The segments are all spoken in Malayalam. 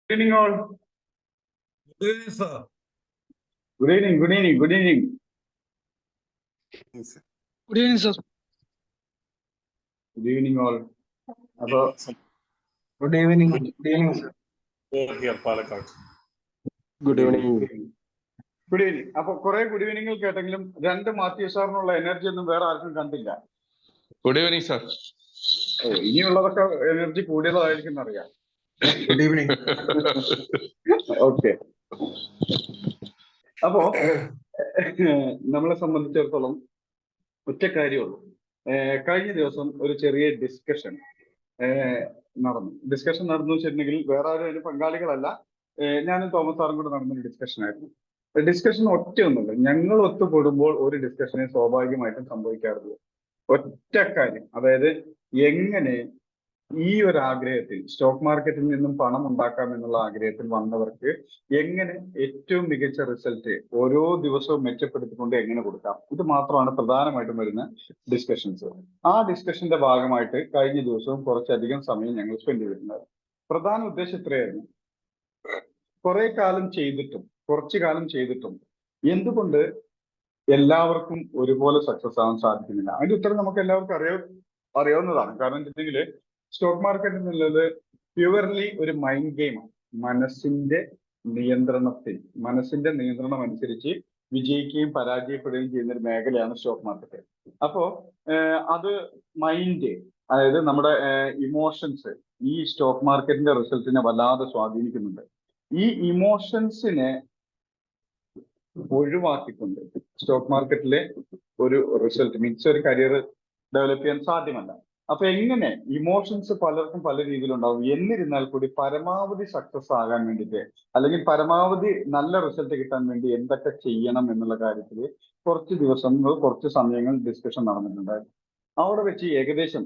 Good evening, all. Good evening, sir. Good evening, good evening, good evening. Good evening, sir. Good evening, all. Good evening. Good evening, sir. Here, Palakkad. Good evening. Good evening. അപ്പൊ കുറെ ഗുഡ് ഈവനിങ്ങൾ കേട്ടെങ്കിലും രണ്ട് മാത്യു സാറിനുള്ള എനർജി ഒന്നും വേറെ ആർക്കും കണ്ടില്ല. Good evening sir. ഇനിയുള്ളതൊക്കെ എനർജി കൂടിയതായിരിക്കും എന്നറിയാം. Good evening. ഓക്കെ. അപ്പോ നമ്മളെ സംബന്ധിച്ചിടത്തോളം ഒറ്റ കാര്യമുള്ളൂ. കഴിഞ്ഞ ദിവസം ഒരു ചെറിയ ഡിസ്കഷൻ നടന്നു വെച്ചിട്ടുണ്ടെങ്കിൽ വേറെ ആരും അതിന് പങ്കാളികളല്ല. ഞാനും തോമസ് സാറും കൂടെ നടന്നൊരു ഡിസ്കഷൻ ആയിരുന്നു. ഡിസ്കഷൻ ഒറ്റയൊന്നുമില്ല, ഞങ്ങൾ ഒത്തുകൂടുമ്പോൾ ഒരു ഡിസ്കഷനെ സ്വാഭാവികമായിട്ടും സംഭവിക്കാറുള്ളൂ. ഒറ്റ കാര്യം, അതായത് എങ്ങനെ ഈ ഒരു ആഗ്രഹത്തിൽ സ്റ്റോക്ക് മാർക്കറ്റിൽ നിന്നും പണം ഉണ്ടാക്കാം എന്നുള്ള ആഗ്രഹത്തിൽ വന്നവർക്ക് എങ്ങനെ ഏറ്റവും മികച്ച റിസൾട്ട് ഓരോ ദിവസവും മെച്ചപ്പെടുത്തിക്കൊണ്ട് എങ്ങനെ കൊടുക്കാം, ഇത് മാത്രമാണ് പ്രധാനമായിട്ടും വരുന്ന ഡിസ്കഷൻസ്. ആ ഡിസ്കഷന്റെ ഭാഗമായിട്ട് കഴിഞ്ഞ ദിവസവും കുറച്ചധികം സമയം ഞങ്ങൾ സ്പെൻഡ് ചെയ്തിട്ടുണ്ടായിരുന്നു. പ്രധാന ഉദ്ദേശം ഇത്രയായിരുന്നു, കുറച്ചു കാലം ചെയ്തിട്ടും എന്തുകൊണ്ട് എല്ലാവർക്കും ഒരുപോലെ സക്സസ് ആവാൻ സാധിക്കുന്നില്ല? അതിന്റെ ഉത്തരം നമുക്ക് എല്ലാവർക്കും അറിയാവുന്നതാണ്. കാരണം എന്താണെന്നുണ്ടെങ്കിൽ സ്റ്റോക്ക് മാർക്കറ്റ് എന്നുള്ളത് പ്യുവർലി ഒരു മൈൻഡ് ഗെയിമാണ്. മനസ്സിന്റെ നിയന്ത്രണം അനുസരിച്ച് വിജയിക്കുകയും പരാജയപ്പെടുകയും ചെയ്യുന്ന ഒരു മേഖലയാണ് സ്റ്റോക്ക് മാർക്കറ്റ്. അപ്പോ അത് മൈൻഡ്, അതായത് നമ്മുടെ ഇമോഷൻസ് ഈ സ്റ്റോക്ക് മാർക്കറ്റിന്റെ റിസൾട്ടിനെ വല്ലാതെ സ്വാധീനിക്കുന്നുണ്ട്. ഈ ഇമോഷൻസിനെ ഒഴിവാക്കിക്കൊണ്ട് സ്റ്റോക്ക് മാർക്കറ്റിലെ ഒരു റിസൾട്ട് മീൻസ് ഒരു കരിയർ ഡെവലപ്പ് ചെയ്യാൻ സാധ്യമല്ല. അപ്പൊ എങ്ങനെ ഇമോഷൻസ് പലർക്കും പല രീതിയിലുണ്ടാവും. എന്നിരുന്നാൽ കൂടി പരമാവധി സക്സസ് ആകാൻ വേണ്ടിയിട്ട് അല്ലെങ്കിൽ പരമാവധി നല്ല റിസൾട്ട് കിട്ടാൻ വേണ്ടി എന്തൊക്കെ ചെയ്യണം എന്നുള്ള കാര്യത്തിൽ കുറച്ച് സമയങ്ങൾ ഡിസ്കഷൻ നടന്നിട്ടുണ്ടായിരുന്നു. അവിടെ വെച്ച് ഏകദേശം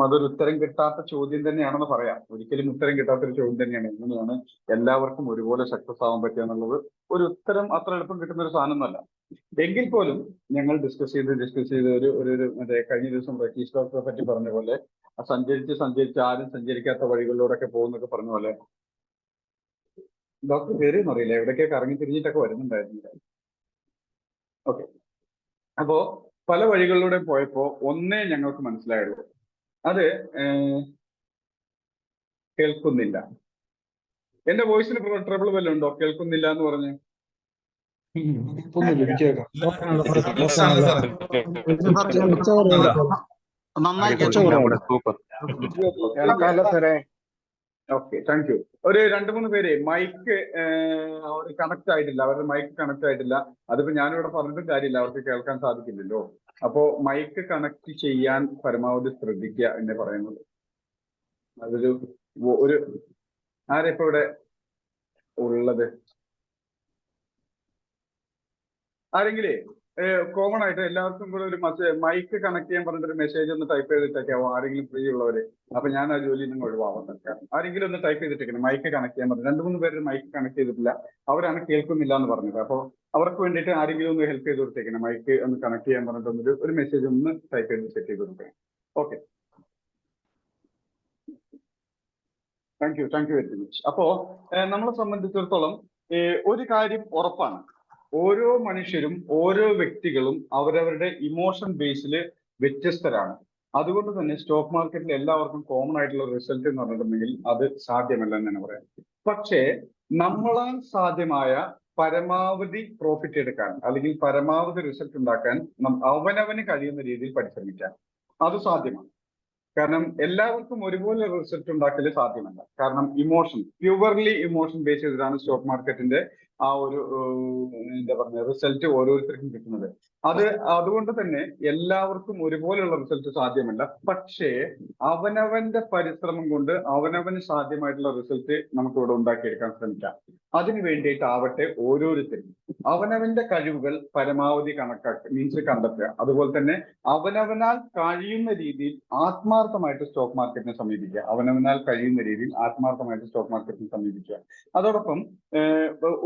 അതൊരു ഉത്തരം കിട്ടാത്ത ചോദ്യം തന്നെയാണെന്ന് പറയാം. ഒരിക്കലും ഉത്തരം കിട്ടാത്തൊരു ചോദ്യം തന്നെയാണ്. എങ്ങനെയാണ് എല്ലാവർക്കും ഒരുപോലെ സക്സസ് ആവാൻ പറ്റുക എന്നുള്ളത് ഒരു ഉത്തരം അത്ര എളുപ്പം കിട്ടുന്ന ഒരു സാധനമൊന്നുമല്ല. എങ്കിൽ പോലും ഞങ്ങൾ ഡിസ്കസ് ചെയ്ത് ഒരു കഴിഞ്ഞ ദിവസം റക്കീഷ് ഡോക്ടറെ പറ്റി പറഞ്ഞ പോലെ സഞ്ചരിച്ച് ആരും സഞ്ചരിക്കാത്ത വഴികളിലൂടെയൊക്കെ പോകുന്നൊക്കെ പറഞ്ഞ പോലെ ഡോക്ടർ പേരെയൊന്നും അറിയില്ല, എവിടേക്കൊക്കെ ഇറങ്ങി തിരിഞ്ഞിട്ടൊക്കെ വരുന്നുണ്ടായിരുന്നില്ല. ഓക്കെ. അപ്പോ പല വഴികളിലൂടെ പോയപ്പോ ഒന്നേ ഞങ്ങൾക്ക് മനസ്സിലായുള്ളൂ, അത് കേൾക്കുന്നില്ല. എന്റെ വോയിസിന് ട്രബിൾ വല്ലതും ഉണ്ടോ? കേൾക്കുന്നില്ല എന്ന് പറഞ്ഞ് ഓക്കെ, താങ്ക് യു. ഒരു 2-3 പേര് മൈക്ക് കണക്ട് ആയിട്ടില്ല, അവരുടെ മൈക്ക് കണക്ട് ആയിട്ടില്ല. അതിപ്പോ ഞാനിവിടെ പറഞ്ഞിട്ടും കാര്യമില്ല, അവർക്ക് കേൾക്കാൻ സാധിക്കില്ലല്ലോ. അപ്പോ മൈക്ക് കണക്ട് ചെയ്യാൻ പരമാവധി ശ്രദ്ധിക്കുക എന്ന് പറയുന്നത്. ഒരു ആരിപ്പോ ഇവിടെ ഉള്ളത്? ആരെങ്കിലേ കോമൺ ആയിട്ട് എല്ലാവർക്കും കൂടെ ഒരു മൈക്ക് കണക്ട് ചെയ്യാൻ പറഞ്ഞിട്ടൊരു മെസ്സേജ് ഒന്ന് ടൈപ്പ് ചെയ്തിട്ടേക്കാവോ ആരെങ്കിലും ഫ്രീ ഉള്ളവര്? അപ്പൊ ഞാൻ ആ ജോലി നിങ്ങൾ ഒഴിവാകുന്നത്. ആരെങ്കിലും ഒന്ന് ടൈപ്പ് ചെയ്തിട്ടേക്കണം മൈക്ക് കണക്ട് ചെയ്യാൻ പറഞ്ഞു. 2-3 പേര് മൈക്ക് കണക്ട് ചെയ്തിട്ടില്ല, അവരാണ് കേൾക്കുന്നില്ല എന്ന് പറഞ്ഞത്. അപ്പോൾ അവർക്ക് വേണ്ടിയിട്ട് ആരെങ്കിലും ഒന്ന് ഹെൽപ്പ് ചെയ്ത് കൊടുത്തേക്കണം. മൈക്ക് ഒന്ന് കണക്ട് ചെയ്യാൻ പറഞ്ഞിട്ട് ഒരു മെസ്സേജ് ഒന്ന് ടൈപ്പ് ചെയ്ത് സെറ്റ് ചെയ്ത് കൊടുത്തേക്കണം. Okay, thank you very much. അപ്പോ നമ്മളെ സംബന്ധിച്ചിടത്തോളം ഒരു കാര്യം ഉറപ്പാണ്, ഓരോ മനുഷ്യരും ഓരോ വ്യക്തികളും അവരവരുടെ ഇമോഷൻ ബേസിൽ വ്യത്യസ്തരാണ്. അതുകൊണ്ട് തന്നെ സ്റ്റോക്ക് മാർക്കറ്റിൽ എല്ലാവർക്കും കോമൺ ആയിട്ടുള്ള റിസൾട്ട് എന്ന് പറഞ്ഞിട്ടുണ്ടെങ്കിൽ അത് സാധ്യമല്ല എന്ന് തന്നെ പറയാം. പക്ഷേ നമ്മളാൽ സാധ്യമായ പരമാവധി പ്രോഫിറ്റ് എടുക്കാൻ അല്ലെങ്കിൽ പരമാവധി റിസൾട്ട് ഉണ്ടാക്കാൻ അവനവന് കഴിയുന്ന രീതിയിൽ പരിശ്രമിക്കാൻ അത് സാധ്യമാണ്. കാരണം എല്ലാവർക്കും ഒരുപോലെ റിസൾട്ട് ഉണ്ടാക്കൽ സാധ്യമല്ല. കാരണം പ്യുവർലി ഇമോഷൻ ബേസ് ചെയ്തിട്ടാണ് സ്റ്റോക്ക് മാർക്കറ്റിന്റെ ആ ഒരു എന്താ പറയുക റിസൾട്ട് ഓരോരുത്തർക്കും കിട്ടുന്നത്. അതുകൊണ്ട് തന്നെ എല്ലാവർക്കും ഒരുപോലെയുള്ള റിസൾട്ട് സാധ്യമല്ല. പക്ഷേ അവനവന്റെ പരിശ്രമം കൊണ്ട് അവനവന് സാധ്യമായിട്ടുള്ള റിസൾട്ട് നമുക്ക് ഇവിടെ ഉണ്ടാക്കിയെടുക്കാൻ ശ്രമിക്കാം. അതിനു വേണ്ടിയിട്ടാവട്ടെ ഓരോരുത്തരും അവനവന്റെ കഴിവുകൾ പരമാവധി കണ്ടെത്തുക. അതുപോലെ തന്നെ അവനവനാൽ കഴിയുന്ന രീതിയിൽ ആത്മാർത്ഥമായിട്ട് സ്റ്റോക്ക് മാർക്കറ്റിനെ സമീപിക്കുക. അതോടൊപ്പം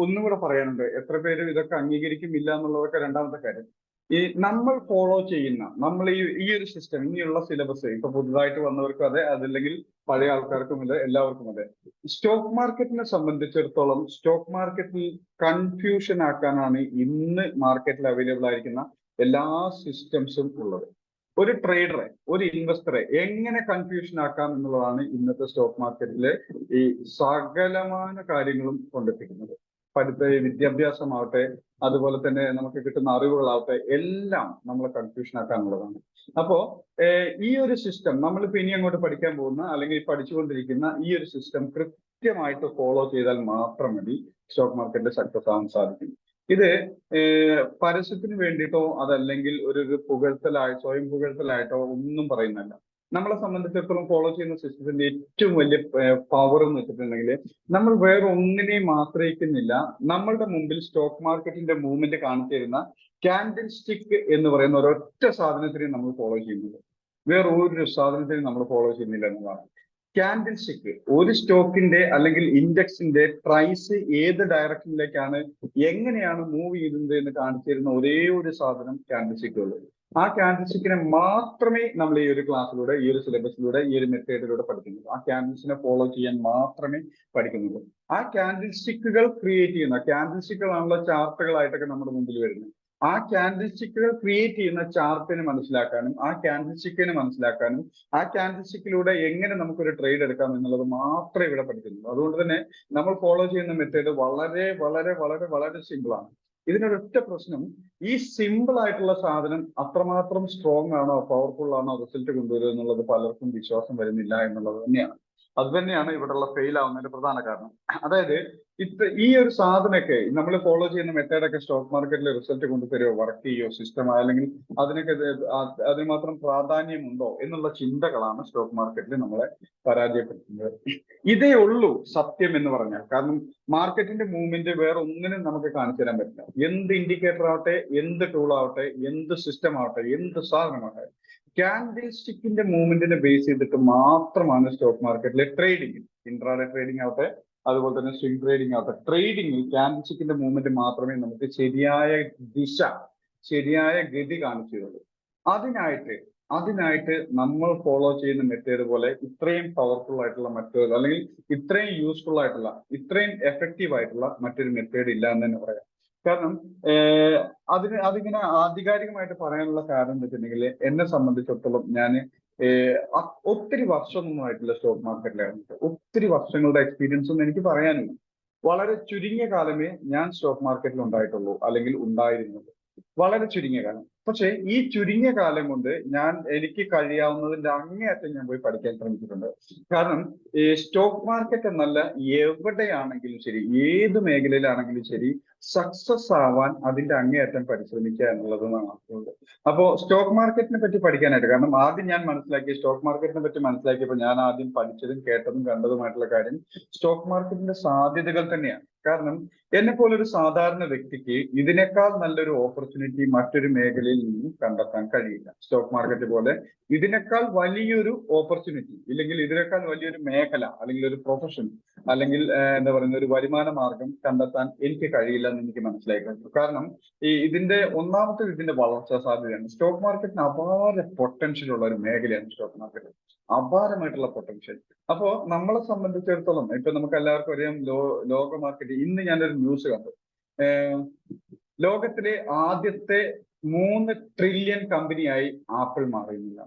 ഒന്നുകൂടെ പറയാനുണ്ട്, എത്ര പേര് ഇതൊക്കെ അംഗീകരിക്കുന്നില്ല എന്നുള്ളതൊക്കെ രണ്ടാമത്തെ കാര്യം. ഈ നമ്മൾ ഫോളോ ചെയ്യുന്ന നമ്മൾ ഈ ഒരു സിസ്റ്റം, ഇനിയുള്ള സിലബസ് ഇപ്പൊ പുതുതായിട്ട് വന്നവർക്കും അതെ, അതല്ലെങ്കിൽ പഴയ ആൾക്കാർക്കും അതെ, എല്ലാവർക്കും അതെ. സ്റ്റോക്ക് മാർക്കറ്റിനെ സംബന്ധിച്ചിടത്തോളം സ്റ്റോക്ക് മാർക്കറ്റിൽ കൺഫ്യൂഷൻ ആക്കാനാണ് ഇന്ന് മാർക്കറ്റിൽ അവൈലബിൾ ആയിരിക്കുന്ന എല്ലാ സിസ്റ്റംസും ഉള്ളത്. ഒരു ട്രേഡറെ, ഒരു ഇൻവെസ്റ്ററെ എങ്ങനെ കൺഫ്യൂഷൻ ആക്കാം എന്നുള്ളതാണ് ഇന്നത്തെ സ്റ്റോക്ക് മാർക്കറ്റിലെ ഈ സകലമായ കാര്യങ്ങളും കൊണ്ടെത്തിക്കുന്നത്. വിദ്യാഭ്യാസമാവട്ടെ, അതുപോലെ തന്നെ നമുക്ക് കിട്ടുന്ന അറിവുകളാവട്ടെ, എല്ലാം നമ്മളെ കൺഫ്യൂഷൻ ആക്കാനുള്ളതാണ്. അപ്പോ ഈ ഒരു സിസ്റ്റം നമ്മളിപ്പോ ഇനി അങ്ങോട്ട് പഠിക്കാൻ പോകുന്ന അല്ലെങ്കിൽ പഠിച്ചുകൊണ്ടിരിക്കുന്ന ഈ ഒരു സിസ്റ്റം കൃത്യമായിട്ട് ഫോളോ ചെയ്താൽ മാത്രം മതി സ്റ്റോക്ക് മാർക്കറ്റിൽ സക്സസ് ആവാൻ സാധിക്കും. ഇത് പരസ്യത്തിന് വേണ്ടിയിട്ടോ അതല്ലെങ്കിൽ ഒരു പുകഴ്ത്തലായി സ്വയം പുകഴ്ത്തലായിട്ടോ ഒന്നും പറയുന്നല്ല. നമ്മളെ സംബന്ധിച്ചിടത്തോളം ഫോളോ ചെയ്യുന്ന സിസ്റ്റത്തിന്റെ ഏറ്റവും വലിയ പവർ എന്ന് വെച്ചിട്ടുണ്ടെങ്കിൽ നമ്മൾ വേറെ ഒന്നിനെയും ആശ്രയിക്കുന്നില്ല. നമ്മളുടെ മുമ്പിൽ സ്റ്റോക്ക് മാർക്കറ്റിന്റെ മൂവ്മെന്റ് കാണിച്ചു തരുന്ന ക്യാൻഡിൽ സ്റ്റിക്ക് എന്ന് പറയുന്ന ഒരൊറ്റ സാധനത്തിനെയും നമ്മൾ ഫോളോ ചെയ്യുന്നുണ്ട്. വേറെ ഒരു സാധനത്തിനെയും നമ്മൾ ഫോളോ ചെയ്യുന്നില്ല എന്നതാണ്. ക്യാൻഡിൽ സ്റ്റിക്ക് ഒരു സ്റ്റോക്കിന്റെ അല്ലെങ്കിൽ ഇൻഡെക്സിന്റെ പ്രൈസ് ഏത് ഡയറക്ഷനിലേക്കാണ്, എങ്ങനെയാണ് മൂവ് ചെയ്യുന്നത് എന്ന് കാണിച്ചു തരുന്ന ഒരേ ഒരു സാധനം ക്യാൻഡിൽ സ്റ്റിക്ക് ഉള്ളൂ. ആ ക്യാൻഡിൽ സ്റ്റിക്കിനെ മാത്രമേ നമ്മൾ ഈ ഒരു ക്ലാസ്സിലൂടെ, ഈ ഒരു സിലബസിലൂടെ, ഈ ഒരു മെത്തേഡിലൂടെ പഠിക്കുന്നുള്ളൂ. ആ ക്യാൻഡിൽസിനെ ഫോളോ ചെയ്യാൻ മാത്രമേ പഠിക്കുന്നുള്ളൂ. ആ ക്യാൻഡിൽ സ്റ്റിക്കുകൾ ക്രിയേറ്റ് ചെയ്യുന്ന ക്യാൻഡിൽ സ്റ്റിക്കുകളാണല്ലോ ചാർട്ടുകളായിട്ടൊക്കെ നമ്മുടെ മുമ്പിൽ വരുന്നത്. ആ ക്യാൻഡിൽ സ്റ്റിക്കുകൾ ക്രിയേറ്റ് ചെയ്യുന്ന ചാർട്ടിനെ മനസ്സിലാക്കാനും ആ ക്യാൻഡിൽ സ്റ്റിക്കിനെ മനസ്സിലാക്കാനും ആ ക്യാൻഡിൽ സ്റ്റിക്കിലൂടെ എങ്ങനെ നമുക്കൊരു ട്രേഡ് എടുക്കാം എന്നുള്ളത് മാത്രമേ ഇവിടെ പഠിക്കുന്നുള്ളൂ. അതുകൊണ്ട് തന്നെ നമ്മൾ ഫോളോ ചെയ്യുന്ന മെത്തേഡ് വളരെ വളരെ വളരെ വളരെ സിമ്പിൾ ആണ്. ഇതിനൊരൊറ്റ പ്രശ്നം, ഈ സിമ്പിൾ ആയിട്ടുള്ള സാധനം അത്രമാത്രം സ്ട്രോങ് ആണോ, പവർഫുൾ ആണോ, റിസൾട്ട് കൊണ്ടുവരും എന്നുള്ളത് പലർക്കും വിശ്വാസം വരുന്നില്ല എന്നുള്ളത് തന്നെയാണ്. അത് തന്നെയാണ് ഇവിടെയുള്ള ഫെയിൽ ആവുന്നതിന്റെ പ്രധാന കാരണം. അതായത് ഈ ഒരു സാധനമൊക്കെ നമ്മൾ ഫോളോ ചെയ്യുന്ന മെത്തേഡൊക്കെ സ്റ്റോക്ക് മാർക്കറ്റിൽ റിസൾട്ട് കൊണ്ടുതരുമോ, വർക്ക് ചെയ്യോ, സിസ്റ്റം അല്ലെങ്കിൽ അതിനൊക്കെ അതിന് മാത്രം പ്രാധാന്യമുണ്ടോ എന്നുള്ള ചിന്തകളാണ് സ്റ്റോക്ക് മാർക്കറ്റിൽ നമ്മളെ പരാജയപ്പെടുത്തുന്നത്. ഇതേ ഉള്ളൂ സത്യം എന്ന് പറഞ്ഞാൽ. കാരണം മാർക്കറ്റിന്റെ മൂവ്മെന്റ് വേറെ ഒന്നിനും നമുക്ക് കാണിച്ചു തരാൻ പറ്റില്ല. എന്ത് ഇൻഡിക്കേറ്റർ ആവട്ടെ, എന്ത് ടൂൾ ആവട്ടെ, എന്ത് സിസ്റ്റം ആവട്ടെ, എന്ത് സാധനമാവട്ടെ, ക്യാൻഡിൽ സ്റ്റിക്കിന്റെ മൂവ്മെന്റിനെ ബേസ് ചെയ്തിട്ട് മാത്രമാണ് സ്റ്റോക്ക് മാർക്കറ്റിലെ ട്രേഡിംഗ്, ഇൻട്രാഡേ ട്രേഡിംഗ് ആവട്ടെ, അതുപോലെ തന്നെ സ്വിംഗ് ട്രേഡിംഗ് ആവട്ടെ, ട്രേഡിംഗിൽ ക്യാൻഡിൽ സ്റ്റിക്കിന്റെ മൂവ്മെന്റ് മാത്രമേ നമുക്ക് ശരിയായ ദിശ, ശരിയായ ഗതി കാണിച്ചു തരുള്ളൂ. അതിനായിട്ട് നമ്മൾ ഫോളോ ചെയ്യുന്ന മെത്തേഡ് പോലെ ഇത്രയും പവർഫുൾ ആയിട്ടുള്ള മെത്തേഡ്, അല്ലെങ്കിൽ ഇത്രയും യൂസ്ഫുൾ ആയിട്ടുള്ള, ഇത്രയും എഫക്റ്റീവ് ആയിട്ടുള്ള മറ്റൊരു മെത്തേഡ് ഇല്ല എന്ന് തന്നെ പറയാം. കാരണം അതിങ്ങനെ ആധികാരികമായിട്ട് പറയാനുള്ള കാരണം എന്ന് വെച്ചിട്ടുണ്ടെങ്കിൽ, എന്നെ സംബന്ധിച്ചിടത്തോളം ഞാൻ ഒത്തിരി വർഷമൊന്നും ആയിട്ടില്ല സ്റ്റോക്ക് മാർക്കറ്റിലായിരുന്നു. ഒത്തിരി വർഷങ്ങളുടെ എക്സ്പീരിയൻസ് ഒന്നും എനിക്ക് പറയാനില്ല. വളരെ ചുരുങ്ങിയ കാലമേ ഞാൻ സ്റ്റോക്ക് മാർക്കറ്റിൽ ഉണ്ടായിട്ടുള്ളൂ, അല്ലെങ്കിൽ ഉണ്ടായിരുന്നുള്ളൂ. വളരെ ചുരുങ്ങിയ കാലം. പക്ഷെ ഈ ചുരുങ്ങിയ കാലം കൊണ്ട് എനിക്ക് കഴിയാവുന്നതിന്റെ അങ്ങേയറ്റം ഞാൻ പോയി പഠിക്കാൻ ശ്രമിച്ചിട്ടുണ്ട്. കാരണം ഈ സ്റ്റോക്ക് മാർക്കറ്റ് എന്നല്ല, എവിടെയാണെങ്കിലും ശരി, ഏത് മേഖലയിലാണെങ്കിലും ശരി, സക്സസ് ആവാൻ അതിന്റെ അങ്ങേയറ്റം പരിശ്രമിക്കുക എന്നുള്ളതാണ് ആവശ്യമുള്ളത്. അപ്പോ സ്റ്റോക്ക് മാർക്കറ്റിനെ പറ്റി പഠിക്കാനായിട്ട്, കാരണം ആദ്യം ഞാൻ മനസ്സിലാക്കിയ സ്റ്റോക്ക് മാർക്കറ്റിനെ പറ്റി മനസ്സിലാക്കിയപ്പോൾ ഞാൻ ആദ്യം പഠിച്ചതും കേട്ടതും കണ്ടതുമായിട്ടുള്ള കാര്യം സ്റ്റോക്ക് മാർക്കറ്റിന്റെ സാധ്യതകൾ തന്നെയാണ്. കാരണം എന്നെ പോലൊരു സാധാരണ വ്യക്തിക്ക് ഇതിനേക്കാൾ നല്ലൊരു ഓപ്പർച്യൂണിറ്റി മറ്റൊരു മേഖലയിൽ നിന്നും കണ്ടെത്താൻ കഴിയില്ല. സ്റ്റോക്ക് മാർക്കറ്റ് പോലെ ഇതിനേക്കാൾ വലിയൊരു ഓപ്പർച്യൂണിറ്റി, ഇല്ലെങ്കിൽ ഇതിനേക്കാൾ വലിയൊരു മേഖല, അല്ലെങ്കിൽ ഒരു പ്രൊഫഷൻ, അല്ലെങ്കിൽ എന്താ പറയുന്ന ഒരു വരുമാന മാർഗം കണ്ടെത്താൻ എനിക്ക് കഴിയില്ല എന്ന് എനിക്ക് മനസ്സിലായി കഴിഞ്ഞു. കാരണം ഇതിന്റെ ഇതിന്റെ വളർച്ചാ സാധ്യതയാണ്. സ്റ്റോക്ക് മാർക്കറ്റിന് അപാര പൊട്ടൻഷ്യൽ ഉള്ള ഒരു മേഖലയാണ് സ്റ്റോക്ക് മാർക്കറ്റ്, അപാരമായിട്ടുള്ള പൊട്ടൻഷ്യൽ. അപ്പോ നമ്മളെ സംബന്ധിച്ചിടത്തോളം ഇപ്പൊ നമുക്ക് എല്ലാവർക്കും അറിയാം, ലോക മാർക്കറ്റ്, ഇന്ന് ഞാനൊരു ന്യൂസ് കണ്ടു. ലോകത്തിലെ ആദ്യത്തെ 3 ട്രില്യൺ കമ്പനിയായി ആപ്പിൾ മാറിയെന്നില്ല.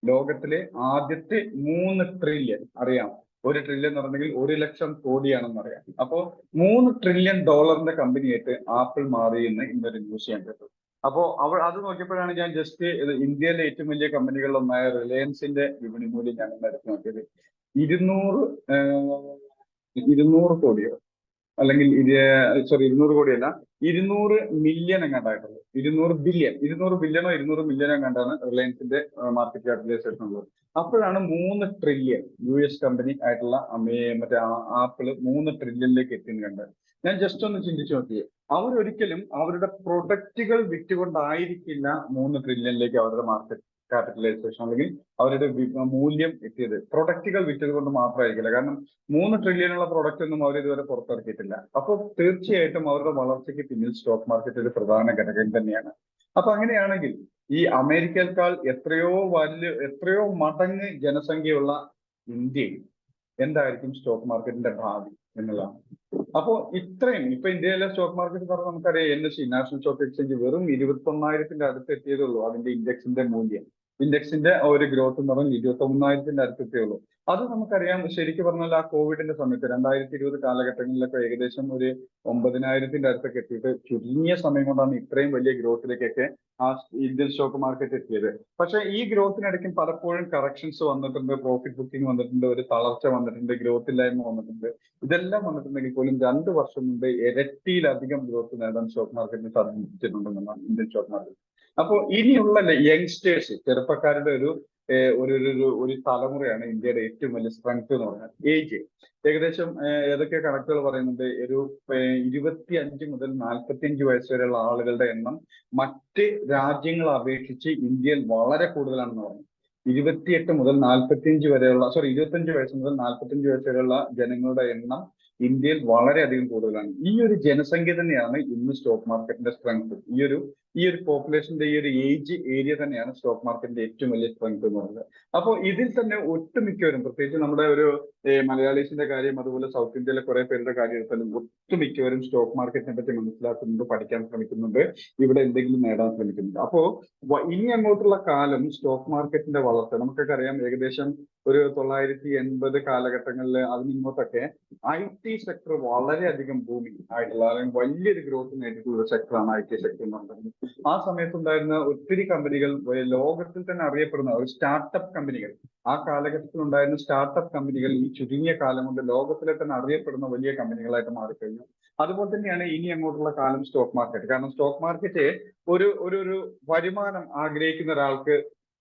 ലോകത്തിലെ ആദ്യത്തെ 3 ട്രില്യൺ, അറിയാം 1 ട്രില്യൺ എന്ന് പറഞ്ഞെങ്കിൽ 1 ലക്ഷം കോടിയാണെന്ന് അറിയാം. അപ്പോ 3 ട്രില്യൺ ഡോളറിന്റെ കമ്പനിയായിട്ട് ആപ്പിൾ മാറി എന്ന് ഇന്നൊരു ന്യൂസ് ഞാൻ കേട്ടു. അപ്പോ അത് നോക്കിയപ്പോഴാണ് ഞാൻ ജസ്റ്റ് ഇന്ത്യയിലെ ഏറ്റവും വലിയ കമ്പനികളിലൊന്നായ റിലയൻസിന്റെ വിപണി മൂല്യം ഞാൻ എടുത്ത് നോക്കിയത്. 200 കോടിയോ, അല്ലെങ്കിൽ 200 കോടിയല്ല, 200 മില്യൺ എങ്ങാണ്ടായിട്ടുള്ളൂ. 200 ബില്യണോ 200 മില്യണോ എങ്ങാണ്ടാണ് റിലയൻസിന്റെ മാർക്കറ്റ് ക്യാപിറ്റലൈസേഷൻ ഉള്ളത്. അപ്പോഴാണ് 3 ട്രില്യൺ US കമ്പനി ആയിട്ടുള്ള മറ്റേ ആപ്പിള് 3 ട്രില്യണിലേക്ക് എത്തിയെന്ന് കണ്ടത്. ഞാൻ ജസ്റ്റ് ഒന്ന് ചിന്തിച്ചു നോക്കിയേ, അവരൊരിക്കലും അവരുടെ പ്രൊഡക്റ്റുകൾ വിറ്റുകൊണ്ടായിരിക്കില്ല 3 ട്രില്യണിലേക്ക് അവരുടെ മാർക്കറ്റ് ക്യാപിറ്റലൈസേഷൻ, അല്ലെങ്കിൽ അവരുടെ മൂല്യം എത്തിയത് പ്രൊഡക്റ്റുകൾ വിറ്റത് കൊണ്ട് മാത്രമായിരിക്കില്ല. കാരണം 3 ട്രില്യണുള്ള പ്രൊഡക്റ്റ് ഒന്നും അവർ ഇതുവരെ പുറത്തിറക്കിയിട്ടില്ല. അപ്പോൾ തീർച്ചയായിട്ടും അവരുടെ വളർച്ചയ്ക്ക് പിന്നിൽ സ്റ്റോക്ക് മാർക്കറ്റ് ഒരു പ്രധാന ഘടകം തന്നെയാണ്. അപ്പൊ അങ്ങനെയാണെങ്കിൽ ഈ അമേരിക്കയേക്കാൾ എത്രയോ മടങ്ങ് ജനസംഖ്യയുള്ള ഇന്ത്യയിൽ എന്തായിരിക്കും സ്റ്റോക്ക് മാർക്കറ്റിന്റെ ഭാവി എന്നുള്ളതാണ്. അപ്പോ ഇത്രയും ഇപ്പൊ ഇന്ത്യയിലെ സ്റ്റോക്ക് മാർക്കറ്റ് പറഞ്ഞാൽ നമുക്കറിയാം NSE നാഷണൽ സ്റ്റോക്ക് എക്സ്ചേഞ്ച് വെറും 21,000 അടുത്ത് എത്തിയതുള്ളൂ. അതിന്റെ ഇൻഡെക്സിന്റെ മൂല്യം, ഇൻഡെക്സിന്റെ ഒരു ഗ്രോത്ത് എന്ന് പറഞ്ഞാൽ 21,000 അടുത്തെത്തേ ഉള്ളൂ. അത് നമുക്കറിയാം. ശരിക്കും പറഞ്ഞാൽ ആ കോവിഡിന്റെ സമയത്ത് 2020 കാലഘട്ടങ്ങളിലൊക്കെ ഏകദേശം ഒരു 9,000 അടുത്തൊക്കെ എത്തിയിട്ട് ചുരുങ്ങിയ സമയം കൊണ്ടാണ് ഇത്രയും വലിയ ഗ്രോത്തിലേക്കൊക്കെ ആ ഇന്ത്യൻ സ്റ്റോക്ക് മാർക്കറ്റ് എത്തിയത്. പക്ഷെ ഈ ഗ്രോത്തിനിടയ്ക്കും പലപ്പോഴും കറക്ഷൻസ് വന്നിട്ടുണ്ട്, പ്രോഫിറ്റ് ബുക്കിംഗ് വന്നിട്ടുണ്ട്, ഒരു തളർച്ച വന്നിട്ടുണ്ട്, ഗ്രോത്ത് ഇല്ലായ്മ വന്നിട്ടുണ്ട്. ഇതെല്ലാം വന്നിട്ടുണ്ടെങ്കിൽ പോലും 2 വർഷം മുമ്പ് ഇരട്ടിയിലധികം ഗ്രോത്ത് നേടാൻ സ്റ്റോക്ക് മാർക്കറ്റിന് സാധിച്ചിട്ടുണ്ടെന്നാണ് ഇന്ത്യൻ സ്റ്റോക്ക് മാർക്കറ്റ്. അപ്പോൾ ഇനിയുള്ള യങ്സ്റ്റേഴ്സ്, ചെറുപ്പക്കാരുടെ ഒരു തലമുറയാണ് ഇന്ത്യയുടെ ഏറ്റവും വലിയ സ്ട്രെങ്ത് എന്ന് പറഞ്ഞാൽ ഏജ്. ഏകദേശം ഏതൊക്കെ കണക്കുകൾ പറയുന്നുണ്ട്, ഒരു 25 മുതൽ 45 വയസ്സ് വരെയുള്ള ആളുകളുടെ എണ്ണം മറ്റ് രാജ്യങ്ങളെ അപേക്ഷിച്ച് ഇന്ത്യയിൽ വളരെ കൂടുതലാണെന്ന് പറഞ്ഞു. 25 മുതൽ 45 വരെയുള്ള 25 വയസ്സ് മുതൽ 45 വയസ്സ് വരെയുള്ള ജനങ്ങളുടെ എണ്ണം ഇന്ത്യയിൽ വളരെയധികം കൂടുതലാണ്. ഈ ഒരു ജനസംഖ്യ തന്നെയാണ് ഇന്ന് സ്റ്റോക്ക് മാർക്കറ്റിന്റെ സ്ട്രെങ്ത്. ഈ ഒരു പോപ്പുലേഷന്റെ ഈ ഒരു ഏജ് ഏരിയ തന്നെയാണ് സ്റ്റോക്ക് മാർക്കറ്റിന്റെ ഏറ്റവും വലിയ സ്ട്രെങ്ത് എന്ന് പറയുന്നത്. അപ്പോൾ ഇതിൽ തന്നെ ഒട്ടുമിക്കവരും, പ്രത്യേകിച്ച് നമ്മുടെ ഒരു മലയാളീസിന്റെ കാര്യം, അതുപോലെ സൗത്ത് ഇന്ത്യയിലെ കുറെ പേരുടെ കാര്യം എടുത്താലും ഒട്ടുമിക്കവരും സ്റ്റോക്ക് മാർക്കറ്റിനെ പറ്റി മനസ്സിലാക്കുന്നുണ്ട്, പഠിക്കാൻ ശ്രമിക്കുന്നുണ്ട്, ഇവിടെ എന്തെങ്കിലും നേടാൻ ശ്രമിക്കുന്നുണ്ട്. അപ്പോ ഇനി അങ്ങോട്ടുള്ള കാലം സ്റ്റോക്ക് മാർക്കറ്റിന്റെ വളർച്ച നമുക്കൊക്കെ അറിയാം. ഏകദേശം ഒരു 980 കാലഘട്ടങ്ങളിൽ അതിനിങ്ങോട്ടൊക്കെ IT സെക്ടർ വളരെയധികം ബൂമിങ് ആയിട്ടുള്ള, അല്ലെങ്കിൽ വലിയൊരു ഗ്രോത്ത് നേടിയിട്ടുള്ള ഒരു സെക്ടറാണ് IT സെക്ടർ എന്ന് പറയുന്നത്. ആ സമയത്തുണ്ടായിരുന്ന ഒത്തിരി കമ്പനികൾ, ലോകത്തിൽ തന്നെ അറിയപ്പെടുന്ന ഒരു സ്റ്റാർട്ടപ്പ് കമ്പനികൾ, ആ കാലഘട്ടത്തിൽ ഉണ്ടായിരുന്ന സ്റ്റാർട്ടപ്പ് കമ്പനികൾ ഈ ചുരുങ്ങിയ കാലം കൊണ്ട് ലോകത്തിലെ തന്നെ അറിയപ്പെടുന്ന വലിയ കമ്പനികളായിട്ട് മാറിക്കഴിഞ്ഞു. അതുപോലെ തന്നെയാണ് ഇനി അങ്ങോട്ടുള്ള കാലം സ്റ്റോക്ക് മാർക്കറ്റ്. കാരണം സ്റ്റോക്ക് മാർക്കറ്റ് ഒരു വരുമാനം ആഗ്രഹിക്കുന്ന ഒരാൾക്ക്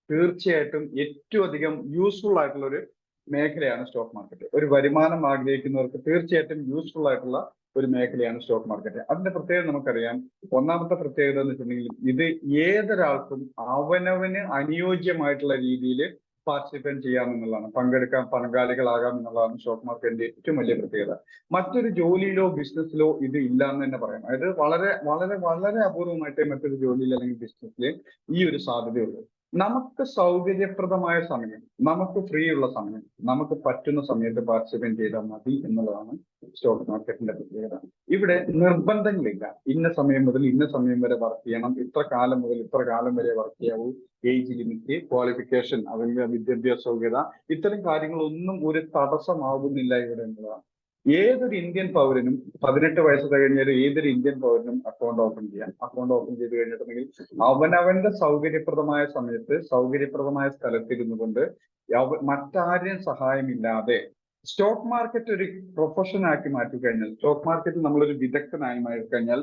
തീർച്ചയായിട്ടും ഏറ്റവും അധികം യൂസ്ഫുൾ ആയിട്ടുള്ള ഒരു മേഖലയാണ് സ്റ്റോക്ക് മാർക്കറ്റ്. ഒരു വരുമാനം ആഗ്രഹിക്കുന്നവർക്ക് തീർച്ചയായിട്ടും യൂസ്ഫുൾ ആയിട്ടുള്ള ഒരു മേഖലയാണ് സ്റ്റോക്ക് മാർക്കറ്റ്. അതിന്റെ പ്രത്യേകത നമുക്കറിയാം. ഒന്നാമത്തെ പ്രത്യേകത എന്ന് വെച്ചിട്ടുണ്ടെങ്കിൽ ഇത് ഏതൊരാൾക്കും അവനവന് അനുയോജ്യമായിട്ടുള്ള രീതിയിൽ പാർട്ടിസിപ്പേറ്റ് ചെയ്യാമെന്നുള്ളതാണ്, പങ്കെടുക്കാൻ പങ്കാളികളാകാം എന്നുള്ളതാണ് സ്റ്റോക്ക് മാർക്കറ്റിന്റെ ഏറ്റവും വലിയ പ്രത്യേകത. മറ്റൊരു ജോലിയിലോ ബിസിനസ്സിലോ ഇത് ഇല്ല എന്ന് തന്നെ പറയാം. അതായത് വളരെ വളരെ വളരെ അപൂർവമായിട്ടേ മറ്റൊരു ജോലിയിൽ അല്ലെങ്കിൽ ബിസിനസ്സിൽ ഈ ഒരു സാധ്യതയുള്ളൂ. നമുക്ക് സൗകര്യപ്രദമായ സമയം, നമുക്ക് ഫ്രീ ഉള്ള സമയം, നമുക്ക് പറ്റുന്ന സമയത്ത് പാർട്ടിസിപ്പേറ്റ് ചെയ്താൽ മതി എന്നുള്ളതാണ് സ്റ്റോക്ക് മാർക്കറ്റിന്റെ പ്രത്യേകത. ഇവിടെ നിർബന്ധങ്ങളില്ല. ഇന്ന സമയം മുതൽ ഇന്ന സമയം വരെ വർക്ക് ചെയ്യണം, ഇത്ര കാലം മുതൽ ഇത്ര കാലം വരെ വർക്ക് ചെയ്യാവൂ, ഏജ് ലിമിറ്റ്, ക്വാളിഫിക്കേഷൻ, അതിന്റെ വിദ്യാഭ്യാസ യോഗ്യത, ഇത്തരം കാര്യങ്ങളൊന്നും ഒരു തടസ്സമാകുന്നില്ല ഇവിടെ എന്നുള്ളതാണ്. ഏതൊരു ഇന്ത്യൻ പൗരനും 18 വയസ്സ് കഴിഞ്ഞാൽ ഏതൊരു ഇന്ത്യൻ പൗരനും അക്കൗണ്ട് ഓപ്പൺ ചെയ്യാം. അക്കൗണ്ട് ഓപ്പൺ ചെയ്ത് കഴിഞ്ഞിട്ടുണ്ടെങ്കിൽ അവനവന്റെ സൗകര്യപ്രദമായ സമയത്ത് സൗകര്യപ്രദമായ സ്ഥലത്തിരുന്നു കൊണ്ട് മറ്റാരുടെയും സഹായമില്ലാതെ സ്റ്റോക്ക് മാർക്കറ്റ് ഒരു പ്രൊഫഷൻ ആക്കി മാറ്റിക്കഴിഞ്ഞാൽ, സ്റ്റോക്ക് മാർക്കറ്റിൽ നമ്മളൊരു വിദഗ്ധനായി മാറിക്കഴിഞ്ഞാൽ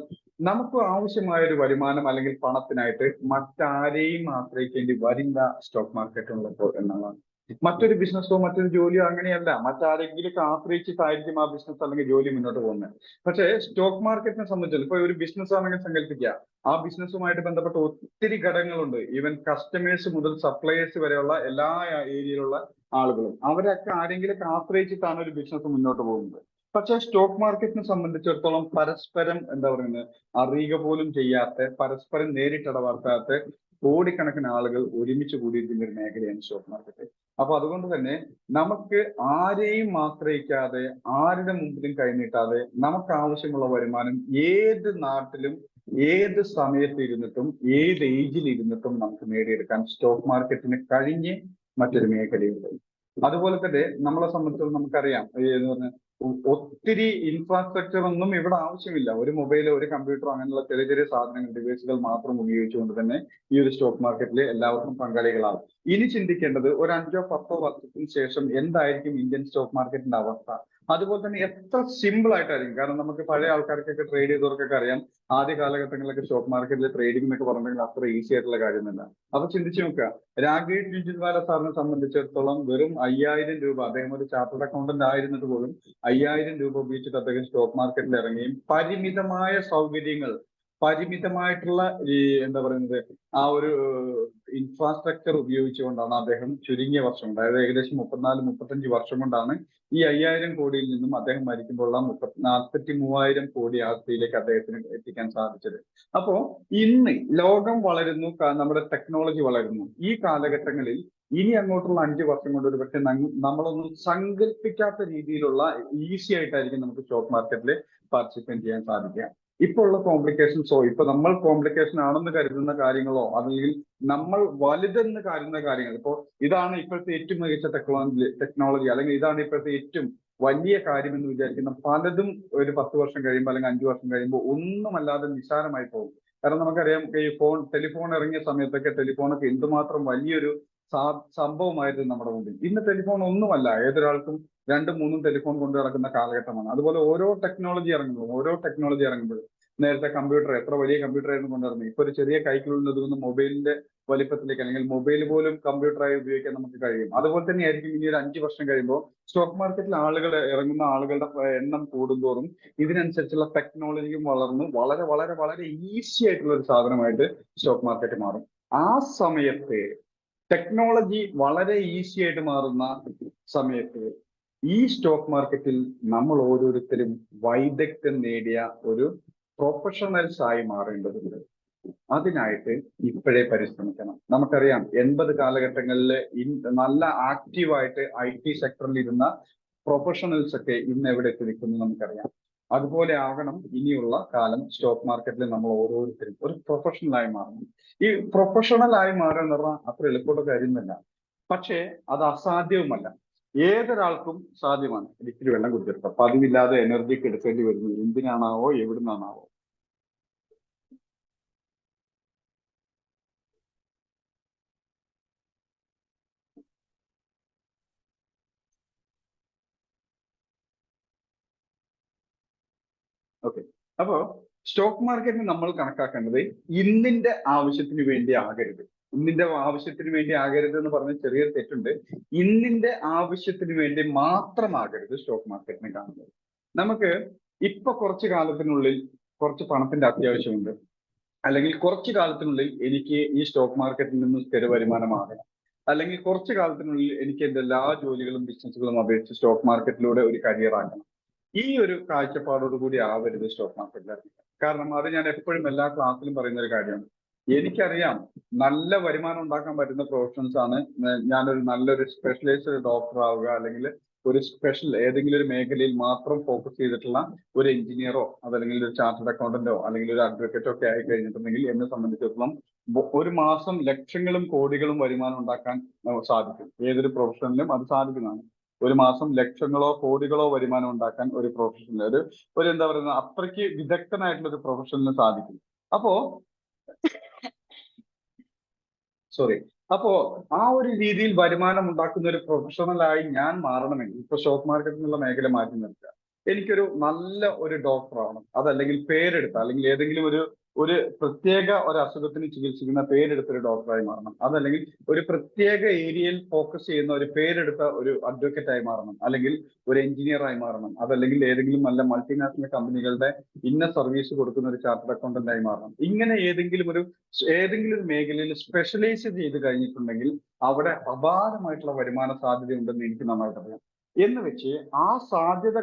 നമുക്ക് ആവശ്യമായ ഒരു വരുമാനം അല്ലെങ്കിൽ പണത്തിനായിട്ട് മറ്റാരെയും ആശ്രയിക്കേണ്ടി വരില്ല സ്റ്റോക്ക് മാർക്കറ്റ് ഉള്ളപ്പോൾ എന്നുള്ളതാണ്. മറ്റൊരു ബിസിനസ്സോ മറ്റൊരു ജോലിയോ അങ്ങനെയല്ല, മറ്റാരെങ്കിലും ആശ്രയിച്ചിട്ടായിരിക്കും ആ ബിസിനസ് അല്ലെങ്കിൽ ജോലി മുന്നോട്ട് പോകുന്നത്. പക്ഷേ സ്റ്റോക്ക് മാർക്കറ്റിനെ സംബന്ധിച്ചാൽ ഇപ്പൊ ഒരു ബിസിനസ് ആണെങ്കിൽ സങ്കല്പിക്കുക, ആ ബിസിനസ്സുമായിട്ട് ബന്ധപ്പെട്ട ഒത്തിരി ഘടകങ്ങളുണ്ട്. ഈവൻ കസ്റ്റമേഴ്സ് മുതൽ സപ്ലയേഴ്സ് വരെയുള്ള എല്ലാ ഏരിയയിലുള്ള ആളുകളും അവരൊക്കെ ആരെങ്കിലും ആശ്രയിച്ചിട്ടാണ് ഒരു ബിസിനസ് മുന്നോട്ട് പോകുന്നത്. പക്ഷേ സ്റ്റോക്ക് മാർക്കറ്റിനെ സംബന്ധിച്ചിടത്തോളം പരസ്പരം എന്താ പറയുന്നത്, അറിയുക പോലും ചെയ്യാത്ത, പരസ്പരം നേരിട്ടിടപെടാത്ത കോടിക്കണക്കിന് ആളുകൾ ഒരുമിച്ച് കൂടിയിരിക്കുന്ന ഒരു മേഖലയാണ് സ്റ്റോക്ക് മാർക്കറ്റ്. അപ്പൊ അതുകൊണ്ട് തന്നെ നമുക്ക് ആരെയും ആശ്രയിക്കാതെ, ആരുടെ മുമ്പിലും കൈനീട്ടാതെ, നമുക്ക് ആവശ്യമുള്ള വരുമാനം ഏത് നാട്ടിലും ഏത് സമയത്ത് ഇരുന്നിട്ടും ഏത് ഏജിൽ ഇരുന്നിട്ടും നമുക്ക് നേടിയെടുക്കാൻ സ്റ്റോക്ക് മാർക്കറ്റിന് കഴിഞ്ഞ് മറ്റൊരു മേഖലയുണ്ട്. അതുപോലെ തന്നെ നമ്മളെ സംബന്ധിച്ചിടത്തോളം നമുക്കറിയാം, ഒത്തിരി ഇൻഫ്രാസ്ട്രക്ചർ ഒന്നും ഇവിടെ ആവശ്യമില്ല. ഒരു മൊബൈലോ ഒരു കമ്പ്യൂട്ടറോ അങ്ങനെയുള്ള ചെറിയ ചെറിയ സാധനങ്ങൾ, ഡിവൈസുകൾ മാത്രം ഉപയോഗിച്ചുകൊണ്ട് തന്നെ ഈ ഒരു സ്റ്റോക്ക് മാർക്കറ്റിൽ എല്ലാവർക്കും പങ്കാളികളാവും. ഇനി ചിന്തിക്കേണ്ടത് ഒരു 5-10 വർഷത്തിന് ശേഷം എന്തായിരിക്കും ഇന്ത്യൻ സ്റ്റോക്ക് മാർക്കറ്റിന്റെ അവസ്ഥ. അതുപോലെ തന്നെ എത്ര സിമ്പിൾ ആയിട്ടായിരിക്കും. കാരണം നമുക്ക് പഴയ ആൾക്കാർക്കൊക്കെ ട്രേഡ് ചെയ്തവർക്കൊക്കെ അറിയാം, ആദ്യ കാലഘട്ടങ്ങളിലൊക്കെ സ്റ്റോക്ക് മാർക്കറ്റിലെ ട്രേഡിംഗ് എന്നൊക്കെ പറഞ്ഞിട്ടുണ്ടെങ്കിൽ അത്ര ഈസി ആയിട്ടുള്ള കാര്യമല്ല. അപ്പൊ ചിന്തിച്ചു നോക്കുക, രാകേഷ് ജുൻജുൻവാല സാറിനെ സംബന്ധിച്ചിടത്തോളം വെറും 5000 രൂപ, അദ്ദേഹം ഒരു ചാർട്ടേഡ് അക്കൗണ്ടന്റ് ആയിരുന്നിട്ട് പോലും 5000 രൂപ ഉപയോഗിച്ചിട്ട് അദ്ദേഹം സ്റ്റോക്ക് മാർക്കറ്റിൽ ഇറങ്ങുകയും പരിമിതമായ സൗകര്യങ്ങൾ, പരിമിതമായിട്ടുള്ള ഈ എന്താ പറയുന്നത് ആ ഒരു ഇൻഫ്രാസ്ട്രക്ചർ ഉപയോഗിച്ചുകൊണ്ടാണ് അദ്ദേഹം ചുരുങ്ങിയ വർഷം കൊണ്ട്, അതായത് ഏകദേശം 34-35 വർഷം കൊണ്ടാണ് ഈ 5,000 കോടിയിൽ നിന്നും അദ്ദേഹം മരിക്കുമ്പോഴുള്ള 43,000 കോടി ആസ്തിയിലേക്ക് അദ്ദേഹത്തിന് എത്തിക്കാൻ സാധിച്ചത്. അപ്പോ ഇന്ന് ലോകം വളരുന്നു, നമ്മുടെ ടെക്നോളജി വളരുന്നു. ഈ കാലഘട്ടങ്ങളിൽ ഇനി അങ്ങോട്ടുള്ള 5 വർഷം കൊണ്ട് ഒരു പക്ഷെ നമ്മളൊന്നും സങ്കല്പിക്കാത്ത രീതിയിലുള്ള ഈസി ആയിട്ടായിരിക്കും നമുക്ക് സ്റ്റോക്ക് മാർക്കറ്റിൽ പാർട്ടിസിപ്പേറ്റ് ചെയ്യാൻ സാധിക്കുക. ഇപ്പൊ ഉള്ള കോംപ്ലിക്കേഷൻസോ, ഇപ്പൊ നമ്മൾ കോംപ്ലിക്കേഷൻ ആണെന്ന് കരുതുന്ന കാര്യങ്ങളോ, അല്ലെങ്കിൽ നമ്മൾ വലുതെന്ന് കരുതുന്ന കാര്യങ്ങൾ, ഇപ്പോ ഇതാണ് ഇപ്പോഴത്തെ ഏറ്റവും മികച്ച ടെക്നോളജി അല്ലെങ്കിൽ ഇതാണ് ഇപ്പോഴത്തെ ഏറ്റവും വലിയ കാര്യം എന്ന് വിചാരിക്കുന്ന പലതും ഒരു 10 വർഷം കഴിയുമ്പോൾ അല്ലെങ്കിൽ 5 വർഷം കഴിയുമ്പോൾ ഒന്നുമല്ലാതെ നിസ്സാരമായി പോകും. കാരണം നമുക്കറിയാം, ഈ ടെലിഫോൺ ഇറങ്ങിയ സമയത്തൊക്കെ ടെലിഫോണൊക്കെ എന്തുമാത്രം വലിയൊരു സംഭവമായിരുന്നു നമ്മുടെ മുമ്പിൽ. ഇന്ന് ടെലിഫോൺ ഒന്നുമല്ല, ഏതൊരാൾക്കും 2-3 ടെലിഫോൺ കൊണ്ട് നടക്കുന്ന കാലഘട്ടമാണ്. അതുപോലെ ഓരോ ടെക്നോളജി ഇറങ്ങുമ്പോഴും നേരത്തെ കമ്പ്യൂട്ടർ, എത്ര വലിയ കമ്പ്യൂട്ടർ ആയിരുന്നു കൊണ്ടുവരുന്നത്, ഇപ്പൊ ഒരു ചെറിയ കൈക്കുള്ളിൽ ഒതുങ്ങുന്ന മൊബൈലിന്റെ വലിപ്പത്തിലേക്ക്, അല്ലെങ്കിൽ മൊബൈൽ പോലും കമ്പ്യൂട്ടറായി ഉപയോഗിക്കാൻ നമുക്ക് കഴിയും. അതുപോലെ തന്നെ ആയിരിക്കും ഇനി ഒരു 5 വർഷം കഴിയുമ്പോൾ സ്റ്റോക്ക് മാർക്കറ്റിൽ ഇറങ്ങുന്ന ആളുകളുടെ എണ്ണം കൂടുന്തോറും ഇതിനനുസരിച്ചുള്ള ടെക്നോളജിയും വളർന്ന് വളരെ വളരെ വളരെ ഈസി ആയിട്ടുള്ള ഒരു സാധനമായിട്ട് സ്റ്റോക്ക് മാർക്കറ്റ് മാറും. ആ സമയത്ത് ടെക്നോളജി വളരെ ഈസി ആയിട്ട് മാറുന്ന സമയത്ത് ഈ സ്റ്റോക്ക് മാർക്കറ്റിൽ നമ്മൾ ഓരോരുത്തരും വൈദഗ്ധ്യം നേടിയ ഒരു പ്രൊഫഷണൽസ് ആയി മാറേണ്ടതുണ്ട്. അതിനായിട്ട് ഇപ്പോഴേ പരിശ്രമിക്കണം. നമുക്കറിയാം 80 കാലഘട്ടങ്ങളിൽ നല്ല ആക്റ്റീവായിട്ട് IT സെക്ടറിൽ ഇരുന്ന പ്രൊഫഷണൽസ് ഒക്കെ ഇന്ന് എവിടെ എത്തി നിൽക്കുന്നു നമുക്കറിയാം. അതുപോലെ ആകണം ഇനിയുള്ള കാലം സ്റ്റോക്ക് മാർക്കറ്റിൽ നമ്മൾ ഓരോരുത്തരും ഒരു പ്രൊഫഷണലായി മാറണം. ഈ പ്രൊഫഷണലായി മാറുക എന്ന് പറഞ്ഞാൽ അത്ര എളുപ്പമുള്ള കാര്യമൊന്നുമല്ല, പക്ഷേ അത് അസാധ്യവുമല്ല. ഏതൊരാൾക്കും സാധ്യമാണ്. ഒരിക്കലും വെള്ളം കുടിച്ചെടുക്കാം. പതിവില്ലാതെ എനർജിക്ക് എടുക്കേണ്ടി വരുന്നു. എന്തിനാണാവോ, എവിടുന്നാണാവോ. ഓക്കെ, അപ്പോ സ്റ്റോക്ക് മാർക്കറ്റിന് നമ്മൾ കണക്കാക്കേണ്ടത് ഇന്നിന്റെ ആവശ്യത്തിന് വേണ്ടി ആകരുത്. ഇന്നിന്റെ ആവശ്യത്തിന് വേണ്ടി ആകരുത് എന്ന് പറഞ്ഞ ചെറിയൊരു തെറ്റുണ്ട്. ഇന്നിന്റെ ആവശ്യത്തിന് വേണ്ടി മാത്രമാകരുത് സ്റ്റോക്ക് മാർക്കറ്റിനെ കാണുന്നത്. നമുക്ക് ഇപ്പൊ കുറച്ചു കാലത്തിനുള്ളിൽ കുറച്ച് പണത്തിന്റെ അത്യാവശ്യമുണ്ട്, അല്ലെങ്കിൽ കുറച്ചു കാലത്തിനുള്ളിൽ എനിക്ക് ഈ സ്റ്റോക്ക് മാർക്കറ്റിൽ നിന്ന് സ്ഥിര വരുമാനമാകണം, അല്ലെങ്കിൽ കുറച്ചു കാലത്തിനുള്ളിൽ എനിക്ക് എന്റെ എല്ലാ ജോലികളും ബിസിനസ്സുകളും അപേക്ഷിച്ച് സ്റ്റോക്ക് മാർക്കറ്റിലൂടെ ഒരു കരിയർ ആക്കണം. ഈ ഒരു കാഴ്ചപ്പാടോട് കൂടി ആവരുത് സ്റ്റോക്ക് മാർക്കറ്റിൽ. കാരണം അത് ഞാൻ എപ്പോഴും എല്ലാ ക്ലാസ്സിലും പറയുന്ന ഒരു കാര്യമാണ്. എനിക്കറിയാം നല്ല വരുമാനം ഉണ്ടാക്കാൻ പറ്റുന്ന പ്രൊഫഷൻസ് ആണ്. ഞാനൊരു നല്ലൊരു സ്പെഷ്യലൈസ്ഡ് ഡോക്ടർ ആവുക, അല്ലെങ്കിൽ ഒരു സ്പെഷ്യൽ ഏതെങ്കിലും ഒരു മേഖലയിൽ മാത്രം ഫോക്കസ് ചെയ്തിട്ടുള്ള ഒരു എഞ്ചിനീയറോ അതല്ലെങ്കിൽ ഒരു ചാർട്ടേഡ് അക്കൗണ്ടന്റോ അല്ലെങ്കിൽ ഒരു അഡ്വക്കേറ്റോ ഒക്കെ ആയി കഴിഞ്ഞിട്ടുണ്ടെങ്കിൽ എന്നെ സംബന്ധിച്ചിടത്തോളം ഒരു മാസം ലക്ഷങ്ങളും കോടികളും വരുമാനം ഉണ്ടാക്കാൻ സാധിക്കും. ഏതൊരു പ്രൊഫഷനിലും അത് സാധിക്കുന്നതാണ്. ഒരു മാസം ലക്ഷങ്ങളോ കോടികളോ വരുമാനം ഉണ്ടാക്കാൻ ഒരു പ്രൊഫഷനിൽ ഒരു എന്താ പറയുക, അത്രയ്ക്ക് വിദഗ്ധനായിട്ടുള്ള ഒരു പ്രൊഫഷനിന് സാധിക്കും. അപ്പോ ആ ഒരു രീതിയിൽ വരുമാനം ഉണ്ടാക്കുന്ന ഒരു പ്രൊഫഷണലായി ഞാൻ മാറണമെങ്കിൽ ഇപ്പൊ സ്റ്റോക്ക് മാർക്കറ്റിൽ നിന്നുള്ള മേഖല മാറ്റി നിർത്തുക. എനിക്കൊരു നല്ല ഒരു ഡോക്ടർ ആവണം, അതല്ലെങ്കിൽ പേരെടുത്ത, അല്ലെങ്കിൽ ഏതെങ്കിലും ഒരു പ്രത്യേക ഒരു അസുഖത്തിന് ചികിത്സിക്കുന്ന പേരെടുത്ത ഒരു ഡോക്ടറായി മാറണം, അതല്ലെങ്കിൽ ഒരു പ്രത്യേക ഏരിയയിൽ ഫോക്കസ് ചെയ്യുന്ന ഒരു പേരെടുത്ത ഒരു അഡ്വക്കേറ്റ് ആയി മാറണം, അല്ലെങ്കിൽ ഒരു എഞ്ചിനീയർ ആയി മാറണം, അതല്ലെങ്കിൽ ഏതെങ്കിലും നല്ല മൾട്ടിനാഷണൽ കമ്പനികളുടെ ഇന്ന സർവീസ് കൊടുക്കുന്ന ഒരു ചാർട്ടേഡ് അക്കൗണ്ടന്റ് ആയി മാറണം. ഇങ്ങനെ ഏതെങ്കിലും ഒരു മേഖലയിൽ സ്പെഷ്യലൈസ് ചെയ്ത് കഴിഞ്ഞിട്ടുണ്ടെങ്കിൽ അവിടെ അപാരമായിട്ടുള്ള വരുമാന സാധ്യത ഉണ്ടെന്ന് എനിക്ക് നന്നായിട്ട് അറിയാം. എന്ന് വെച്ച് ആ സാധ്യത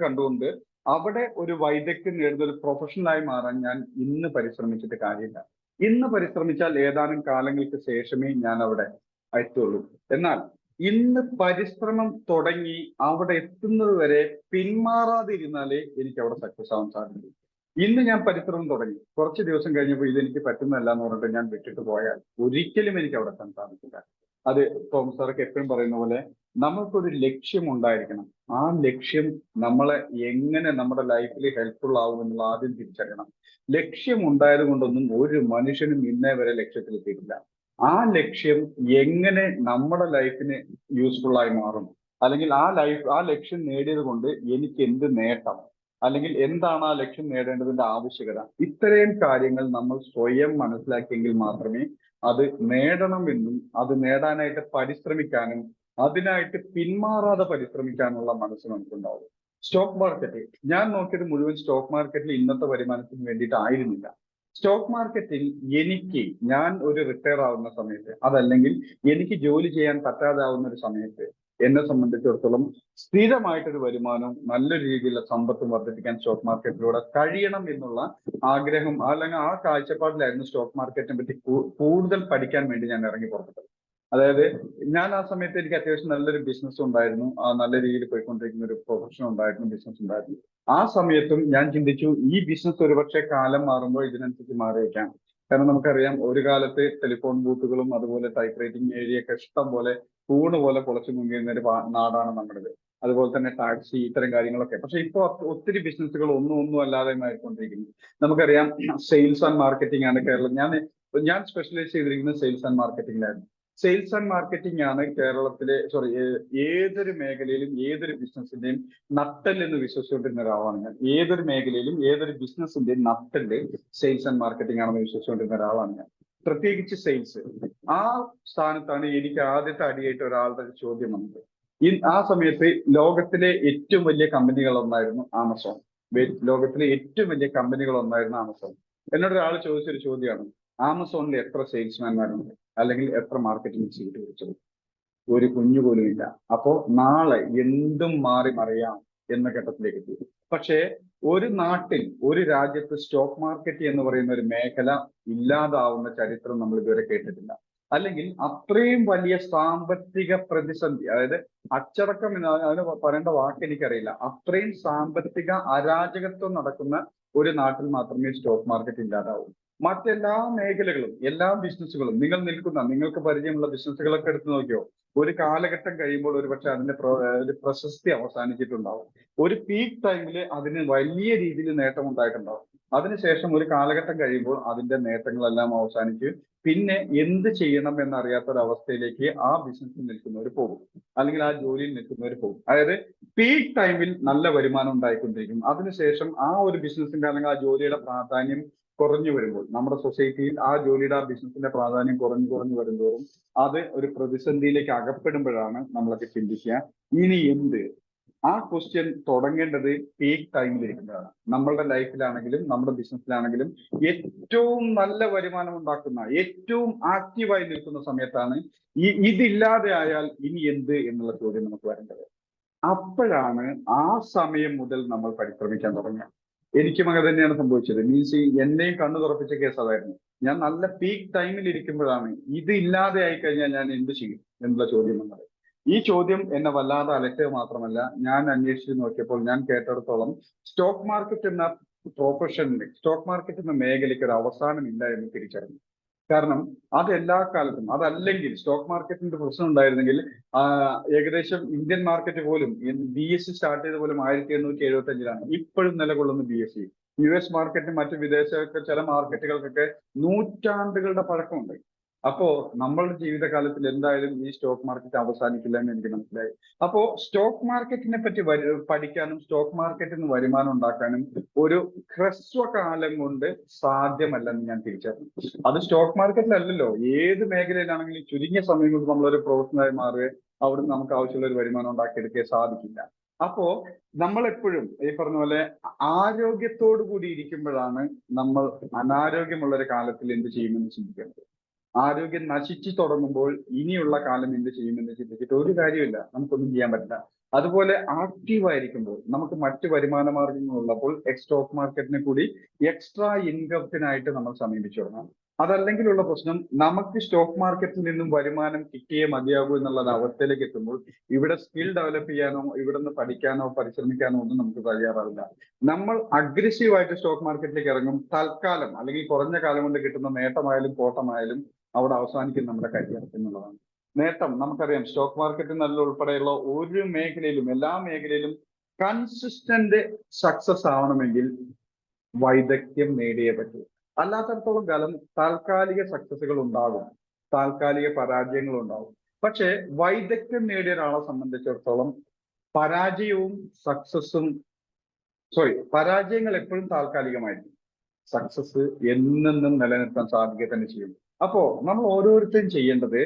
കണ്ടുകൊണ്ട് അവിടെ ഒരു വൈദഗ്ധ്യം നേടുന്ന ഒരു പ്രൊഫഷണലായി മാറാൻ ഞാൻ ഇന്ന് പരിശ്രമിച്ചിട്ട് കാര്യമില്ല. ഇന്ന് പരിശ്രമിച്ചാൽ ഏതാനും കാലങ്ങൾക്ക് ശേഷമേ ഞാൻ അവിടെ എത്തുള്ളൂ. എന്നാൽ ഇന്ന് പരിശ്രമം തുടങ്ങി അവിടെ എത്തുന്നത് വരെ പിന്മാറാതിരുന്നാലേ എനിക്ക് അവിടെ സക്സസ് ആവാൻ സാധിക്കും. ഇന്ന് ഞാൻ പരിശ്രമം തുടങ്ങി, കുറച്ച് ദിവസം കഴിഞ്ഞപ്പോൾ ഇതെനിക്ക് പറ്റുന്നതല്ല എന്ന് പറഞ്ഞിട്ട് ഞാൻ വിട്ടിട്ട് പോയാൽ ഒരിക്കലും എനിക്ക് അവിടെ എത്താൻ സാധിക്കില്ല. അത് തോമസ് സാറൊക്കെ എപ്പോഴും പറയുന്ന പോലെ നമ്മൾക്കൊരു ലക്ഷ്യം ഉണ്ടായിരിക്കണം. ആ ലക്ഷ്യം നമ്മളെ എങ്ങനെ നമ്മുടെ ലൈഫിൽ ഹെൽപ്ഫുൾ ആവും എന്നുള്ള ആദ്യം തിരിച്ചറിയണം. ലക്ഷ്യം ഉണ്ടായത് കൊണ്ടൊന്നും ഒരു മനുഷ്യനും ഇന്നേ വരെ ലക്ഷ്യത്തിലെത്തിയിട്ടില്ല. ആ ലക്ഷ്യം എങ്ങനെ നമ്മുടെ ലൈഫിന് യൂസ്ഫുൾ ആയി മാറും, അല്ലെങ്കിൽ ആ ലക്ഷ്യം നേടിയത് കൊണ്ട് എനിക്ക് എന്ത് നേട്ടം, അല്ലെങ്കിൽ എന്താണ് ആ ലക്ഷ്യം നേടേണ്ടതിന്റെ ആവശ്യകത, ഇത്രയും കാര്യങ്ങൾ നമ്മൾ സ്വയം മനസ്സിലാക്കിയെങ്കിൽ മാത്രമേ അത് നേടണമെന്നും അത് നേടാനായിട്ട് പരിശ്രമിക്കാനും അതിനായിട്ട് പിന്മാറാതെ പരിശ്രമിക്കാനുള്ള മനസ്സ് നമുക്കുണ്ടാവും. സ്റ്റോക്ക് മാർക്കറ്റ് ഞാൻ നോക്കിയത് മുഴുവൻ സ്റ്റോക്ക് മാർക്കറ്റിൽ ഇന്നത്തെ വരുമാനത്തിന് വേണ്ടിയിട്ടായിരുന്നില്ല. സ്റ്റോക്ക് മാർക്കറ്റിൽ ഞാൻ ഒരു റിട്ടയർ ആവുന്ന സമയത്ത്, അതല്ലെങ്കിൽ എനിക്ക് ജോലി ചെയ്യാൻ പറ്റാതെ ആവുന്ന ഒരു സമയത്ത് എന്നെ സംബന്ധിച്ചിടത്തോളം സ്ഥിരമായിട്ടൊരു വരുമാനവും നല്ല രീതിയിലുള്ള സമ്പത്തും വർദ്ധിപ്പിക്കാൻ സ്റ്റോക്ക് മാർക്കറ്റിലൂടെ കഴിയണം എന്നുള്ള ആഗ്രഹം അല്ലെങ്കിൽ ആ കാഴ്ചപ്പാടിലായിരുന്നു സ്റ്റോക്ക് മാർക്കറ്റിനെ പറ്റി കൂടുതൽ പഠിക്കാൻ വേണ്ടി ഞാൻ ഇറങ്ങി പുറപ്പെട്ടത്. അതായത് ഞാൻ ആ സമയത്ത് എനിക്ക് അത്യാവശ്യം നല്ലൊരു ബിസിനസ് ഉണ്ടായിരുന്നു, നല്ല രീതിയിൽ പോയിക്കൊണ്ടിരിക്കുന്ന ഒരു പ്രൊഫഷൻ ഉണ്ടായിരുന്നു, ബിസിനസ് ഉണ്ടായിരുന്നു. ആ സമയത്തും ഞാൻ ചിന്തിച്ചു ഈ ബിസിനസ് ഒരുപക്ഷെ കാലം മാറുമ്പോൾ ഇതിനനുസരിച്ച് മാറിയേക്കാം. കാരണം നമുക്കറിയാം ഒരു കാലത്ത് ടെലിഫോൺ ബൂത്തുകളും അതുപോലെ ടൈപ്പ് റൈറ്റിംഗ് ഏരിയ ഒക്കെ ഇഷ്ടം പോലെ പോലെ പൊളച്ചു മുങ്ങിയിരുന്ന ഒരു നാടാണ് നമ്മുടേത്. അതുപോലെ തന്നെ ടാക്സി ഇത്തരം കാര്യങ്ങളൊക്കെ. പക്ഷെ ഇപ്പോൾ ഒത്തിരി ബിസിനസ്സുകൾ ഒന്നും അല്ലാതെ മാറിക്കൊണ്ടിരിക്കുന്നു. നമുക്കറിയാം സെയിൽസ് ആൻഡ് മാർക്കറ്റിംഗ് ആണ് കേരളം. ഞാൻ സ്പെഷ്യലൈസ് ചെയ്തിരിക്കുന്നത് സെയിൽസ് ആൻഡ് മാർക്കറ്റിംഗിലായിരുന്നു. സെയിൽസ് ആൻഡ് മാർക്കറ്റിംഗ് ആണ് കേരളത്തിലെ ഏതൊരു മേഖലയിലും ഏതൊരു ബിസിനസിന്റെയും നട്ടെല്ല് എന്ന് വിശ്വസിച്ചുകൊണ്ടിരുന്ന ഒരാളാണ് ഞാൻ. ഏതൊരു മേഖലയിലും ഏതൊരു ബിസിനസിന്റെയും നട്ടെല്ല് സെയിൽസ് ആൻഡ് മാർക്കറ്റിംഗ് ആണെന്ന് വിശ്വസിച്ചുകൊണ്ടിരുന്ന ഒരാളാണ് ഞാൻ. പ്രത്യേകിച്ച് സെയിൽസ്. ആ സ്ഥാനത്താണ് എനിക്ക് ആദ്യത്തെ അടിയായിട്ട് ഒരാളുടെ ചോദ്യം വന്നത്. ആ സമയത്ത് ലോകത്തിലെ ഏറ്റവും വലിയ കമ്പനികളൊന്നായിരുന്നു ആമസോൺ. ലോകത്തിലെ ഏറ്റവും വലിയ കമ്പനികളൊന്നായിരുന്നു ആമസോൺ. എന്നോട് ഒരാൾ ചോദിച്ചൊരു ചോദ്യമാണ്, ആമസോണിൽ എത്ര സെയിൽസ്മാൻമാരുണ്ട്, അല്ലെങ്കിൽ എത്ര മാർക്കറ്റിംഗ് എക്സിക്യൂട്ടീവ് വെച്ചത്? ഒരു കുഞ്ഞു പോലും ഇല്ല. അപ്പോ നാളെ എന്തും മാറി മറിയാം എന്ന ഘട്ടത്തിലേക്ക് എത്തി. പക്ഷേ ഒരു നാട്ടിൽ ഒരു രാജ്യത്ത് സ്റ്റോക്ക് മാർക്കറ്റ് എന്ന് പറയുന്ന ഒരു മേഖല ഇല്ലാതാവുന്ന ചരിത്രം നമ്മൾ ഇതുവരെ കേട്ടിട്ടില്ല. അല്ലെങ്കിൽ അത്രയും വലിയ സാമ്പത്തിക പ്രതിസന്ധി, അതായത് അച്ചടക്കം എന്ന് അതിന് പറയേണ്ട വാക്ക് എനിക്കറിയില്ല, അത്രയും സാമ്പത്തിക അരാജകത്വം നടക്കുന്ന ഒരു നാട്ടിൽ മാത്രമേ സ്റ്റോക്ക് മാർക്കറ്റ് ഇല്ലാതാവൂ. മറ്റെല്ലാ മേഖലകളും എല്ലാ ബിസിനസ്സുകളും നിങ്ങൾക്ക് പരിചയമുള്ള ബിസിനസ്സുകളൊക്കെ എടുത്തു നോക്കിയോ, ഒരു കാലഘട്ടം കഴിയുമ്പോൾ ഒരുപക്ഷെ അതിന്റെ ഒരു പ്രശസ്തി അവസാനിച്ചിട്ടുണ്ടാവും. ഒരു പീക്ക് ടൈമിൽ അതിന് വലിയ രീതിയിൽ നേട്ടം ഉണ്ടായിട്ടുണ്ടാവും. അതിനുശേഷം ഒരു കാലഘട്ടം കഴിയുമ്പോൾ അതിന്റെ നേട്ടങ്ങളെല്ലാം അവസാനിച്ച് പിന്നെ എന്ത് ചെയ്യണം എന്നറിയാത്ത ഒരു അവസ്ഥയിലേക്ക് ആ ബിസിനസ്സിൽ നിൽക്കുന്നവർ പോകും, അല്ലെങ്കിൽ ആ ജോലിയിൽ നിൽക്കുന്നവർ പോകും. അതായത് പീക്ക് ടൈമിൽ നല്ല വരുമാനം ഉണ്ടായിക്കൊണ്ടിരിക്കും. അതിനുശേഷം ആ ഒരു ബിസിനസിന്റെ അല്ലെങ്കിൽ ആ ജോലിയുടെ പ്രാധാന്യം കുറഞ്ഞു വരുമ്പോൾ, നമ്മുടെ സൊസൈറ്റിയിൽ ആ ജോലിയുടെ ആ ബിസിനസിന്റെ പ്രാധാന്യം കുറഞ്ഞു വരുന്തോറും അത് ഒരു പ്രതിസന്ധിയിലേക്ക് അകപ്പെടുമ്പോഴാണ് നമ്മളൊക്കെ ചിന്തിക്കുക ഇനി എന്ത്. ആ ക്വസ്റ്റ്യൻ തുടങ്ങേണ്ടത് പീക്ക് ടൈമിലിരിക്കുന്നതാണ്. നമ്മളുടെ ലൈഫിലാണെങ്കിലും നമ്മുടെ ബിസിനസ്സിലാണെങ്കിലും ഏറ്റവും നല്ല വരുമാനം ഉണ്ടാക്കുന്ന, ഏറ്റവും ആക്റ്റീവായി നിൽക്കുന്ന സമയത്താണ് ഇതില്ലാതെ ആയാൽ ഇനി എന്ത് എന്നുള്ള ചോദ്യം നമുക്ക് വരേണ്ടത്. അപ്പോഴാണ് ആ സമയം മുതൽ നമ്മൾ പരിശ്രമിക്കാൻ തുടങ്ങുക. എനിക്കും അങ്ങനെ തന്നെയാണ് സംഭവിച്ചത്. മീൻസ് എന്നെയും കണ്ണു തുറപ്പിച്ച കേസ് അതായിരുന്നു. ഞാൻ നല്ല പീക്ക് ടൈമിൽ ഇരിക്കുമ്പോഴാണ് ഇത് ഇല്ലാതെ ആയി കഴിഞ്ഞാൽ ഞാൻ എന്ത് ചെയ്യും എന്നുള്ള ചോദ്യം വന്നത്. ഈ ചോദ്യം എന്നെ വല്ലാതെ അലട്ടുക മാത്രമല്ല, ഞാൻ അന്വേഷിച്ച് നോക്കിയപ്പോൾ ഞാൻ കേട്ടിടത്തോളം സ്റ്റോക്ക് മാർക്കറ്റ് എന്ന പ്രൊഫഷനിൽ, സ്റ്റോക്ക് മാർക്കറ്റ് എന്ന മേഖലയ്ക്ക് ഒരു അവസാനമില്ല എന്ന് തിരിച്ചറിഞ്ഞു. കാരണം അത് എല്ലാ കാലത്തും, അതല്ലെങ്കിൽ സ്റ്റോക്ക് മാർക്കറ്റിന്റെ പ്രശ്നം ഉണ്ടായിരുന്നെങ്കിൽ ഏകദേശം ഇന്ത്യൻ മാർക്കറ്റ് പോലും BSE സ്റ്റാർട്ട് ചെയ്ത പോലും 1875-ലാണ് ഇപ്പോഴും നിലകൊള്ളുന്ന BSE. US മാർക്കറ്റ് മറ്റ് വിദേശ ചില മാർക്കറ്റുകൾക്കൊക്കെ നൂറ്റാണ്ടുകളുടെ പഴക്കമുണ്ട്. അപ്പോ നമ്മളുടെ ജീവിതകാലത്തിൽ എന്തായാലും ഈ സ്റ്റോക്ക് മാർക്കറ്റ് അവസാനിക്കില്ല എന്ന് എനിക്ക് മനസ്സിലായി. അപ്പോ സ്റ്റോക്ക് മാർക്കറ്റിനെ പറ്റി പഠിക്കാനും സ്റ്റോക്ക് മാർക്കറ്റിൽ നിന്ന് വരുമാനം ഉണ്ടാക്കാനും ഒരു ഹ്രസ്വകാലം കൊണ്ട് സാധ്യമല്ലെന്ന് ഞാൻ തിരിച്ചറിഞ്ഞു. അത് സ്റ്റോക്ക് മാർക്കറ്റിലല്ലല്ലോ, ഏത് മേഖലയിലാണെങ്കിലും ചുരുങ്ങിയ സമയം കൊണ്ട് നമ്മളൊരു പ്രൊഫഷണലായി മാറുക, അവിടുന്ന് നമുക്ക് ആവശ്യമുള്ള ഒരു വരുമാനം ഉണ്ടാക്കിയെടുക്കാൻ സാധിക്കില്ല. അപ്പോ നമ്മൾ എപ്പോഴും ഈ പറഞ്ഞ പോലെ ആരോഗ്യത്തോടു കൂടി ഇരിക്കുമ്പോഴാണ് നമ്മൾ അനാരോഗ്യമുള്ള ഒരു കാലത്തിൽ എന്ത് ചെയ്യുമെന്ന് ചിന്തിക്കേണ്ടത്. ആരോഗ്യം നശിച്ചു തുടങ്ങുമ്പോൾ ഇനിയുള്ള കാലം എന്ത് ചെയ്യുമെന്ന് ചിന്തിച്ചിട്ട് ഒരു കാര്യമില്ല, നമുക്കൊന്നും ചെയ്യാൻ പറ്റില്ല. അതുപോലെ ആക്റ്റീവായിരിക്കുമ്പോൾ നമുക്ക് മറ്റ് വരുമാന മാർഗങ്ങൾ ഉള്ളപ്പോൾ സ്റ്റോക്ക് മാർക്കറ്റിനെ കൂടി എക്സ്ട്രാ ഇൻകത്തിനായിട്ട് നമ്മൾ സമീപിച്ചു തുടങ്ങാം. അതല്ലെങ്കിലുള്ള പ്രശ്നം, നമുക്ക് സ്റ്റോക്ക് മാർക്കറ്റിൽ നിന്നും വരുമാനം കിട്ടിയേ മതിയാകൂ എന്നുള്ള അവസ്ഥയിലേക്ക് എത്തുമ്പോൾ ഇവിടെ സ്കിൽ ഡെവലപ്പ് ചെയ്യാനോ ഇവിടെ നിന്ന് പഠിക്കാനോ പരിശ്രമിക്കാനോ ഒന്നും നമുക്ക് തയ്യാറാവില്ല. നമ്മൾ അഗ്രസീവായിട്ട് സ്റ്റോക്ക് മാർക്കറ്റിലേക്ക് ഇറങ്ങും. തൽക്കാലം അല്ലെങ്കിൽ കുറഞ്ഞ കാലം കൊണ്ട് കിട്ടുന്ന നേട്ടമായാലും കോട്ടമായാലും അവിടെ അവസാനിക്കും നമ്മുടെ കരിയർ എന്നുള്ളതാണ്. നേട്ടം നമുക്കറിയാം, സ്റ്റോക്ക് മാർക്കറ്റ് നല്ല ഉൾപ്പെടെയുള്ള ഒരു മേഖലയിലും എല്ലാ മേഖലയിലും കൺസിസ്റ്റന്റ് സക്സസ് ആവണമെങ്കിൽ വൈദഗ്ധ്യം നേടിയേ പറ്റൂ. അല്ലാത്തടത്തോളം കാലം താൽക്കാലിക സക്സസുകൾ ഉണ്ടാകും, താൽക്കാലിക പരാജയങ്ങൾ ഉണ്ടാകും. പക്ഷെ വൈദഗ്ധ്യം നേടിയ ഒരാളെ സംബന്ധിച്ചിടത്തോളം പരാജയവും സക്സസും പരാജയങ്ങൾ എപ്പോഴും താൽക്കാലികമായിരിക്കും, സക്സസ് എന്നെന്നും നിലനിർത്താൻ സാധിക്കുക തന്നെ ചെയ്യും. അപ്പോ നമ്മൾ ഓരോരുത്തരും ചെയ്യേണ്ടത്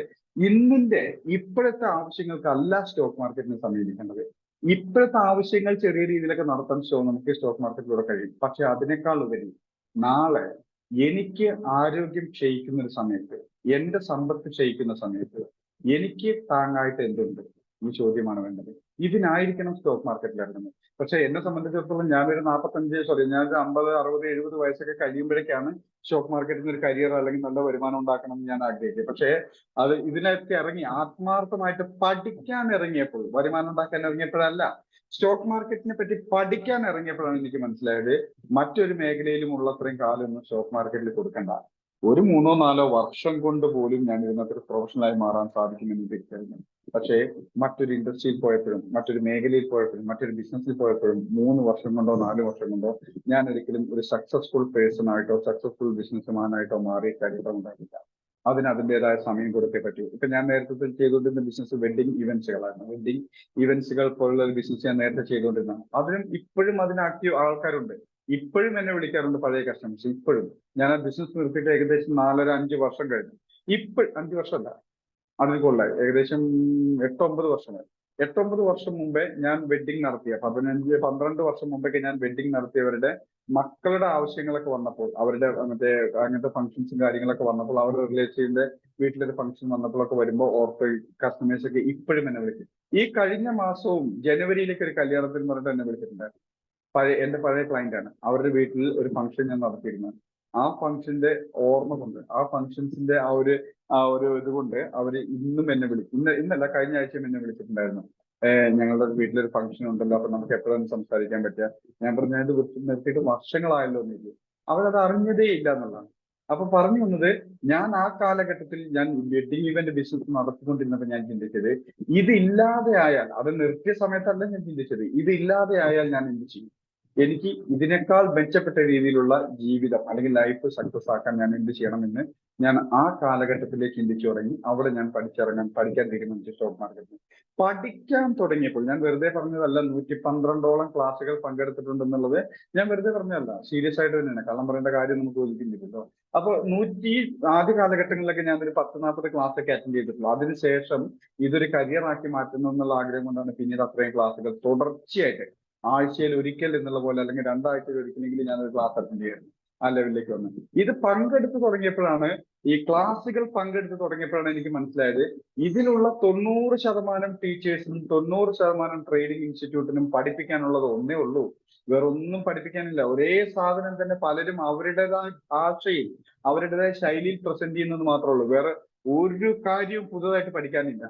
ഇപ്പോഴത്തെ ആവശ്യങ്ങൾക്കല്ല സ്റ്റോക്ക് മാർക്കറ്റിനെ സമീപിക്കേണ്ടത്. ഇപ്പോഴത്തെ ആവശ്യങ്ങൾ ചെറിയ രീതിയിലൊക്കെ നടത്താൻ നമുക്ക് സ്റ്റോക്ക് മാർക്കറ്റിലൂടെ കഴിയും. പക്ഷെ അതിനേക്കാൾ ഉപരി നാളെ എനിക്ക് ആരോഗ്യം ക്ഷയിക്കുന്ന ഒരു സമയത്ത്, എന്റെ സമ്പത്ത് ക്ഷയിക്കുന്ന സമയത്ത് എനിക്ക് താങ്ങായിട്ട് എന്തുണ്ട്, ഈ ചോദ്യമാണ് വേണ്ടത്. ഇതിനായിരിക്കണം സ്റ്റോക്ക് മാർക്കറ്റിൽ ഇറങ്ങുന്നത്. പക്ഷെ എന്നെ സംബന്ധിച്ചിടത്തോളം ഞാനൊരു 45 ഞാനൊരു 50, 60, 70 വയസ്സൊക്കെ കഴിയുമ്പോഴേക്കാണ് സ്റ്റോക്ക് മാർക്കറ്റിൽ ഒരു കരിയർ അല്ലെങ്കിൽ നല്ല വരുമാനം ഉണ്ടാക്കണം എന്ന് ഞാൻ ആഗ്രഹിക്കുക. പക്ഷേ അത് ഇതിനൊക്കെ ഇറങ്ങി ആത്മാർത്ഥമായിട്ട് പഠിക്കാൻ ഇറങ്ങിയപ്പോൾ, വരുമാനം ഉണ്ടാക്കാൻ ഇറങ്ങിയപ്പോഴല്ല, സ്റ്റോക്ക് മാർക്കറ്റിനെ പറ്റി പഠിക്കാൻ ഇറങ്ങിയപ്പോഴാണ് എനിക്ക് മനസ്സിലായത് മറ്റൊരു മേഖലയിലും ഉള്ളത്രയും കാലമൊന്നും സ്റ്റോക്ക് മാർക്കറ്റിൽ കൊടുക്കണ്ട. ഒരു 3-4 വർഷം കൊണ്ട് പോലും ഞാൻ ഇതിനകത്ത് ഒരു പ്രൊഫഷണലായി മാറാൻ സാധിക്കുമെന്ന് തിരിച്ചറിഞ്ഞു. പക്ഷേ മറ്റൊരു ഇൻഡസ്ട്രിയിൽ പോയപ്പോഴും, മറ്റൊരു മേഖലയിൽ പോയപ്പോഴും, മറ്റൊരു ബിസിനസ്സിൽ പോയപ്പോഴും 3 വർഷം കൊണ്ടോ 4 വർഷം കൊണ്ടോ ഞാൻ ഒരിക്കലും ഒരു സക്സസ്ഫുൾ പേഴ്സൺ ആയിട്ടോ സക്സസ്ഫുൾ ബിസിനസ്മാനായിട്ടോ മാറിയ ചരിത്രം ഉണ്ടായിട്ടില്ല. അതിന് അതിൻ്റെതായ സമയം കൊടുത്തേ പറ്റൂ. ഇപ്പൊ ഞാൻ നേരത്തെ ചെയ്തുകൊണ്ടിരുന്ന ബിസിനസ് വെഡിങ് ഇവന്റ്സുകളായിരുന്നു. വെഡിങ് ഇവന്റ്സുകൾ പോലുള്ള ഒരു ബിസിനസ് ഞാൻ നേരത്തെ ചെയ്തുകൊണ്ടിരുന്നതാണ്. അതിനും ഇപ്പോഴും അതിന് ആക്റ്റീവ് ആൾക്കാരുണ്ട്. ഇപ്പോഴും എന്നെ വിളിക്കാറുണ്ട് പഴയ കസ്റ്റമേഴ്സ്. ഇപ്പോഴും ഞാൻ ആ ബിസിനസ് നിർത്തിയിട്ട് ഏകദേശം 4-5 വർഷം കഴിഞ്ഞു. 5 വർഷമല്ല, അതിൽ കൊള്ളായി, ഏകദേശം 8-9 വർഷമായി. 8-9 വർഷം മുമ്പേ ഞാൻ വെഡിങ് നടത്തിയ 15-12 വർഷം മുമ്പൊക്കെ ഞാൻ വെഡിങ് നടത്തിയവരുടെ മക്കളുടെ ആവശ്യങ്ങളൊക്കെ വന്നപ്പോൾ, അവരുടെ അങ്ങനത്തെ ഫംഗ്ഷൻസും കാര്യങ്ങളൊക്കെ വന്നപ്പോൾ, അവരുടെ റിലേറ്റീവിന്റെ വീട്ടിലൊരു ഫംഗ്ഷൻ വന്നപ്പോഴൊക്കെ വരുമ്പോൾ ഓർത്തോ കസ്റ്റമേഴ്സ് ഒക്കെ ഇപ്പോഴും എന്നെ വിളിക്കും. ഈ കഴിഞ്ഞ മാസവും ജനുവരിയിലേക്ക് ഒരു കല്യാണത്തിന് പറഞ്ഞിട്ട് എന്നെ വിളിച്ചിട്ടുണ്ടായിരുന്നു. എന്റെ പഴയ ക്ലയന്റ് ആണ്. അവരുടെ വീട്ടിൽ ഒരു ഫംഗ്ഷൻ ഞാൻ നടത്തിയിരുന്നു. ആ ഫംഗ്ഷന്റെ ഓർമ്മ കൊണ്ട്, ആ ഫംഗ്ഷൻസിന്റെ ആ ഒരു ഇതുകൊണ്ട് അവര് ഇന്നും എന്നെ വിളിക്കും. ഇന്നല്ല, കഴിഞ്ഞ ആഴ്ചയും എന്നെ വിളിച്ചിട്ടുണ്ടായിരുന്നു. ഞങ്ങളുടെ വീട്ടിലൊരു ഫംഗ്ഷൻ ഉണ്ടല്ലോ, അപ്പൊ നമുക്ക് എപ്പോഴാണ് സംസാരിക്കാൻ പറ്റുക? ഞാൻ പറഞ്ഞത് നിർത്തിയിട്ട് വർഷങ്ങളായല്ലോ എന്നില്ല. അവരത് അറിഞ്ഞതേ ഇല്ല എന്നുള്ളതാണ്. അപ്പൊ പറഞ്ഞു വന്നത്, ഞാൻ ആ കാലഘട്ടത്തിൽ ഞാൻ വെഡിങ് ഇവന്റ് ബിസിനസ് നടത്തിക്കൊണ്ടിരുന്നപ്പോൾ ഞാൻ ചിന്തിച്ചത്, ഇത് ഇല്ലാതെ ആയാൽ, അത് നിർത്തിയ സമയത്തല്ല ഞാൻ ചിന്തിച്ചത്, ഇത് ഇല്ലാതെ ആയാൽ ഞാൻ എന്ത് ചെയ്യും? എനിക്ക് ഇതിനേക്കാൾ മെച്ചപ്പെട്ട രീതിയിലുള്ള ജീവിതം അല്ലെങ്കിൽ ലൈഫ് സക്സസ് ആക്കാൻ ഞാൻ എന്ത് ചെയ്യണമെന്ന് ഞാൻ ആ കാലഘട്ടത്തിലേക്ക് ചിന്തിച്ചു തുടങ്ങി. അവിടെ ഞാൻ പഠിക്കാൻ തീരുമാനിച്ചു സ്റ്റോക്ക് മാർക്കറ്റിൽ. പഠിക്കാൻ തുടങ്ങിയപ്പോൾ, ഞാൻ വെറുതെ പറഞ്ഞതല്ല, 112ഓളം ക്ലാസ്സുകൾ പങ്കെടുത്തിട്ടുണ്ടെന്നുള്ളത് ഞാൻ വെറുതെ പറഞ്ഞതല്ല, സീരിയസ് ആയിട്ട് തന്നെയാണ്. കള്ളം പറയേണ്ട കാര്യം നമുക്ക് ഒതുക്കില്ലല്ലോ. അപ്പൊ ആദ്യ കാലഘട്ടങ്ങളിലൊക്കെ ഞാൻ ഒരു 10-40 ക്ലാസ് ഒക്കെ അറ്റൻഡ് ചെയ്തിട്ടുള്ളൂ. അതിനുശേഷം ഇതൊരു കരിയർ ആക്കി മാറ്റുന്നു എന്നുള്ള ആഗ്രഹം കൊണ്ടാണ് പിന്നീട് അത്രയും ക്ലാസ്സുകൾ തുടർച്ചയായിട്ട് ആഴ്ചയിൽ ഒരിക്കൽ എന്നുള്ള പോലെ, അല്ലെങ്കിൽ 2 ആഴ്ചയിൽ ഒരിക്കലെങ്കിലും ഞാനൊരു ക്ലാസ് അറ്റൻഡ് ചെയ്യുന്നു. ആ ലെവലിലേക്ക് വന്നു. ഇത് പങ്കെടുത്ത് തുടങ്ങിയപ്പോഴാണ്, ഈ ക്ലാസ്സുകൾ പങ്കെടുത്ത് തുടങ്ങിയപ്പോഴാണ് എനിക്ക് മനസ്സിലായത്, ഇതിലുള്ള 90% ടീച്ചേഴ്സിനും 90% ട്രെയിനിങ് ഇൻസ്റ്റിറ്റ്യൂട്ടിനും പഠിപ്പിക്കാനുള്ളത് ഒന്നേ ഉള്ളൂ. വേറെ ഒന്നും പഠിപ്പിക്കാനില്ല. ഒരേ സാധനം തന്നെ പലരും അവരുടേതായ ഭാഷയിൽ, അവരുടേതായ ശൈലിയിൽ പ്രസന്റ് ചെയ്യുന്നത് മാത്രമേ ഉള്ളൂ. വേറെ ഒരു കാര്യവും പുതുതായിട്ട് പഠിക്കാനില്ല.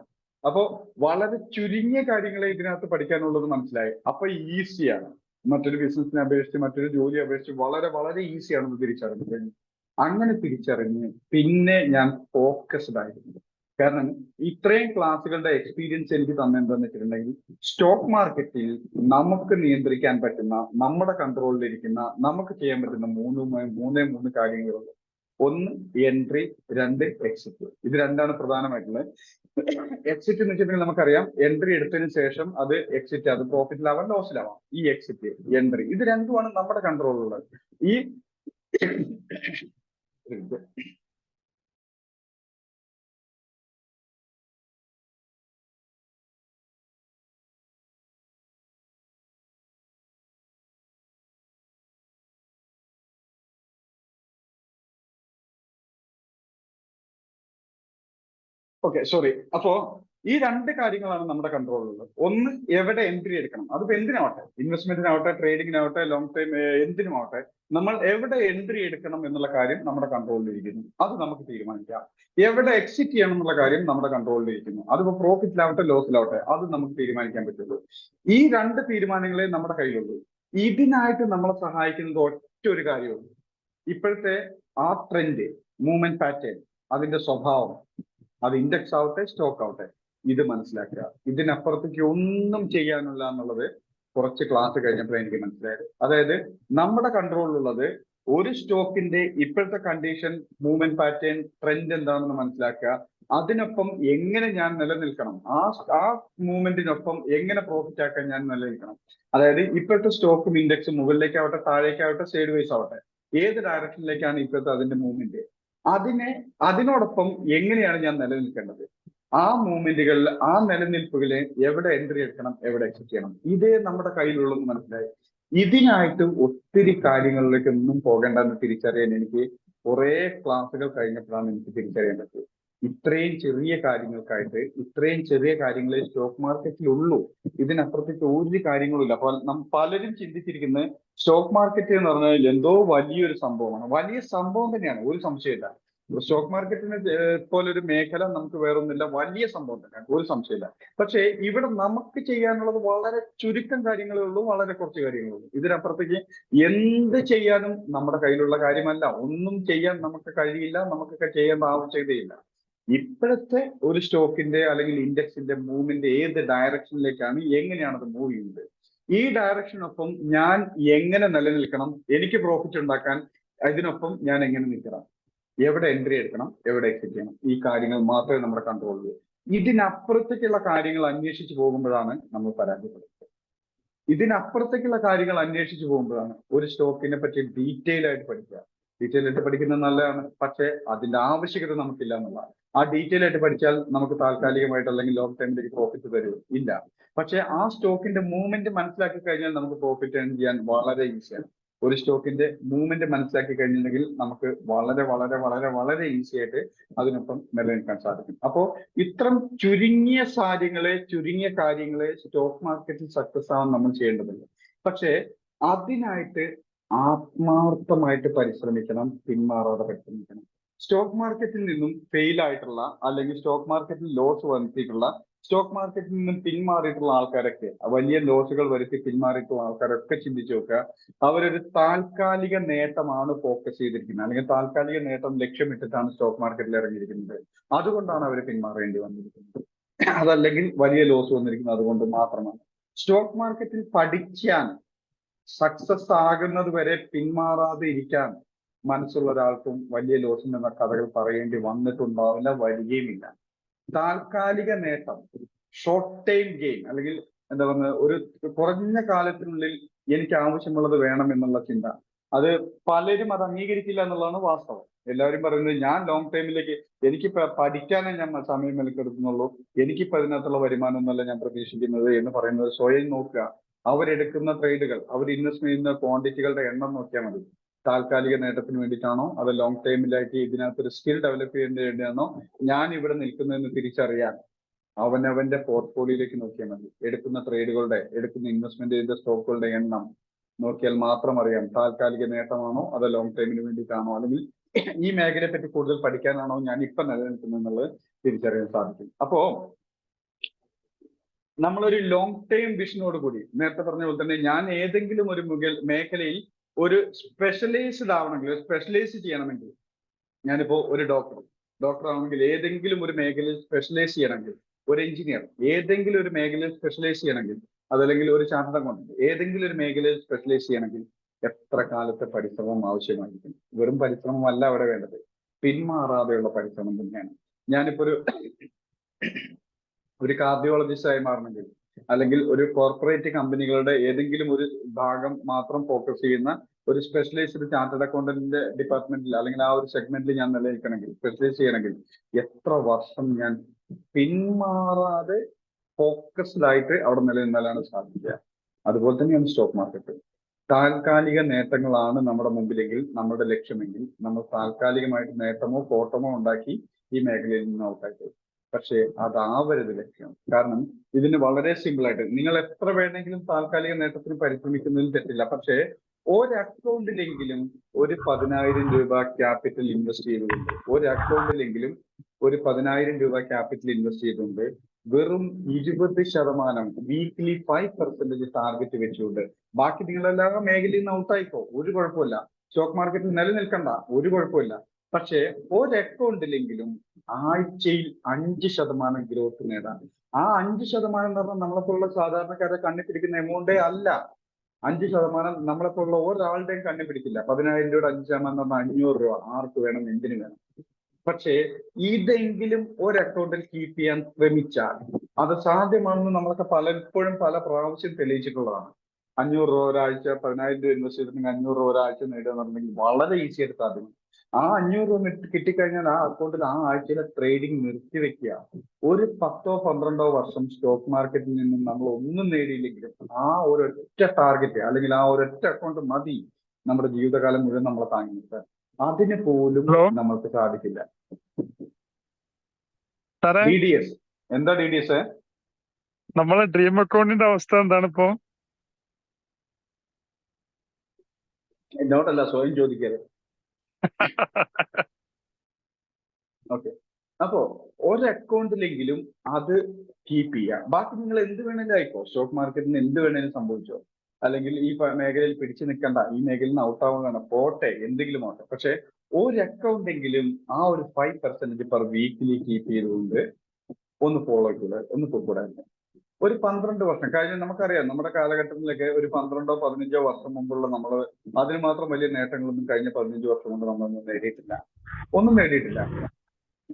അപ്പോ വളരെ ചുരുങ്ങിയ കാര്യങ്ങളെ ഇതിനകത്ത് പഠിക്കാനുള്ളത് മനസ്സിലായി. അപ്പൊ ഈസിയാണ്, മറ്റൊരു ബിസിനസിനെ അപേക്ഷിച്ച്, മറ്റൊരു ജോലി അപേക്ഷിച്ച് വളരെ വളരെ ഈസിയാണെന്ന് തിരിച്ചറിഞ്ഞു. അങ്ങനെ തിരിച്ചറിഞ്ഞ് പിന്നെ ഞാൻ ഫോക്കസ്ഡ് ആയിരുന്നു. കാരണം ഇത്രയും ക്ലാസ്സുകളുടെ എക്സ്പീരിയൻസ് എനിക്ക് തന്നെ എന്താന്ന് വെച്ചിട്ടുണ്ടെങ്കിൽ, സ്റ്റോക്ക് മാർക്കറ്റിൽ നമുക്ക് നിയന്ത്രിക്കാൻ പറ്റുന്ന, നമ്മുടെ കൺട്രോളിലിരിക്കുന്ന, നമുക്ക് ചെയ്യാൻ പറ്റുന്ന മൂന്നേ കാര്യങ്ങളുള്ളൂ. 1 എൻട്രി, 2 എക്സിറ്റ്. ഇത് രണ്ടാണ് പ്രധാനമായിട്ടുള്ളത്. എക്സിറ്റ് എന്ന് വെച്ചിട്ടുണ്ടെങ്കിൽ നമുക്കറിയാം, എൻട്രി എടുത്തതിന് ശേഷം അത് എക്സിറ്റ്, അത് പ്രോഫിറ്റിലാവാം ലോസിലാവാം. ഈ എക്സിറ്റ്, എൻട്രി, ഇത് രണ്ടുമാണ് നമ്മുടെ കൺട്രോളിലുള്ളത്. ഈ സോറി. അപ്പോ ഈ 2 കാര്യങ്ങളാണ് നമ്മുടെ കൺട്രോളിലുള്ളത്. 1, എവിടെ എൻട്രി എടുക്കണം. അതിപ്പോ എന്തിനാവട്ടെ, ഇൻവെസ്റ്റ്മെന്റിനാവട്ടെ, ട്രേഡിങ്ങിനാവട്ടെ, ലോങ് ടൈം എന്തിനുമാവട്ടെ, നമ്മൾ എവിടെ എൻട്രി എടുക്കണം എന്നുള്ള കാര്യം നമ്മുടെ കൺട്രോളിലിരിക്കുന്നു. അത് നമുക്ക് തീരുമാനിക്കാം. എവിടെ എക്സിറ്റ് ചെയ്യണം എന്നുള്ള കാര്യം നമ്മുടെ കൺട്രോളിലിരിക്കുന്നു. അതിപ്പോ പ്രോഫിറ്റിലാവട്ടെ ലോസിലാവട്ടെ, അത് നമുക്ക് തീരുമാനിക്കാൻ പറ്റുള്ളൂ. ഈ 2 തീരുമാനങ്ങളെ നമ്മുടെ കയ്യിലുള്ളൂ. ഇതിനായിട്ട് നമ്മളെ സഹായിക്കുന്നത് ഒറ്റ ഒരു കാര്യമുള്ളൂ. ഇപ്പോഴത്തെ ആ ട്രെൻഡ്, മൂവ്മെന്റ് പാറ്റേൺ, അതിന്റെ സ്വഭാവം, അത് ഇൻഡെക്സ് ആവട്ടെ സ്റ്റോക്ക് ആവട്ടെ, ഇത് മനസ്സിലാക്കുക. ഇതിനപ്പുറത്തേക്ക് ഒന്നും ചെയ്യാനുള്ള എന്നുള്ളത് കുറച്ച് ക്ലാസ് കഴിഞ്ഞപ്പോൾ എനിക്ക് മനസ്സിലായത്. അതായത് നമ്മുടെ കൺട്രോളിലുള്ളത് ഒരു സ്റ്റോക്കിന്റെ ഇപ്പോഴത്തെ കണ്ടീഷൻ, മൂവ്മെന്റ് പാറ്റേൺ, ട്രെൻഡ് എന്താണെന്ന് മനസ്സിലാക്കുക. അതിനൊപ്പം എങ്ങനെ ഞാൻ നിലനിൽക്കണം, ആ മൂവ്മെന്റിനൊപ്പം എങ്ങനെ പ്രോഫിറ്റ് ആക്കാൻ ഞാൻ നിലനിൽക്കണം. അതായത് ഇപ്പോഴത്തെ സ്റ്റോക്കും ഇൻഡെക്സും മുകളിലേക്കാവട്ടെ താഴേക്കാവട്ടെ സൈഡ് വൈസ് ആവട്ടെ, ഏത് ഡയറക്ഷനിലേക്കാണ് ഇപ്പോഴത്തെ അതിന്റെ മൂവ്മെന്റ്, അതിനോടൊപ്പം എങ്ങനെയാണ് ഞാൻ നിലനിൽക്കേണ്ടത്, ആ മൂവ്മെന്റുകളിൽ, ആ നിലനിൽപ്പുകളെ എവിടെ എൻട്രി എടുക്കണം, എവിടെ എക്സിറ്റ് ചെയ്യണം, ഇതേ നമ്മുടെ കയ്യിലുള്ളതെന്ന് മനസ്സിലായി. ഇതിനായിട്ട് ഒത്തിരി കാര്യങ്ങളിലേക്ക് ഒന്നും പോകേണ്ടെന്ന് തിരിച്ചറിയാൻ എനിക്ക് കുറെ ക്ലാസ്സുകൾ കഴിഞ്ഞപ്പോഴാണ് എനിക്ക് തിരിച്ചറിയാൻ പറ്റിയത്. ഇത്രയും ചെറിയ കാര്യങ്ങൾക്കായിട്ട് ഇത്രയും ചെറിയ കാര്യങ്ങളെ സ്റ്റോക്ക് മാർക്കറ്റിലുള്ളൂ. ഇതിനപ്പുറത്തേക്ക് ഒരു കാര്യങ്ങളുമില്ല. അപ്പോൾ പലരും ചിന്തിച്ചിരിക്കുന്നത് സ്റ്റോക്ക് മാർക്കറ്റ് എന്ന് പറഞ്ഞാൽ എന്തോ വലിയൊരു സംഭവമാണ്. വലിയ സംഭവം തന്നെയാണ്, ഒരു സംശയമില്ല. സ്റ്റോക്ക് മാർക്കറ്റിന് പോലൊരു മേഖല നമുക്ക് വേറൊന്നുമില്ല, വലിയ സംഭവം തന്നെയാണ്, ഒരു സംശയമില്ല. പക്ഷേ ഇവിടെ നമുക്ക് ചെയ്യാനുള്ളത് വളരെ ചുരുക്കം കാര്യങ്ങളേ ഉള്ളൂ, വളരെ കുറച്ച് കാര്യങ്ങളേ ഉള്ളൂ. ഇതിനപ്പുറത്തേക്ക് എന്ത് ചെയ്യാനും നമ്മുടെ കയ്യിലുള്ള കാര്യമല്ല. ഒന്നും ചെയ്യാൻ നമുക്ക് കഴിയില്ല, നമുക്കൊക്കെ ചെയ്യേണ്ട ആവശ്യകതയില്ല. ഇപ്പോഴത്തെ ഒരു സ്റ്റോക്കിന്റെ അല്ലെങ്കിൽ ഇൻഡെക്സിന്റെ മൂവ്മെന്റ് ഏത് ഡയറക്ഷനിലേക്കാണ്, എങ്ങനെയാണ് അത് മൂവ് ചെയ്യുന്നത്, ഈ ഡയറക്ഷനൊപ്പം ഞാൻ എങ്ങനെ നിലനിൽക്കണം, എനിക്ക് പ്രോഫിറ്റ് ഉണ്ടാക്കാൻ ഇതിനൊപ്പം ഞാൻ എങ്ങനെ നിൽക്കണം, എവിടെ എൻട്രി എടുക്കണം, എവിടെ എക്സിറ്റ് ചെയ്യണം, ഈ കാര്യങ്ങൾ മാത്രമേ നമ്മുടെ കൺട്രോളിൽ. ഇതിനപ്പുറത്തേക്കുള്ള കാര്യങ്ങൾ അന്വേഷിച്ച് പോകുമ്പോഴാണ് നമ്മൾ പരാജയപ്പെടുന്നത്. ഇതിനപ്പുറത്തേക്കുള്ള കാര്യങ്ങൾ അന്വേഷിച്ച് പോകുമ്പോഴാണ് ഒരു സ്റ്റോക്കിനെ പറ്റി ഡീറ്റെയിൽ ആയിട്ട് പഠിക്കുക. ഡീറ്റെയിൽ ആയിട്ട് പഠിക്കുന്നത് നല്ലതാണ്, പക്ഷെ അതിന്റെ ആവശ്യകത നമുക്കില്ല എന്നുള്ളതാണ്. ആ ഡീറ്റെയിൽ ആയിട്ട് പഠിച്ചാൽ നമുക്ക് താൽക്കാലികമായിട്ട് അല്ലെങ്കിൽ ലോങ് ടൈമിലേക്ക് പ്രോഫിറ്റ് തരും ഇല്ല. പക്ഷെ ആ സ്റ്റോക്കിന്റെ മൂവ്മെന്റ് മനസ്സിലാക്കി കഴിഞ്ഞാൽ നമുക്ക് പ്രോഫിറ്റ് ഏൺ ചെയ്യാൻ വളരെ ഈസിയാണ്. ഒരു സ്റ്റോക്കിന്റെ മൂവ്മെന്റ് മനസ്സിലാക്കി കഴിഞ്ഞിട്ടുണ്ടെങ്കിൽ നമുക്ക് വളരെ വളരെ വളരെ വളരെ ഈസി ആയിട്ട് അതിനൊപ്പം നിലനിൽക്കാൻ സാധിക്കും. അപ്പോ ഇത്തരം ചുരുങ്ങിയ കാര്യങ്ങളെ സ്റ്റോക്ക് മാർക്കറ്റിൽ സക്സസ് ആവാൻ നമ്മൾ ചെയ്യേണ്ടതുണ്ട്. പക്ഷേ അതിനായിട്ട് ആത്മാർത്ഥമായിട്ട് പരിശ്രമിക്കണം, പിന്മാറാതെ പരിശ്രമിക്കണം. സ്റ്റോക്ക് മാർക്കറ്റിൽ നിന്നും ഫെയിൽ ആയിട്ടുള്ള അല്ലെങ്കിൽ സ്റ്റോക്ക് മാർക്കറ്റിൽ ലോസ് വരുത്തിയിട്ടുള്ള, സ്റ്റോക്ക് മാർക്കറ്റിൽ നിന്നും പിന്മാറിയിട്ടുള്ള ആൾക്കാരൊക്കെ, വലിയ ലോസുകൾ വരുത്തി പിന്മാറിയിട്ടുള്ള ആൾക്കാരൊക്കെ ചിന്തിച്ചു നോക്കുക, അവരൊരു താൽക്കാലിക നേട്ടമാണ് ഫോക്കസ് ചെയ്തിരിക്കുന്നത്, അല്ലെങ്കിൽ താൽക്കാലിക നേട്ടം ലക്ഷ്യമിട്ടിട്ടാണ് സ്റ്റോക്ക് മാർക്കറ്റിൽ ഇറങ്ങിയിരിക്കുന്നത്. അതുകൊണ്ടാണ് അവർ പിന്മാറേണ്ടി വന്നിരിക്കുന്നത്. അതല്ലെങ്കിൽ വലിയ ലോസ് വന്നിരിക്കുന്നത് അതുകൊണ്ട് മാത്രമാണ്. സ്റ്റോക്ക് മാർക്കറ്റിൽ പഠിക്കാൻ, സക്സസ് ആകുന്നത് വരെ പിന്മാറാതെ ഇരിക്കാൻ മനസ്സുള്ള ഒരാൾക്കും വലിയ ലോസിൽ എന്ന കഥകൾ പറയേണ്ടി വന്നിട്ടുണ്ടാവില്ല, വരികയുമില്ല. താൽക്കാലിക നേട്ടം, ഷോർട്ട് ടൈം ഗെയിൻ, അല്ലെങ്കിൽ എന്താ പറയുക, ഒരു കുറഞ്ഞ കാലത്തിനുള്ളിൽ എനിക്ക് ആവശ്യമുള്ളത് വേണം എന്നുള്ള ചിന്ത, അത് പലരും അത് അംഗീകരിക്കില്ല എന്നുള്ളതാണ് വാസ്തവം. എല്ലാവരും പറയുന്നത് ഞാൻ ലോങ് ടൈമിലേക്ക്, എനിക്ക് പഠിക്കാനേ ഞാൻ സമയം മെനക്കെടുക്കുന്നുള്ളൂ, എനിക്കിപ്പോ അതിനകത്തുള്ള വരുമാനം ഒന്നല്ല ഞാൻ പ്രതീക്ഷിക്കുന്നത് എന്ന് പറയുന്നത് സ്വയം നോക്കുക. അവരെടുക്കുന്ന ട്രേഡുകൾ, അവർ ഇൻവെസ്റ്റ് ചെയ്യുന്ന ക്വാണ്ടിറ്റികളുടെ എണ്ണം നോക്കിയാൽ മതി. താൽക്കാലിക നേട്ടത്തിന് വേണ്ടിയിട്ടാണോ, അത് ലോങ് ടൈമിലായിട്ട് ഇതിനകത്തൊരു സ്കിൽ ഡെവലപ്പ് ചെയ്യാൻ വേണ്ടിയാണോ ഞാൻ ഇവിടെ നിൽക്കുന്നതെന്ന് തിരിച്ചറിയാൻ അവനവന്റെ പോർട്ട്ഫോളിയോയിലേക്ക് നോക്കിയാൽ മതി. എടുക്കുന്ന ട്രേഡുകളുടെ, എടുക്കുന്ന ഇൻവെസ്റ്റ്മെന്റ് ചെയ്ത സ്റ്റോക്കുകളുടെ എണ്ണം നോക്കിയാൽ മാത്രം അറിയാം താൽക്കാലിക നേട്ടമാണോ അതോ ലോങ് ടൈമിന് വേണ്ടിയിട്ടാണോ, അല്ലെങ്കിൽ ഈ മേഖലയെ പറ്റി കൂടുതൽ പഠിക്കാനാണോ ഞാൻ ഇപ്പൊ നിലനിൽക്കുന്നത് എന്നുള്ളത് തിരിച്ചറിയാൻ സാധിക്കും. അപ്പോ നമ്മളൊരു ലോങ് ടൈം വിഷനോട് കൂടി, നേരത്തെ പറഞ്ഞ പോലെ തന്നെ, ഞാൻ ഏതെങ്കിലും ഒരു മേഖലയിൽ ഒരു സ്പെഷ്യലൈസ്ഡ് ആവണമെങ്കിൽ, സ്പെഷ്യലൈസ് ചെയ്യണമെങ്കിൽ, ഞാനിപ്പോ ഒരു ഡോക്ടർ ആവണമെങ്കിൽ ഏതെങ്കിലും ഒരു മേഖലയിൽ സ്പെഷ്യലൈസ് ചെയ്യണമെങ്കിൽ, ഒരു എഞ്ചിനീയർ ഏതെങ്കിലും ഒരു മേഖലയിൽ സ്പെഷ്യലൈസ് ചെയ്യണമെങ്കിൽ, അതല്ലെങ്കിൽ ഒരു ചാർട്ടേഡ് അക്കൗണ്ടന്റ് ഏതെങ്കിലും ഒരു മേഖലയിൽ സ്പെഷ്യലൈസ് ചെയ്യണമെങ്കിൽ എത്ര കാലത്തെ പരിശ്രമം ആവശ്യമായിരിക്കും. വെറും പരിശ്രമമല്ല അവിടെ വേണ്ടത്, പിന്മാറാതെയുള്ള പരിശ്രമം തന്നെയാണ്. ഞാനിപ്പോ ഒരു കാർഡിയോളജിസ്റ്റ് ആയി മാറണമെങ്കിൽ, അല്ലെങ്കിൽ ഒരു കോർപ്പറേറ്റ് കമ്പനികളുടെ ഏതെങ്കിലും ഒരു ഭാഗം മാത്രം ഫോക്കസ് ചെയ്യുന്ന ഒരു സ്പെഷ്യലൈസ്ഡ് ചാർട്ടേഡ് അക്കൗണ്ടന്റിന്റെ ഡിപ്പാർട്ട്മെന്റിൽ അല്ലെങ്കിൽ ആ ഒരു സെഗ്മെന്റിൽ ഞാൻ നിലനിൽക്കണമെങ്കിൽ, സ്പെഷ്യലൈസ് ചെയ്യണമെങ്കിൽ എത്ര വർഷം ഞാൻ പിന്മാറാതെ ഫോക്കസ്ഡ് ആയിട്ട് അവിടെ നിലനിന്നാലാണ് സാധിക്കുക. അതുപോലെ തന്നെയാണ് സ്റ്റോക്ക് മാർക്കറ്റ്. താൽക്കാലിക നേട്ടങ്ങളാണ് നമ്മുടെ മുമ്പിലെങ്കിൽ, നമ്മുടെ ലക്ഷ്യമെങ്കിൽ, നമ്മൾ താൽക്കാലികമായിട്ട് നേട്ടമോ കോട്ടമോ ഉണ്ടാക്കി ഈ മേഖലയിൽ നിന്ന് ഔട്ടായിട്ട്. പക്ഷേ അതാവരുത് ലക്ഷ്യം. കാരണം ഇതിന് വളരെ സിമ്പിൾ ആയിട്ട്, നിങ്ങൾ എത്ര വേണമെങ്കിലും താൽക്കാലിക നേട്ടത്തിന് പരിശ്രമിക്കുന്നതിൽ തെറ്റില്ല. പക്ഷേ ഒരു അക്കൗണ്ടിലെങ്കിലും ഒരു 10,000 രൂപ ക്യാപിറ്റൽ ഇൻവെസ്റ്റ് ചെയ്തുകൊണ്ട്, ഒരു അക്കൗണ്ടിലെങ്കിലും ഒരു 10,000 രൂപ ക്യാപിറ്റൽ ഇൻവെസ്റ്റ് ചെയ്തുകൊണ്ട് വെറും 20% വീക്ക്ലി 5% ടാർഗറ്റ് വെച്ചുകൊണ്ട്, ബാക്കി നിങ്ങളെല്ലാ മേഖലയിൽ നിന്ന് ഔട്ടായിക്കോ, ഒരു കുഴപ്പമില്ല, സ്റ്റോക്ക് മാർക്കറ്റിൽ നിലനിൽക്കണ്ട, ഒരു കുഴപ്പമില്ല. പക്ഷേ ഒരു അക്കൗണ്ടിലെങ്കിലും ആഴ്ചയിൽ 5% ഗ്രോത്ത് നേടാൻ. ആ 5% എന്ന് പറഞ്ഞാൽ നമ്മളെപ്പോലുള്ള സാധാരണക്കാരെ കണ്ണി പിടിക്കുന്ന എമൗണ്ടേ അല്ല. 5% നമ്മളെപ്പോലുള്ള ഒരാളുടെയും കണ്ണി പിടിക്കില്ല. 10,000 രൂപയുടെ 5% എന്ന് പറഞ്ഞാൽ 500 രൂപ ആർക്ക് വേണം, എന്തിനു വേണം. പക്ഷേ ഇതെങ്കിലും ഒരു അക്കൗണ്ടിൽ കീപ്പ് ചെയ്യാൻ ശ്രമിച്ചാൽ അത് സാധ്യമാണെന്ന് നമ്മളൊക്കെ പലപ്പോഴും പല പ്രാവശ്യം തെളിയിച്ചിട്ടുള്ളതാണ്. 500 രൂപ ഒരാഴ്ച, 10,000 രൂപ ഇൻവെസ്റ്റ് ചെയ്തിട്ടുണ്ടെങ്കിൽ 500 രൂപ ഒരാഴ്ച നേടുക എന്നുണ്ടെങ്കിൽ വളരെ ഈസി ആയിട്ട് സാധ്യമാണ്. ആ 500 രൂപ കിട്ടിക്കഴിഞ്ഞാൽ ആ അക്കൗണ്ടിൽ ആ ആഴ്ചയിലെ ട്രേഡിംഗ് നിർത്തിവെക്കുക. ഒരു 10-12 വർഷം സ്റ്റോക്ക് മാർക്കറ്റിൽ നിന്നും നമ്മൾ ഒന്നും നേടിയില്ലെങ്കിലും ആ ഒരൊറ്റ ടാർഗറ്റ് അല്ലെങ്കിൽ ആ ഒരൊറ്റ അക്കൗണ്ട് മതി നമ്മുടെ ജീവിതകാലം മുഴുവൻ നമ്മളെ താങ്ങി നിർത്താൻ. അതിന് പോലും നമ്മൾക്ക് സാധിക്കില്ല. സാറേ DDS. എന്താ DDS? നമ്മളെ ഡ്രീം അക്കൗണ്ടിന്റെ അവസ്ഥ എന്താണ് ഇപ്പോ? എന്നോടല്ല, സ്വയം ചോദിക്കരുത്. ഓക്കെ. അപ്പോ ഒരു അക്കൗണ്ടിലെങ്കിലും അത് കീപ്പ് ചെയ്യുക. ബാക്കി നിങ്ങൾ എന്ത് വേണേലും ആയിക്കോ, സ്റ്റോക്ക് മാർക്കറ്റിന് എന്ത് വേണേലും സംഭവിച്ചോ, അല്ലെങ്കിൽ ഈ മേഖലയിൽ പിടിച്ചു നിൽക്കണ്ട, ഈ മേഖലയിൽ നിന്ന് ഔട്ടാവുകയാണ്, പോട്ടെ, എന്തെങ്കിലും ആവട്ടെ. പക്ഷെ ഒരു അക്കൗണ്ടെങ്കിലും ആ ഒരു 5% പെർ വീക്കിലി കീപ്പ് ചെയ്തുകൊണ്ട് ഒന്ന് ഫോളോ ചെയ്യൂടെ, ഒന്ന് പോയിക്കൂടായിരുന്നു. ഒരു 12 വർഷം കഴിഞ്ഞ നമുക്കറിയാം, നമ്മുടെ കാലഘട്ടത്തിലൊക്കെ ഒരു 12-15 വർഷം മുമ്പുള്ള നമ്മൾ അതിന് മാത്രം വലിയ നേട്ടങ്ങളൊന്നും കഴിഞ്ഞ 15 വർഷം കൊണ്ട് നമ്മളൊന്നും നേടിയിട്ടില്ല.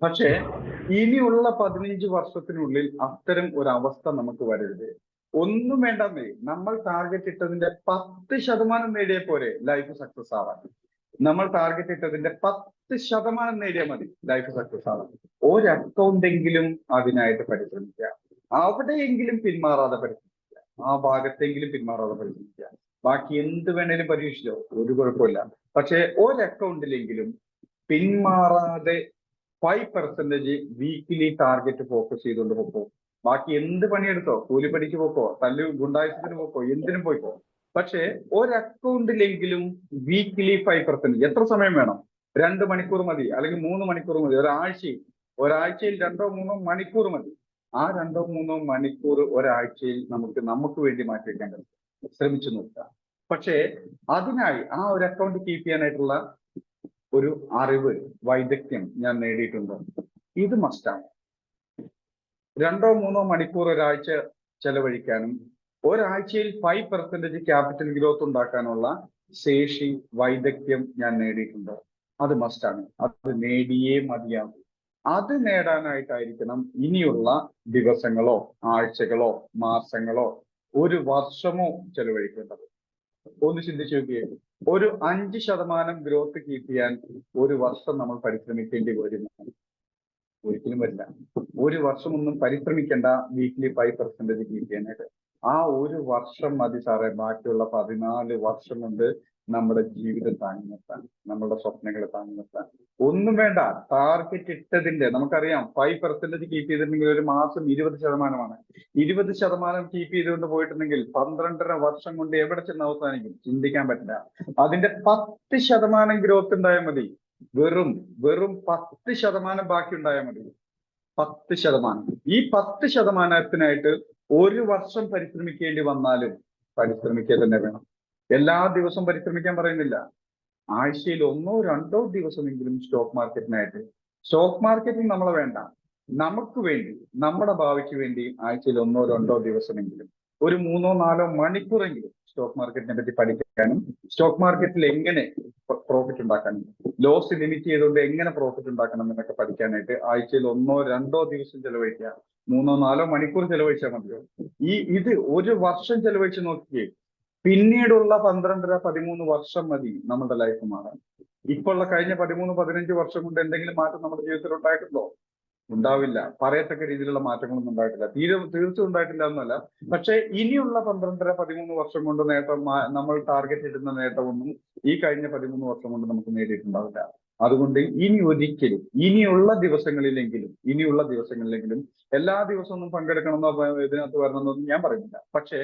പക്ഷേ ഇനിയുള്ള 15 വർഷത്തിനുള്ളിൽ അത്തരം ഒരു അവസ്ഥ നമുക്ക് വരരുത്. ഒന്നും വേണ്ടെന്നേ, നമ്മൾ ടാർഗറ്റ് ഇട്ടതിന്റെ 10% നേടിയ പോരെ ലൈഫ് സക്സസ് ആവാൻ. നമ്മൾ ടാർഗറ്റ് ഇട്ടതിന്റെ 10% നേടിയാൽ മതി ലൈഫ് സക്സസ് ആവാൻ. ഒരു അക്കൗണ്ടെങ്കിലും അതിനായിട്ട് പരിശ്രമിക്കുക, അവിടെയെങ്കിലും പിന്മാറാതെ പരിശ്രമിക്കുക, ആ ഭാഗത്തെങ്കിലും പിന്മാറാതെ പരിശ്രമിക്കുക. ബാക്കി എന്ത് വേണേലും പരീക്ഷിച്ചോ, ഒരു കുഴപ്പമില്ല. പക്ഷെ ഒരു അക്കൗണ്ടിലെങ്കിലും പിന്മാറാതെ 5% വീക്കിലി ടാർഗറ്റ് ഫോക്കസ് ചെയ്തുകൊണ്ട് പോക്കോ. ബാക്കി എന്ത് പണിയെടുത്തോ, കൂലിപ്പണിക്ക് പോക്കോ, ഗുണ്ടായുസത്തിന് പോക്കോ, എന്തിനും പോയിക്കോ. പക്ഷെ ഒരു അക്കൗണ്ടിലെങ്കിലും വീക്കിലി 5%. എത്ര സമയം വേണം? 2 മണിക്കൂർ മതി, അല്ലെങ്കിൽ 3 മണിക്കൂർ മതി. ഒരാഴ്ചയിൽ 2-3 മണിക്കൂർ മതി. ആ 2-3 മണിക്കൂർ ഒരാഴ്ചയിൽ നമുക്ക് വേണ്ടി മാറ്റിവെക്കേണ്ടത് ശ്രമിച്ചു നോക്കുക. പക്ഷേ അതിനായി ആ ഒരു അക്കൗണ്ട് കീപ്പ് ചെയ്യാനായിട്ടുള്ള ഒരു അറിവ്, വൈദഗ്ധ്യം ഞാൻ നേടിയിട്ടുണ്ടോ? ഇത് മസ്റ്റാണ്. 2-3 മണിക്കൂർ ഒരാഴ്ച ചെലവഴിക്കാനും ഒരാഴ്ചയിൽ 5% ക്യാപിറ്റൽ ഗ്രോത്ത് ഉണ്ടാക്കാനുള്ള ശേഷി, വൈദഗ്ധ്യം ഞാൻ നേടിയിട്ടുണ്ടോ? അത് മസ്റ്റാണ്. അത് നേടിയേ മതിയാകും. അത് നേടാനായിട്ടായിരിക്കണം ഇനിയുള്ള ദിവസങ്ങളോ ആഴ്ചകളോ മാസങ്ങളോ ഒരു വർഷമോ ചെലവഴിക്കേണ്ടത്. ഒന്ന് ചിന്തിച്ചു നോക്കിയേ, ഒരു 5% ഗ്രോത്ത് കീപ്പ് ചെയ്യാൻ ഒരു വർഷം നമ്മൾ പരിശ്രമിക്കേണ്ടി വരുന്നു? ഒരിക്കലും വരില്ല. ഒരു വർഷം ഒന്നും പരിശ്രമിക്കേണ്ട വീക്കിലി 5% കീപ്പ് ചെയ്യാനായിട്ട്. ആ ഒരു വർഷം മതി സാറേ ബാക്കിയുള്ള 14 വർഷം കൊണ്ട് നമ്മുടെ ജീവിതം താങ്ങി നിർത്താൻ, നമ്മുടെ സ്വപ്നങ്ങളെ താങ്ങി നിർത്താൻ. ഒന്നും വേണ്ട, ടാർഗറ്റ് ഇട്ടതിന്റെ നമുക്കറിയാം 5% കീപ്പ് ചെയ്തിട്ടുണ്ടെങ്കിൽ ഒരു മാസം 20%. 20% കീപ്പ് ചെയ്തുകൊണ്ട് പോയിട്ടുണ്ടെങ്കിൽ 12.5 വർഷം കൊണ്ട് എവിടെ ചെന്ന് അവസാനിക്കും? ചിന്തിക്കാൻ പറ്റില്ല. അതിന്റെ 10% ഗ്രോത്ത് ഉണ്ടായാൽ മതി. വെറും 10% ബാക്കി ഉണ്ടായാൽ മതി. 10%. ഈ 10%-നായിട്ട് ഒരു വർഷം പരിശ്രമിക്കേണ്ടി വന്നാലും പരിശ്രമിക്കുക തന്നെ വേണം. എല്ലാ ദിവസവും പരിശ്രമിക്കാൻ പറയുന്നില്ല. ആഴ്ചയിൽ 1-2 ദിവസമെങ്കിലും സ്റ്റോക്ക് മാർക്കറ്റിനായിട്ട്. സ്റ്റോക്ക് മാർക്കറ്റിൽ നമ്മളെ വേണ്ട, നമുക്ക് വേണ്ടി, നമ്മുടെ ഭാവിക്ക് വേണ്ടി ആഴ്ചയിൽ 1-2 ദിവസമെങ്കിലും ഒരു 3-4 മണിക്കൂറെങ്കിലും സ്റ്റോക്ക് മാർക്കറ്റിനെ പറ്റി പഠിക്കാനും, സ്റ്റോക്ക് മാർക്കറ്റിൽ എങ്ങനെ പ്രോഫിറ്റ് ഉണ്ടാക്കാനും, ലോസ് ലിമിറ്റ് ചെയ്തുകൊണ്ട് എങ്ങനെ പ്രോഫിറ്റ് ഉണ്ടാക്കണം എന്നൊക്കെ പഠിക്കാനായിട്ട് ആഴ്ചയിൽ 1-2 ദിവസം ചെലവഴിക്കുക. 3-4 മണിക്കൂർ ചെലവഴിച്ചാൽ മതിയോ? ഇത് ഒരു വർഷം ചെലവഴിച്ച് നോക്കിയേ, പിന്നീടുള്ള 12-13 വർഷം മതി നമ്മുടെ ലൈഫ് മാറാൻ. ഇപ്പോഴുള്ള കഴിഞ്ഞ 13-15 വർഷം കൊണ്ട് എന്തെങ്കിലും മാറ്റം നമ്മുടെ ജീവിതത്തിൽ ഉണ്ടായിട്ടുണ്ടോ? ഉണ്ടാവില്ല. പറയത്തക്ക രീതിയിലുള്ള മാറ്റങ്ങളൊന്നും ഉണ്ടായിട്ടില്ല. തീർച്ചയായും ഉണ്ടായിട്ടില്ല എന്നല്ല. പക്ഷെ ഇനിയുള്ള 12-13 വർഷം കൊണ്ട് നമ്മൾ ടാർഗറ്റ് ഇടുന്ന നേട്ടമൊന്നും ഈ കഴിഞ്ഞ 13 വർഷം കൊണ്ട് നമുക്ക് നേടിയിട്ടുണ്ടാവില്ല. അതുകൊണ്ട് ഇനിയുള്ള ദിവസങ്ങളിലെങ്കിലും എല്ലാ ദിവസവും പങ്കെടുക്കണമെന്നോ ഇതിനകത്ത് വരണമെന്നൊന്നും ഞാൻ പറയുന്നില്ല. പക്ഷേ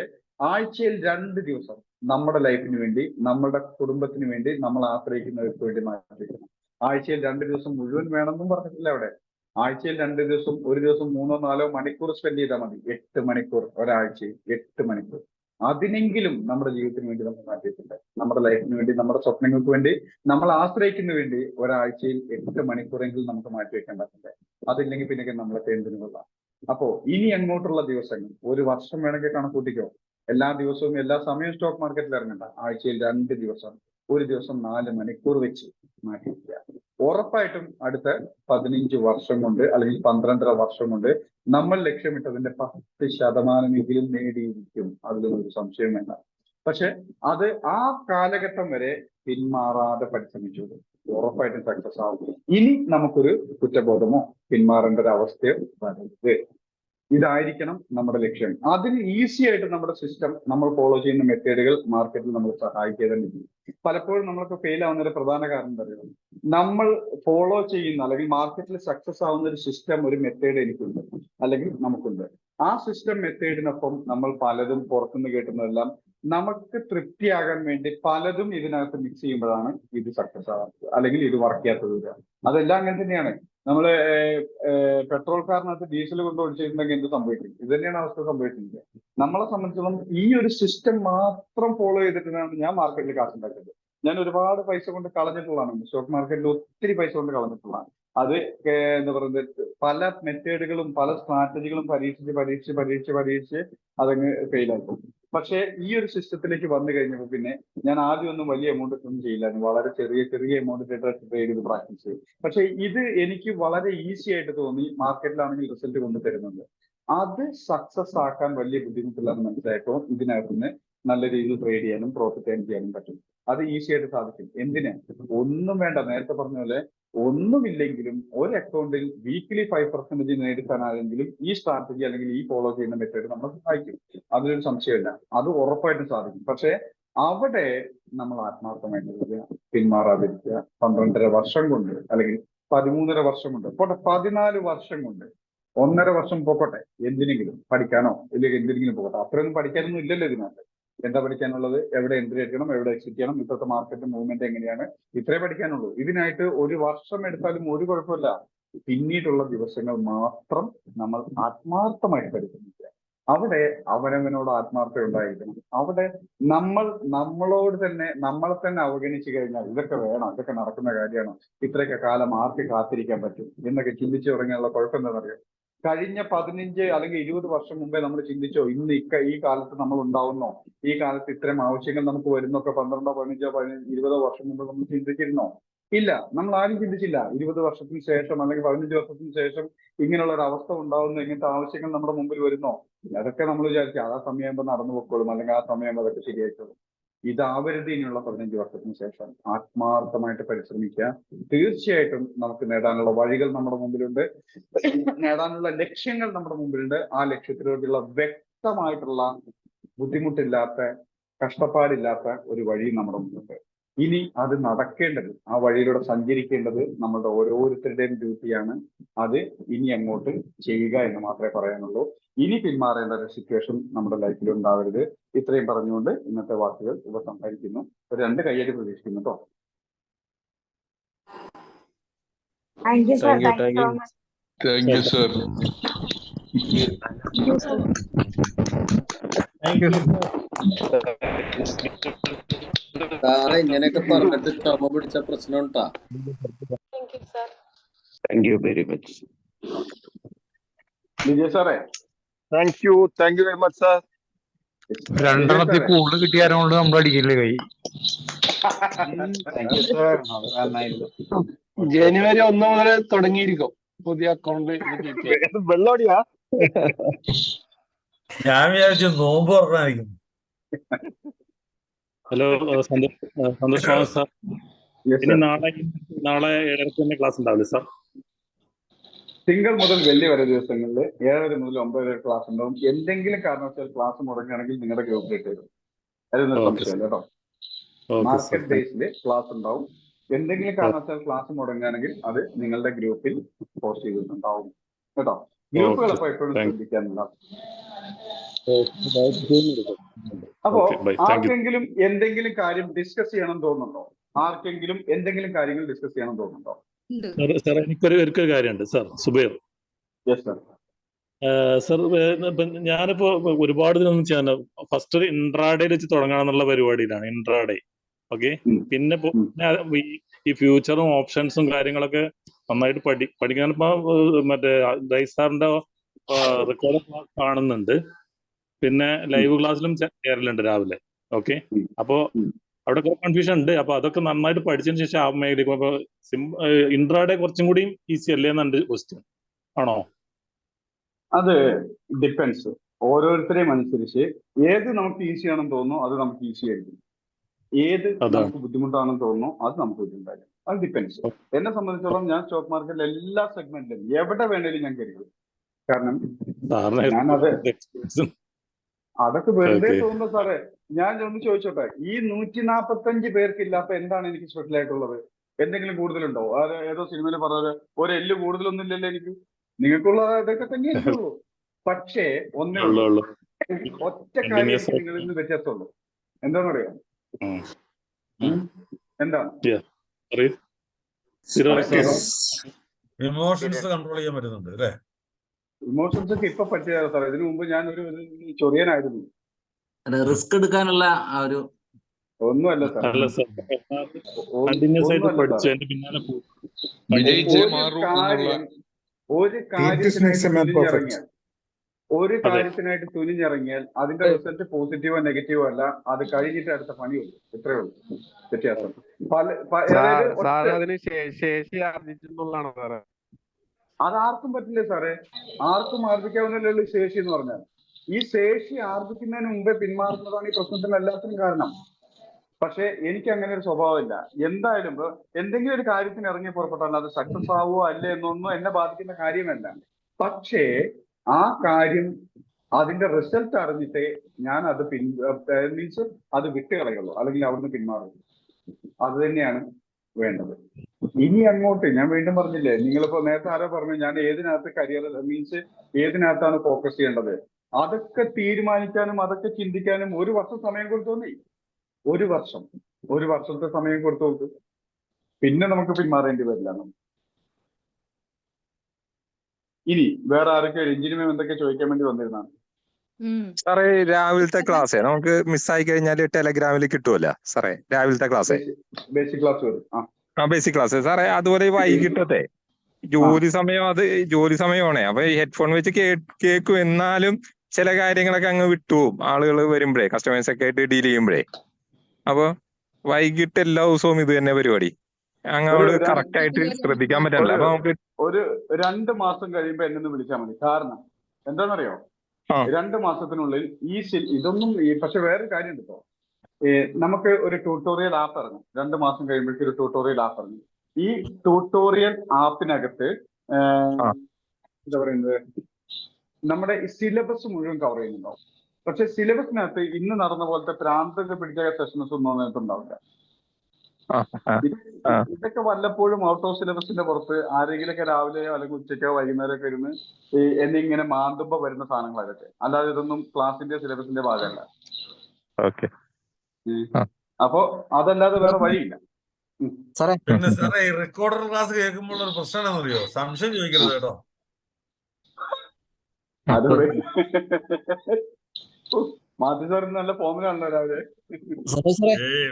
ആഴ്ചയിൽ 2 ദിവസം നമ്മുടെ ലൈഫിന് വേണ്ടി, നമ്മുടെ കുടുംബത്തിന് വേണ്ടി, നമ്മൾ ആശ്രയിക്കുന്നവർക്ക് വേണ്ടി മാറ്റിവെക്കണം. ആഴ്ചയിൽ 2 ദിവസം മുഴുവൻ വേണമെന്നും പറഞ്ഞിട്ടില്ല അവിടെ. ആഴ്ചയിൽ 2 ദിവസം, ഒരു ദിവസം 3-4 മണിക്കൂർ സ്പെൻഡ് ചെയ്താൽ മതി. 8 മണിക്കൂർ ഒരാഴ്ചയിൽ, 8 മണിക്കൂർ. അതിനെങ്കിലും നമ്മുടെ ജീവിതത്തിന് വേണ്ടി നമ്മൾ മാറ്റിയിട്ടുണ്ട്. നമ്മുടെ ലൈഫിന് വേണ്ടി, നമ്മുടെ സ്വപ്നങ്ങൾക്ക് വേണ്ടി, നമ്മൾ ആശ്രയിക്കുന്ന വേണ്ടി ഒരാഴ്ചയിൽ 8 മണിക്കൂറെങ്കിലും നമുക്ക് മാറ്റിവെക്കേണ്ടതുണ്ട്. അതില്ലെങ്കിൽ പിന്നെ നമ്മളെ എന്തിനുള്ള. അപ്പോ ഇനി അങ്ങോട്ടുള്ള ദിവസങ്ങൾ, ഒരു വർഷം വേണമെങ്കിൽ കണക്കൂട്ടിക്കോ. എല്ലാ ദിവസവും എല്ലാ സമയവും സ്റ്റോക്ക് മാർക്കറ്റിൽ ഇറങ്ങണ്ട. ആഴ്ചയിൽ 2 ദിവസം, ഒരു ദിവസം 4 മണിക്കൂർ വെച്ച് മാറ്റിവെക്കുക. ഉറപ്പായിട്ടും അടുത്ത 15 വർഷം കൊണ്ട്, അല്ലെങ്കിൽ 12.5 വർഷം കൊണ്ട് നമ്മൾ ലക്ഷ്യമിട്ടതിന്റെ 10% നേടിയിരിക്കും. അതിലൊന്നും ഒരു സംശയം വേണ്ട. പക്ഷെ അത് ആ കാലഘട്ടം വരെ പിന്മാറാതെ പരിശ്രമിച്ചു, ഉറപ്പായിട്ടും സക്സസ് ആവും. ഇനി നമുക്കൊരു കുറ്റബോധമോ പിന്മാറേണ്ട ഒരു അവസ്ഥയോ വരരുത്. ഇതായിരിക്കണം നമ്മുടെ ലക്ഷ്യം. അതിന് ഈസി ആയിട്ട് നമ്മുടെ സിസ്റ്റം, നമ്മൾ ഫോളോ ചെയ്യുന്ന മെത്തേഡുകൾ മാർക്കറ്റിൽ നമ്മൾ സഹായിക്കുക തന്നെ ചെയ്യും. പലപ്പോഴും നമ്മളൊക്കെ ഫെയിൽ ആവുന്നതിന്റെ പ്രധാന കാരണം പറയുന്നത് നമ്മൾ ഫോളോ ചെയ്യുന്ന അല്ലെങ്കിൽ മാർക്കറ്റിൽ സക്സസ് ആവുന്ന ഒരു സിസ്റ്റം, ഒരു മെത്തേഡ് എനിക്കുണ്ട്, അല്ലെങ്കിൽ നമുക്കുണ്ട്. ആ സിസ്റ്റം മെത്തേഡിനൊപ്പം നമ്മൾ പലതും പുറത്തുനിന്ന് കേട്ടുന്നതെല്ലാം നമുക്ക് തൃപ്തിയാകാൻ വേണ്ടി പലതും ഇതിനകത്ത് മിക്സ് ചെയ്യുമ്പോഴാണ് ഇത് സക്സസ് ആവുന്നത്, അല്ലെങ്കിൽ ഇത് വർക്ക് ചെയ്യാത്തത് വരിക. അതെല്ലാം അങ്ങനെ തന്നെയാണ്. നമ്മള് പെട്രോൾ കാറിനകത്ത് ഡീസൽ കൊണ്ട് ഒഴിച്ചിട്ടുണ്ടെങ്കിൽ എന്ത് സംഭവിക്കും? ഇത് തന്നെയാണ് അവസ്ഥ സംഭവിക്കുന്നത്. നമ്മളെ സംബന്ധിച്ചിടത്തോളം ഈ ഒരു സിസ്റ്റം മാത്രം ഫോളോ ചെയ്തിട്ടാണ് ഞാൻ മാർക്കറ്റിൽ കാശുണ്ടാക്കുന്നത്. ഞാൻ ഒരുപാട് പൈസ കൊണ്ട് കളഞ്ഞിട്ടുള്ളതാണ്. സ്റ്റോക്ക് മാർക്കറ്റിൽ ഒത്തിരി പൈസ കൊണ്ട് കളഞ്ഞിട്ടുള്ളതാണ്. അത് എന്താ പറയുന്നത്, പല മെത്തേഡുകളും പല സ്ട്രാറ്റജികളും പരീക്ഷിച്ച് അതങ്ങ് ഫെയിലാക്കും. പക്ഷേ ഈ ഒരു സിസ്റ്റത്തിലേക്ക് വന്നു കഴിഞ്ഞപ്പോൾ പിന്നെ ഞാൻ ആദ്യം ഒന്നും വലിയ എമൗണ്ട് ഒന്നും ചെയ്യില്ലായിരുന്നു. വളരെ ചെറിയ എമൗണ്ട് ട്രേഡ് ചെയ്ത് പ്രാക്ടീസ് ചെയ്യും. പക്ഷെ ഇത് എനിക്ക് വളരെ ഈസി ആയിട്ട് തോന്നി. മാർക്കറ്റിലാണെങ്കിൽ റിസൾട്ട് കൊണ്ടുതരുന്നുണ്ട്. അത് സക്സസ് ആക്കാൻ വലിയ ബുദ്ധിമുട്ടില്ലാന്ന് മനസ്സിലായപ്പോൾ ഇതിനകത്തുനിന്ന് നല്ല രീതിയിൽ ട്രേഡ് ചെയ്യാനും പ്രോഫിറ്റ് ഏൺ ചെയ്യാനും പറ്റും. അത് ഈസി ആയിട്ട് സാധിക്കും. എന്തിന്? ഒന്നും വേണ്ട. നേരത്തെ പറഞ്ഞ പോലെ ഒന്നുമില്ലെങ്കിലും ഒരു അക്കൗണ്ടിൽ വീക്കിലി 5% നേടിത്താനായെങ്കിലും ഈ സ്ട്രാറ്റജി അല്ലെങ്കിൽ ഈ ഫോളോ ചെയ്യുന്ന മെത്തേഡ് നമ്മളെ സഹായിക്കും. അതിലൊരു സംശയമില്ല. അത് ഉറപ്പായിട്ടും സാധിക്കും. പക്ഷെ അവിടെ നമ്മൾ ആത്മാർത്ഥമായിട്ട് പിന്മാറാതിരിക്കുക. 12.5 വർഷം കൊണ്ട് അല്ലെങ്കിൽ 13.5 വർഷം കൊണ്ട് പോട്ടെ, 14 വർഷം കൊണ്ട് 1.5 വർഷം പോകട്ടെ, എന്തിനെങ്കിലും പഠിക്കാനോ അല്ലെങ്കിൽ എന്തിനെങ്കിലും പോകട്ടെ. അത്രയൊന്നും പഠിക്കാനൊന്നും ഇല്ലല്ലോ ഇതിനകത്ത്. എന്താ പഠിക്കാനുള്ളത്? എവിടെ എൻട്രി എടുക്കണം, എവിടെ എക്സിറ്റ് ചെയ്യണം, ഇപ്പോഴത്തെ മാർക്കറ്റ് മൂവ്മെന്റ് എങ്ങനെയാണ്, ഇത്രേ പഠിക്കാനുള്ളൂ. ഇതിനായിട്ട് ഒരു വർഷം എടുത്താലും ഒരു കുഴപ്പമില്ല. പിന്നീടുള്ള ദിവസങ്ങൾ മാത്രം നമ്മൾ ആത്മാർത്ഥമായിട്ട് പഠിക്കുന്നില്ല. അവിടെ അവനവനോട് ആത്മാർത്ഥത ഉണ്ടായിരിക്കണം. അവിടെ നമ്മളോട് തന്നെ നമ്മളെ തന്നെ അവഗണിച്ചു കഴിഞ്ഞാൽ ഇതൊക്കെ വേണം, ഇതൊക്കെ നടക്കുന്ന കാര്യമാണ്, ഇത്രയൊക്കെ കാലം ആർക്ക് കാത്തിരിക്കാൻ പറ്റും എന്നൊക്കെ ചിന്തിച്ചു തുടങ്ങിയുള്ള കുഴപ്പം എന്താണെന്നറിയാം? കഴിഞ്ഞ 15 അല്ലെങ്കിൽ 20 വർഷം മുമ്പേ നമ്മൾ ചിന്തിച്ചോ ഇന്ന് ഈ കാലത്ത് നമ്മൾ ഉണ്ടാവുന്നോ, ഈ കാലത്ത് ഇത്തരം ആവശ്യങ്ങൾ നമുക്ക് വരുന്നൊക്കെ 12, 15, 20 വർഷം മുമ്പ് നമ്മൾ ചിന്തിച്ചിരുന്നോ? ഇല്ല, നമ്മൾ ആരും ചിന്തിച്ചില്ല. 20 വർഷത്തിന് ശേഷം അല്ലെങ്കിൽ 15 വർഷത്തിന് ശേഷം ഇങ്ങനെയുള്ള ഒരു അവസ്ഥ ഉണ്ടാവുന്നു, ഇങ്ങനത്തെ ആവശ്യങ്ങൾ നമ്മുടെ മുമ്പിൽ വരുന്നോ? അതൊക്കെ നമ്മൾ വിചാരിച്ചു ആ സമയമാകുമ്പോൾ നടന്നു പൊക്കോളും, അല്ലെങ്കിൽ ആ സമയമാകുമ്പോൾ അതൊക്കെ ശരിയായിക്കോളും. ഇതാവരുത് ഇനിയുള്ള 15 വർഷത്തിന് ശേഷം. ആത്മാർത്ഥമായിട്ട് പരിശ്രമിക്കുക. തീർച്ചയായിട്ടും നമുക്ക് നേടാനുള്ള വഴികൾ നമ്മുടെ മുമ്പിലുണ്ട്, നേടാനുള്ള ലക്ഷ്യങ്ങൾ നമ്മുടെ മുമ്പിലുണ്ട്. ആ ലക്ഷ്യത്തിലോട്ടുള്ള വ്യക്തമായിട്ടുള്ള ബുദ്ധിമുട്ടില്ലാത്ത, കഷ്ടപ്പാടില്ലാത്ത ഒരു വഴി നമ്മുടെ മുമ്പിലുണ്ട്. ഇനി അത് നടക്കേണ്ടത്, ആ വഴിയിലൂടെ സഞ്ചരിക്കേണ്ടത് നമ്മളുടെ ഓരോരുത്തരുടെയും ഡ്യൂട്ടിയാണ്. അത് ഇനി അങ്ങോട്ട് ചെയ്യുക എന്ന് മാത്രമേ പറയാനുള്ളൂ. ഇനി പിന്മാറേണ്ട ഒരു സിറ്റുവേഷൻ നമ്മുടെ ലൈഫിൽ ഉണ്ടാവരുത്. ഇത്രയും പറഞ്ഞുകൊണ്ട് ഇന്നത്തെ വാക്കുകൾ ഉപസംഹരിക്കുന്നു. ഒരു 2 കയ്യടി പ്രതീക്ഷിക്കുന്നു കേട്ടോ. Thank you, sir. Thank you so much. Thank you, sir. Thank you, sir. സാറേ ഇങ്ങനെയൊക്കെ പറഞ്ഞിട്ട് ക്ഷമ പിടിച്ച പ്രശ്നം ഉണ്ടാ. Thank you, sir. Thank you very much. Vijay സാറേ, thank you very much sir. രണ്ടെണ്ണത്തിൽ കൂടുതൽ കിട്ടിയാരോണ്ട് നമ്മൾ അടിക്കില്ലേ കൈ. ജനുവരി 1 മുതൽ തുടങ്ങിയിരിക്കും പുതിയ അക്കൗണ്ട്. വെള്ളോടിയാ? ഞാൻ വിചാരിച്ചു നോമ്പ് തുറക്കാനായിരിക്കും. Hello, Santhosh sir. ഇനി നാളെ 7:30 തന്നെ ക്ലാസ് ഉണ്ടാവില്ലേ സാർ? തിങ്കൾ മുതൽ വെള്ളി വരെ ദിവസങ്ങളിൽ 7:30 മുതൽ 9 വരെ ക്ലാസ് ഉണ്ടാവും. എന്തെങ്കിലും കാരണവശാൽ ക്ലാസ് മുടങ്ങുകയാണെങ്കിൽ നിങ്ങളുടെ ഗ്രൂപ്പിൽ ഇട്ട് തരും. അതിനൊന്നും സംശയമില്ല കേട്ടോ. മാർക്കറ്റ് ബേസിൽ ക്ലാസ് ഉണ്ടാവും. എന്തെങ്കിലും കാരണവശാൽ ക്ലാസ് മുടങ്ങുകയാണെങ്കിൽ അത് നിങ്ങളുടെ ഗ്രൂപ്പിൽ പോസ്റ്റ് ചെയ്തിട്ടുണ്ടാവും കേട്ടോ. ഗ്രൂപ്പുകൾ അപ്പൊ എപ്പോഴും ശ്രദ്ധിക്കാനുണ്ടാവും. അപ്പോ ആർക്കെങ്കിലും എന്തെങ്കിലും കാര്യം ഡിസ്കസ് ചെയ്യണം തോന്നുന്നുണ്ടോ? ആർക്കെങ്കിലും എന്തെങ്കിലും കാര്യങ്ങൾ ഡിസ്കസ് ചെയ്യണം തോന്നുന്നുണ്ടോ? സാർ എനിക്കൊരു കാര്യമുണ്ട് sir. Zubair. Yes sir. Sir, ഞാനിപ്പോ ഒരുപാട് ഇതിനൊന്നും ചെയ്യാൻ ഫസ്റ്റ് ഒരു ഇൻട്രാഡേ വെച്ച് തുടങ്ങാന്നുള്ള പരിപാടിയിലാണ്. ഇൻട്രാഡേ. ഓക്കെ. പിന്നെ ഈ ഫ്യൂച്ചറും ഓപ്ഷൻസും കാര്യങ്ങളൊക്കെ നന്നായിട്ട് പഠിക്കാൻ ഇപ്പൊ മറ്റേ ദൈസ് സാറിന്റെ റെക്കോർഡ് കാണുന്നുണ്ട്. പിന്നെ ലൈവ് ക്ലാസ്സിലും ചേരലുണ്ട് രാവിലെ. ഓക്കെ. അപ്പോ അവിടെ കുറെ കൺഫ്യൂഷൻ ഉണ്ട്. അപ്പൊ അതൊക്കെ നന്നായിട്ട് പഠിച്ചതിന് ശേഷം ആ മേഖലയ്ക്ക് ഇൻട്രാഡേ കുറച്ചും കൂടി ഈസി അല്ലേ എന്നെ ക്വസ്റ്റ്യൻ. ആണോ? അത് ഡിപ്പെൻസ്. ഓരോരുത്തരെയും അനുസരിച്ച് ഏത് നമുക്ക് ഈസി ആണെന്ന് തോന്നുന്നു അത് നമുക്ക് ഈസി ആയിരിക്കും. ഏത് നമുക്ക് ബുദ്ധിമുട്ടാണെന്ന് തോന്നുന്നു അത് നമുക്ക് ബുദ്ധിമുട്ടായിരിക്കും. അത് ഡിപ്പെൻസ്. എന്നെ സംബന്ധിച്ചോളം ഞാൻ സ്റ്റോക്ക് മാർക്കറ്റിലെ എല്ലാ സെഗ്മെന്റിലും എവിടെ വേണേലും ഞാൻ കരുതും. കാരണം ഞാനത് അതൊക്കെ വെറുതെ തോന്നുന്നു സാറേ. ഞാൻ ഒന്ന് ചോദിച്ചോട്ടെ, ഈ 145 പേർക്ക് ഇല്ലാത്ത എന്താണ് എനിക്ക് സ്പെഷ്യൽ ആയിട്ടുള്ളത്? എന്തെങ്കിലും കൂടുതലുണ്ടോ? അത് ഏതോ സിനിമയിൽ പറഞ്ഞത് ഒരു എല്ല് കൂടുതലൊന്നും ഇല്ലല്ലോ എനിക്ക്. നിങ്ങൾക്കുള്ള ഇതൊക്കെ തന്നെ എനിക്കുള്ളൂ. പക്ഷേ ഒന്നേ ഉള്ളൂ, ഒറ്റ കാര്യം Continuous എനിക്ക് നിങ്ങളിൽ നിന്ന് വ്യത്യാസമുള്ളൂ. എന്താണെന്നറിയോ? എന്താണ്? ഇമോഷൻസ് കൺട്രോൾ ചെയ്യാൻ പറ്റുന്നുണ്ട് അല്ലേ? ഇമോഷൻസ് ഒക്കെ ഇപ്പൊ പറ്റിയതാണ് സാർ. ഇതിനു മുമ്പ് ഞാൻ ഒരു ചൊറിയനായിരുന്നു. റിസ്ക് എടുക്കാനുള്ള ആ ഒരു ഒന്നുമല്ല സാർ, അല്ല സാർ, കണ്ടിന്യൂസ് ആയിട്ട് ഒന്നുമല്ല പഠിച്ചു സാർ. അതിന്റെ പിന്നാലെ പോകും. വിജയിച്ചേ ഒരു മാറൂ എന്നുള്ള കാര്യം ഒരു കാര്യത്തിനായിട്ട് തുനിഞ്ഞിറങ്ങിയാൽ അതിന്റെ റിസൾട്ട് പോസിറ്റീവോ നെഗറ്റീവോ അല്ല, അത് കഴിഞ്ഞിട്ട് അടുത്ത പണിയുള്ളൂ. ഇത്രയേ ഉള്ളൂ വ്യത്യാസം. അതിന് ശേഷി ആർജിച്ചെന്നുള്ളതാണോ സാറേ? അത് ആർക്കും പറ്റില്ലേ സാറേ, ആർക്കും ആർജിക്കാവുന്നല്ലേ ശേഷി എന്ന് പറഞ്ഞാൽ. ഈ ശേഷി ആർജിക്കുന്നതിന് മുമ്പേ പിന്മാറുന്നതാണ് ഈ പ്രശ്നത്തിന് എല്ലാത്തിനും കാരണം. പക്ഷെ എനിക്ക് അങ്ങനെ ഒരു സ്വഭാവമില്ല. എന്തായാലും ഇപ്പൊ എന്തെങ്കിലും ഒരു കാര്യത്തിന് ഇറങ്ങി പുറപ്പെട്ടാൽ അത് സക്സസ് ആവുമോ അല്ലേ എന്നൊന്നും എന്നെ ബാധിക്കുന്ന കാര്യമല്ല. പക്ഷേ ആ കാര്യം അതിന്റെ റിസൾട്ട് അറിഞ്ഞിട്ടേ ഞാൻ അത് മീൻസ് അത് വിട്ടുകളയുള്ളൂ, അല്ലെങ്കിൽ അവിടുന്ന് പിന്മാറുള്ളൂ. അത് തന്നെയാണ് വേണ്ടത്. ഇനി അങ്ങോട്ട് ഞാൻ വീണ്ടും പറഞ്ഞില്ലേ, നിങ്ങളിപ്പോ നേരത്തെ ആരോ പറഞ്ഞു ഞാൻ ഏതിനകത്ത് കരിയർ മീൻസ് ഏതിനകത്താണ് ഫോക്കസ് ചെയ്യേണ്ടത്, അതൊക്കെ തീരുമാനിക്കാനും അതൊക്കെ ചിന്തിക്കാനും 1 വർഷം സമയം കൊടുത്തോന്നേ. 1 വർഷത്തെ സമയം കൊടുത്തു നോക്ക്. പിന്നെ നമുക്ക് പിന്മാറേണ്ടി വരില്ല. ഇനി വേറെ ആരൊക്കെ എഞ്ചിനീയർ എന്തൊക്കെ ചോദിക്കാൻ വേണ്ടി വന്നിരുന്നാണ്? സാറേ രാവിലത്തെ ക്ലാസ് നമുക്ക് മിസ്സായി കഴിഞ്ഞാൽ ടെലഗ്രാമിൽ കിട്ടുമല്ലോ സാറേ, രാവിലത്തെ ക്ലാസ് ബേസിക് ക്ലാസ് വരും. ബേസിക് ക്ലാസ് സാറേ. അതുപോലെ വൈകിട്ടത്തെ ജോലി സമയമാണേ. അപ്പൊ ഈ ഹെഡ്ഫോൺ വെച്ച് കേൾക്കും, എന്നാലും ചില കാര്യങ്ങളൊക്കെ അങ്ങ് വിട്ടുപോകും ആളുകൾ വരുമ്പോഴേ, കസ്റ്റമേഴ്സ് ഒക്കെ ആയിട്ട് ഡീൽ ചെയ്യുമ്പോഴേ. അപ്പൊ വൈകിട്ട് എല്ലാ ദിവസവും ഇത് തന്നെ പരിപാടി, അങ്ങോട്ട് കറക്റ്റ് ആയിട്ട് ശ്രദ്ധിക്കാൻ പറ്റില്ല. അപ്പൊ നമുക്ക് ഒരു 2 മാസം കഴിയുമ്പോ എന്നെ വിളിച്ചാൽ മതി. കാരണം എന്താണെന്നറിയോ, 2 മാസത്തിനുള്ളിൽ ഇതൊന്നും പക്ഷെ വേറൊരു കാര്യം ഉണ്ട് കേട്ടോ. നമുക്ക് ഒരു ട്യൂട്ടോറിയൽ ആപ്പ് ഇറങ്ങും. 2 മാസം കഴിയുമ്പോഴേക്കും ഒരു ട്യൂട്ടോറിയൽ ആപ്പ് ഇറങ്ങും. ഈ ട്യൂട്ടോറിയൽ ആപ്പിനകത്ത് എന്താ പറയുന്നത്, നമ്മുടെ ഈ സിലബസ് മുഴുവൻ കവർ ചെയ്യുന്നുണ്ടാവും. പക്ഷെ സിലബസിനകത്ത് ഇന്ന് നടന്ന പോലത്തെ പ്രാന്തത്തെ പിടിച്ച സെഷൻസ് ഒന്നും അതിനകത്ത് ഉണ്ടാവില്ല. ഇതൊക്കെ വല്ലപ്പോഴും ഔട്ട് ഓഫ് സിലബസിന്റെ പുറത്ത് ആരെങ്കിലൊക്കെ രാവിലെയോ അല്ലെങ്കിൽ ഉച്ചയ്ക്കോ വൈകുന്നേരമൊക്കെ ഇരുന്ന് എന്നിങ്ങനെ മാന്തുമ്പോ വരുന്ന സാധനങ്ങളൊക്കെ, അല്ലാതെ ഇതൊന്നും ക്ലാസിന്റെ സിലബസിന്റെ ഭാഗമല്ല. അപ്പോ അതല്ലാതെ വേറെ വഴിയില്ല. പിന്നെ സാറേ ഈ റെക്കോർഡർ ക്ലാസ് കേൾക്കുമ്പോൾ ഒരു പ്രശ്നം അറിയോ, സംശയം ചോദിക്കരുത് കേട്ടോ. അത് മാത്യു സാർ നല്ല ഫോമിലാണല്ലോ രാവിലെ.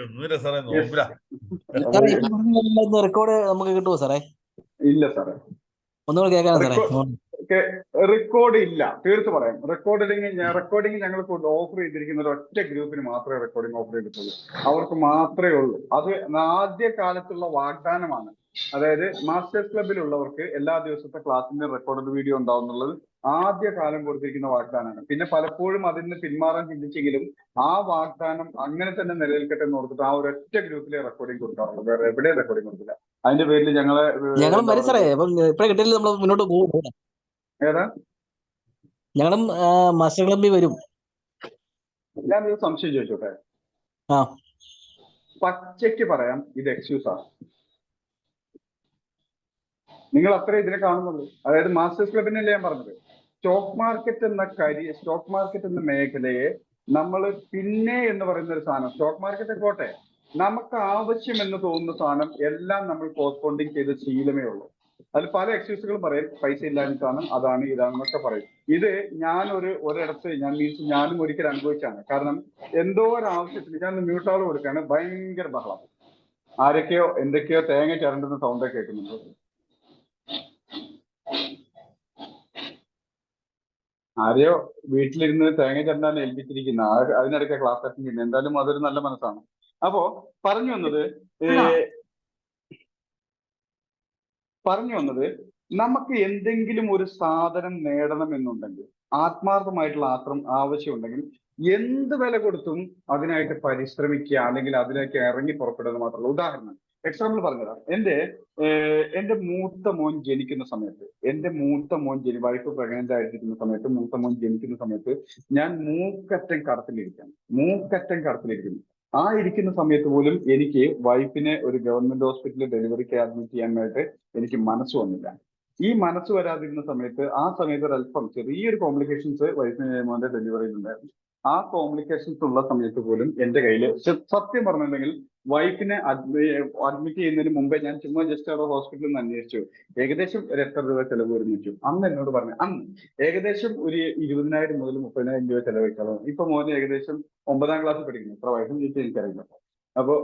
ഒന്നുമില്ല സാറേ, നോക്കില്ല. റെക്കോർഡ് നമുക്ക് കിട്ടുമോ സാറേ? ഇല്ല സാറേ, ഒന്നുകൂടെ കേൾക്കാം സാറേ. റെക്കോർഡ് ഇല്ല, തീർത്ത് പറയാം. റെക്കോർഡിംഗ് ഞങ്ങൾ ഓഫർ ചെയ്തിരിക്കുന്ന ഒരു ഒറ്റ ഗ്രൂപ്പിന് മാത്രമേ റെക്കോർഡിംഗ് ഓഫർ ചെയ്തിട്ടുള്ളൂ. അവർക്ക് മാത്രമേ ഉള്ളൂ. അത് ആദ്യ കാലത്തുള്ള വാഗ്ദാനമാണ്. അതായത് മാസ്റ്റേഴ്സ് ക്ലബിലുള്ളവർക്ക് എല്ലാ ദിവസത്തെ ക്ലാസ്സിന്റെ റെക്കോർഡ് വീഡിയോ ഉണ്ടാവും എന്നുള്ളത് ആദ്യ കാലം കൊടുത്തിരിക്കുന്ന വാഗ്ദാനമാണ്. പിന്നെ പലപ്പോഴും അതിന് പിന്മാറാൻ ചിന്തിച്ചെങ്കിലും ആ വാഗ്ദാനം അങ്ങനെ തന്നെ നിലനിൽക്കട്ടെ എന്ന് ഓർത്തിട്ട് ആ ഒരൊറ്റ ഗ്രൂപ്പിലെ റെക്കോർഡിംഗ് കൊടുക്കാറുള്ളൂ. വേറെ എവിടെയും റെക്കോർഡിംഗ് കൊടുക്കില്ല. അതിന്റെ പേരിൽ ഞങ്ങള് മുന്നോട്ട് പോകും. ഏതാ ഞങ്ങളും മാസ്റ്റർ ക്ലബിൽ വരും. ഞാനൊരു സംശയം ചോദിച്ചോട്ടെ? പച്ചയ്ക്ക് പറയാം, ഇത് എക്സ്ക്യൂസാണ്. നിങ്ങൾ അത്രേ ഇതിനെ കാണുന്നുള്ളൂ. അതായത് മാസ്റ്റേഴ്സ് ക്ലബിനല്ലേ ഞാൻ പറഞ്ഞത്. സ്റ്റോക്ക് മാർക്കറ്റ് എന്ന മേഖലയെ നമ്മൾ പിന്നെ എന്ന് പറയുന്ന ഒരു സാധനം, സ്റ്റോക്ക് മാർക്കറ്റ് പോട്ടെ, നമുക്ക് ആവശ്യമെന്ന് തോന്നുന്ന സാധനം എല്ലാം നമ്മൾ പോസ്റ്റ്പോണ്ടിങ് ചെയ്ത് ശീലമേ ഉള്ളൂ. അതിൽ പല എക്സ്ക്യൂസുകളും പറയും, പൈസ ഇല്ലാഞ്ഞിട്ടാണ്, അതാണ് ഇതാണെന്നൊക്കെ പറയും. ഇത് ഒരിടത്ത് ഞാനും ഒരിക്കൽ അനുഭവിച്ചാണ്. കാരണം എന്തോ ഒരു ആവശ്യത്തിന് ഞാൻ മ്യൂട്ടാൾ കൊടുക്കാണ്, ഭയങ്കര ബഹളം, ആരൊക്കെയോ എന്തൊക്കെയോ തേങ്ങ ചിരണ്ടുന്ന സൗണ്ടൊക്കെ കേൾക്കുന്നുണ്ട്. ആരെയോ വീട്ടിലിരുന്ന് തേങ്ങ ചിരണ്ടാൻ ഏൽപ്പിച്ചിരിക്കുന്ന അതിനിടയ്ക്ക് ക്ലാസ് അറ്റൻഡ് ചെയ്യുന്നത്. എന്തായാലും അതൊരു നല്ല മനസ്സാണ്. അപ്പോ പറഞ്ഞു വന്നത് നമുക്ക് എന്തെങ്കിലും ഒരു സാധനം നേടണം എന്നുണ്ടെങ്കിൽ, ആത്മാർത്ഥമായിട്ടുള്ള ആവശ്യമുണ്ടെങ്കിൽ എന്ത് വില കൊടുത്തും അതിനായിട്ട് പരിശ്രമിക്കുക, അല്ലെങ്കിൽ അതിലേക്ക് ഇറങ്ങി പുറപ്പെടുക മാത്രമല്ല. ഉദാഹരണം എക്സാമ്പിൾ പറഞ്ഞുതരാം. എന്റെ മൂത്ത മോൻ ജനിക്കുന്ന സമയത്ത്, വൈഫ് പ്രഗ്നന്റ് ആയിരിക്കുന്ന സമയത്ത്, മൂത്ത മോൻ ജനിക്കുന്ന സമയത്ത് ഞാൻ മൂക്കറ്റം കടത്തിലിരിക്കുന്നു. ആ ഇരിക്കുന്ന സമയത്ത് പോലും എനിക്ക് വൈഫിനെ ഒരു ഗവൺമെന്റ് ഹോസ്പിറ്റലിൽ ഡെലിവറിക്ക് അഡ്മിറ്റ് ചെയ്യാനായിട്ട് എനിക്ക് മനസ്സ് വന്നില്ല. ഈ മനസ്സ് വരാതിരുന്ന സമയത്ത് ആ സമയത്ത് ഒരല്പം ചെറിയൊരു കോംപ്ലിക്കേഷൻസ് വൈഫിന് മോന്റെ ഡെലിവറിയിൽ ഉണ്ടായിരുന്നു. ആ കോംപ്ലിക്കേഷൻസ് ഉള്ള സമയത്ത് പോലും എന്റെ കയ്യിൽ സത്യം പറഞ്ഞിട്ടുണ്ടെങ്കിൽ വൈഫിനെ അഡ്മിറ്റ് ചെയ്യുന്നതിന് മുമ്പേ ഞാൻ ചുമ്മാ ജസ്റ്റ് അവിടെ ഹോസ്പിറ്റലിൽ നിന്ന് അന്വേഷിച്ചു. ഏകദേശം ഒരു എത്ര രൂപ ചെലവ് വരും വെച്ചു. അന്ന് എന്നോട് പറഞ്ഞു അന്ന് ഏകദേശം ഒരു 20,000 മുതൽ 30,000 രൂപ ചെലവഴിക്കണം. ഇപ്പൊ മോന് ഏകദേശം 9ാം ക്ലാസ്സിൽ പഠിക്കുന്നു. എത്ര വയസ്സും ചോദിച്ചാൽ എനിക്കറിയില്ല. അപ്പൊ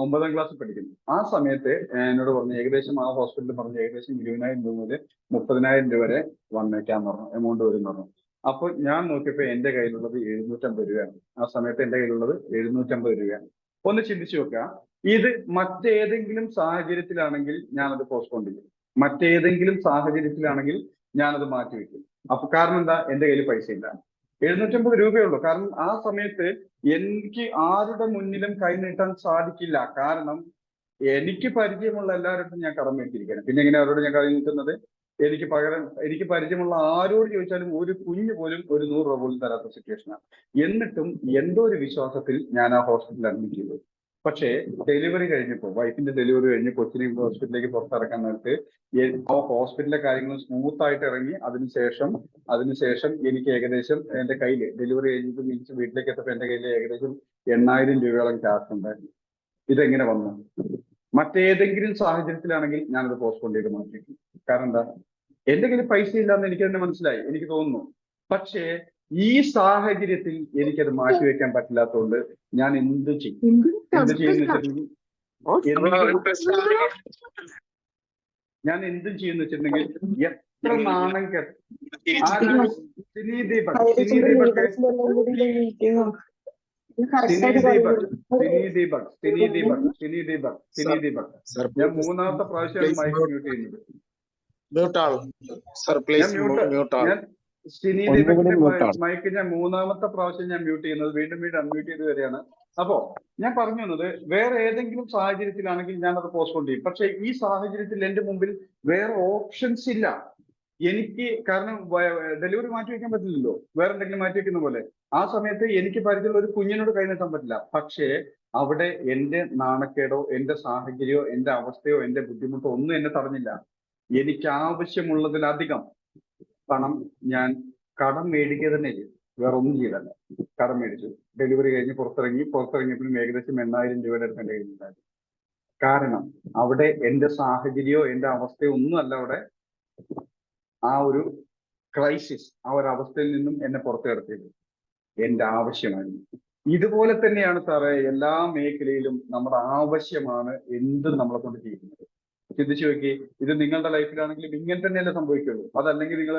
9ാം ക്ലാസ്സിൽ പഠിക്കുന്നു. ആ സമയത്ത് എന്നോട് പറഞ്ഞു ഏകദേശം ആ ഹോസ്പിറ്റലിൽ പറഞ്ഞു ഏകദേശം 20,000 രൂപ മുതൽ 30,000 രൂപ വരെ വന്നേക്കാന്ന് പറഞ്ഞു, എമൗണ്ട് വരും പറഞ്ഞു. അപ്പൊ ഞാൻ നോക്കിയപ്പോ എന്റെ കയ്യിലുള്ളത് 750 രൂപയാണ്. ആ സമയത്ത് എന്റെ കയ്യിലുള്ളത് 750 രൂപയാണ്. ഒന്ന് ചിന്തിച്ചു നോക്കുക, ഇത് മറ്റേതെങ്കിലും സാഹചര്യത്തിലാണെങ്കിൽ ഞാനത് പോസ്റ്റ്പോൺ ചെയ്യും. മറ്റേതെങ്കിലും സാഹചര്യത്തിലാണെങ്കിൽ ഞാനത് മാറ്റിവെക്കും. അപ്പൊ കാരണം എന്താ, എന്റെ കയ്യിൽ പൈസ ഇല്ല. 750 രൂപയുള്ളൂ. കാരണം ആ സമയത്ത് എനിക്ക് ആരുടെ മുന്നിലും കൈ നീട്ടാൻ സാധിക്കില്ല. കാരണം എനിക്ക് പരിചയമുള്ള എല്ലാവരും ഞാൻ കടം മേടിച്ചിരിക്കുകയാണ്. പിന്നെ എങ്ങനെ അവരോട് ഞാൻ കൈ നീട്ടുന്നത്? എനിക്ക് പരിചയമുള്ള ആരോട് ചോദിച്ചാലും ഒരു കുഞ്ഞ് പോലും ഒരു 100 രൂപ പോലും തരാത്ത സിറ്റുവേഷനാണ്. എന്നിട്ടും എന്തോ ഒരു വിശ്വാസത്തിൽ ഞാൻ ആ ഹോസ്പിറ്റലിൽ അഡ്മിറ്റ് ചെയ്തു. പക്ഷേ ഡെലിവറി കഴിഞ്ഞപ്പോൾ, വൈഫിന്റെ ഡെലിവറി കഴിഞ്ഞ് കൊച്ചിനെ ഹോസ്പിറ്റലിലേക്ക് പുറത്തിറക്കാൻ നേരത്ത് ആ ഹോസ്പിറ്റലിലെ കാര്യങ്ങൾ സ്മൂത്ത് ആയിട്ട് ഇറങ്ങി. അതിനുശേഷം എനിക്ക് ഏകദേശം എന്റെ കയ്യിൽ ഡെലിവറി കഴിഞ്ഞിട്ട് തിരിച്ച് വീട്ടിലേക്ക് എത്തപ്പോൾ എന്റെ കയ്യിൽ ഏകദേശം 8,000 രൂപയോളം ക്യാഷ് ഉണ്ടായിരുന്നു. ഇതെങ്ങനെ വന്നു? മറ്റേതെങ്കിലും സാഹചര്യത്തിലാണെങ്കിൽ ഞാനത് പോസ്റ്റ്പോൺ ചെയ്ത് മാറ്റിവെക്കും. കാരണം എന്താ, എന്റെ കയ്യിൽ പൈസ ഇല്ലാന്ന് എനിക്ക് തന്നെ മനസ്സിലായി, എനിക്ക് തോന്നുന്നു. പക്ഷേ ഈ സാഹചര്യത്തിൽ എനിക്കത് മാറ്റിവെക്കാൻ പറ്റില്ലാത്തതുകൊണ്ട് ഞാൻ എന്ത് ചെയ്യുന്നു വെച്ചിട്ടുണ്ടെങ്കിൽ എത്ര നാണം കെട്ട ഞാൻ 3ാമത്തെ പ്രാവശ്യമാണ് മൈക്ക് മ്യൂട്ട് ചെയ്യുന്നത്. മൈക്ക് ഞാൻ 3ാമത്തെ പ്രാവശ്യം ഞാൻ മ്യൂട്ട് ചെയ്യുന്നത്. വീണ്ടും അൺമ്യൂട്ട് ചെയ്ത് വരികയാണ്. അപ്പോ ഞാൻ പറഞ്ഞു വന്നത്, വേറെ ഏതെങ്കിലും സാഹചര്യത്തിലാണെങ്കിൽ ഞാനത് പോസ്റ്റ്പോൺ ചെയ്യും. പക്ഷെ ഈ സാഹചര്യത്തിൽ എന്റെ മുമ്പിൽ വേറെ ഓപ്ഷൻസ് ഇല്ല എനിക്ക്. കാരണം ഡെലിവറി മാറ്റി വെക്കാൻ പറ്റില്ലല്ലോ, വേറെ എന്തെങ്കിലും മാറ്റി വെക്കുന്ന പോലെ. ആ സമയത്ത് എനിക്ക് പരിചയമുള്ള ഒരു കുഞ്ഞിനോട് കൈ നീട്ടാൻ പറ്റില്ല. പക്ഷേ അവിടെ എന്റെ നാണക്കേടോ എന്റെ സാഹചര്യമോ എന്റെ അവസ്ഥയോ എന്റെ ബുദ്ധിമുട്ടോ ഒന്നും എന്നെ തടഞ്ഞില്ല. എനിക്ക് ആവശ്യമുള്ളതിലധികം പണം ഞാൻ കടം മേടിക്കുക തന്നെ ചെയ്തു. വേറെ ഒന്നും ചെയ്തല്ല, കടം മേടിച്ചു. ഡെലിവറി കഴിഞ്ഞ് പുറത്തിറങ്ങിയപ്പോഴും ഏകദേശം 8,000 രൂപയുടെ അടുത്ത് എന്റെ കയ്യിലുണ്ടായിരുന്നു. കാരണം അവിടെ എന്റെ സാഹചര്യമോ എന്റെ അവസ്ഥയോ ഒന്നുമല്ല അവിടെ ആ ഒരു ക്രൈസിസ്, ആ ഒരു അവസ്ഥയിൽ നിന്നും എന്നെ പുറത്തു കിടത്തിയത് എന്റെ ആവശ്യമായിരുന്നു. ഇതുപോലെ തന്നെയാണ് സാറേ എല്ലാ മേഖലയിലും നമ്മുടെ ആവശ്യമാണ് എന്തും നമ്മളെ കൊണ്ട് ചെയ്യുന്നത്. ചിന്തിച്ചു നോക്കി, ഇത് നിങ്ങളുടെ ലൈഫിലാണെങ്കിലും ഇങ്ങനെ തന്നെയല്ലേ സംഭവിക്കുള്ളൂ. അതല്ലെങ്കിൽ നിങ്ങൾ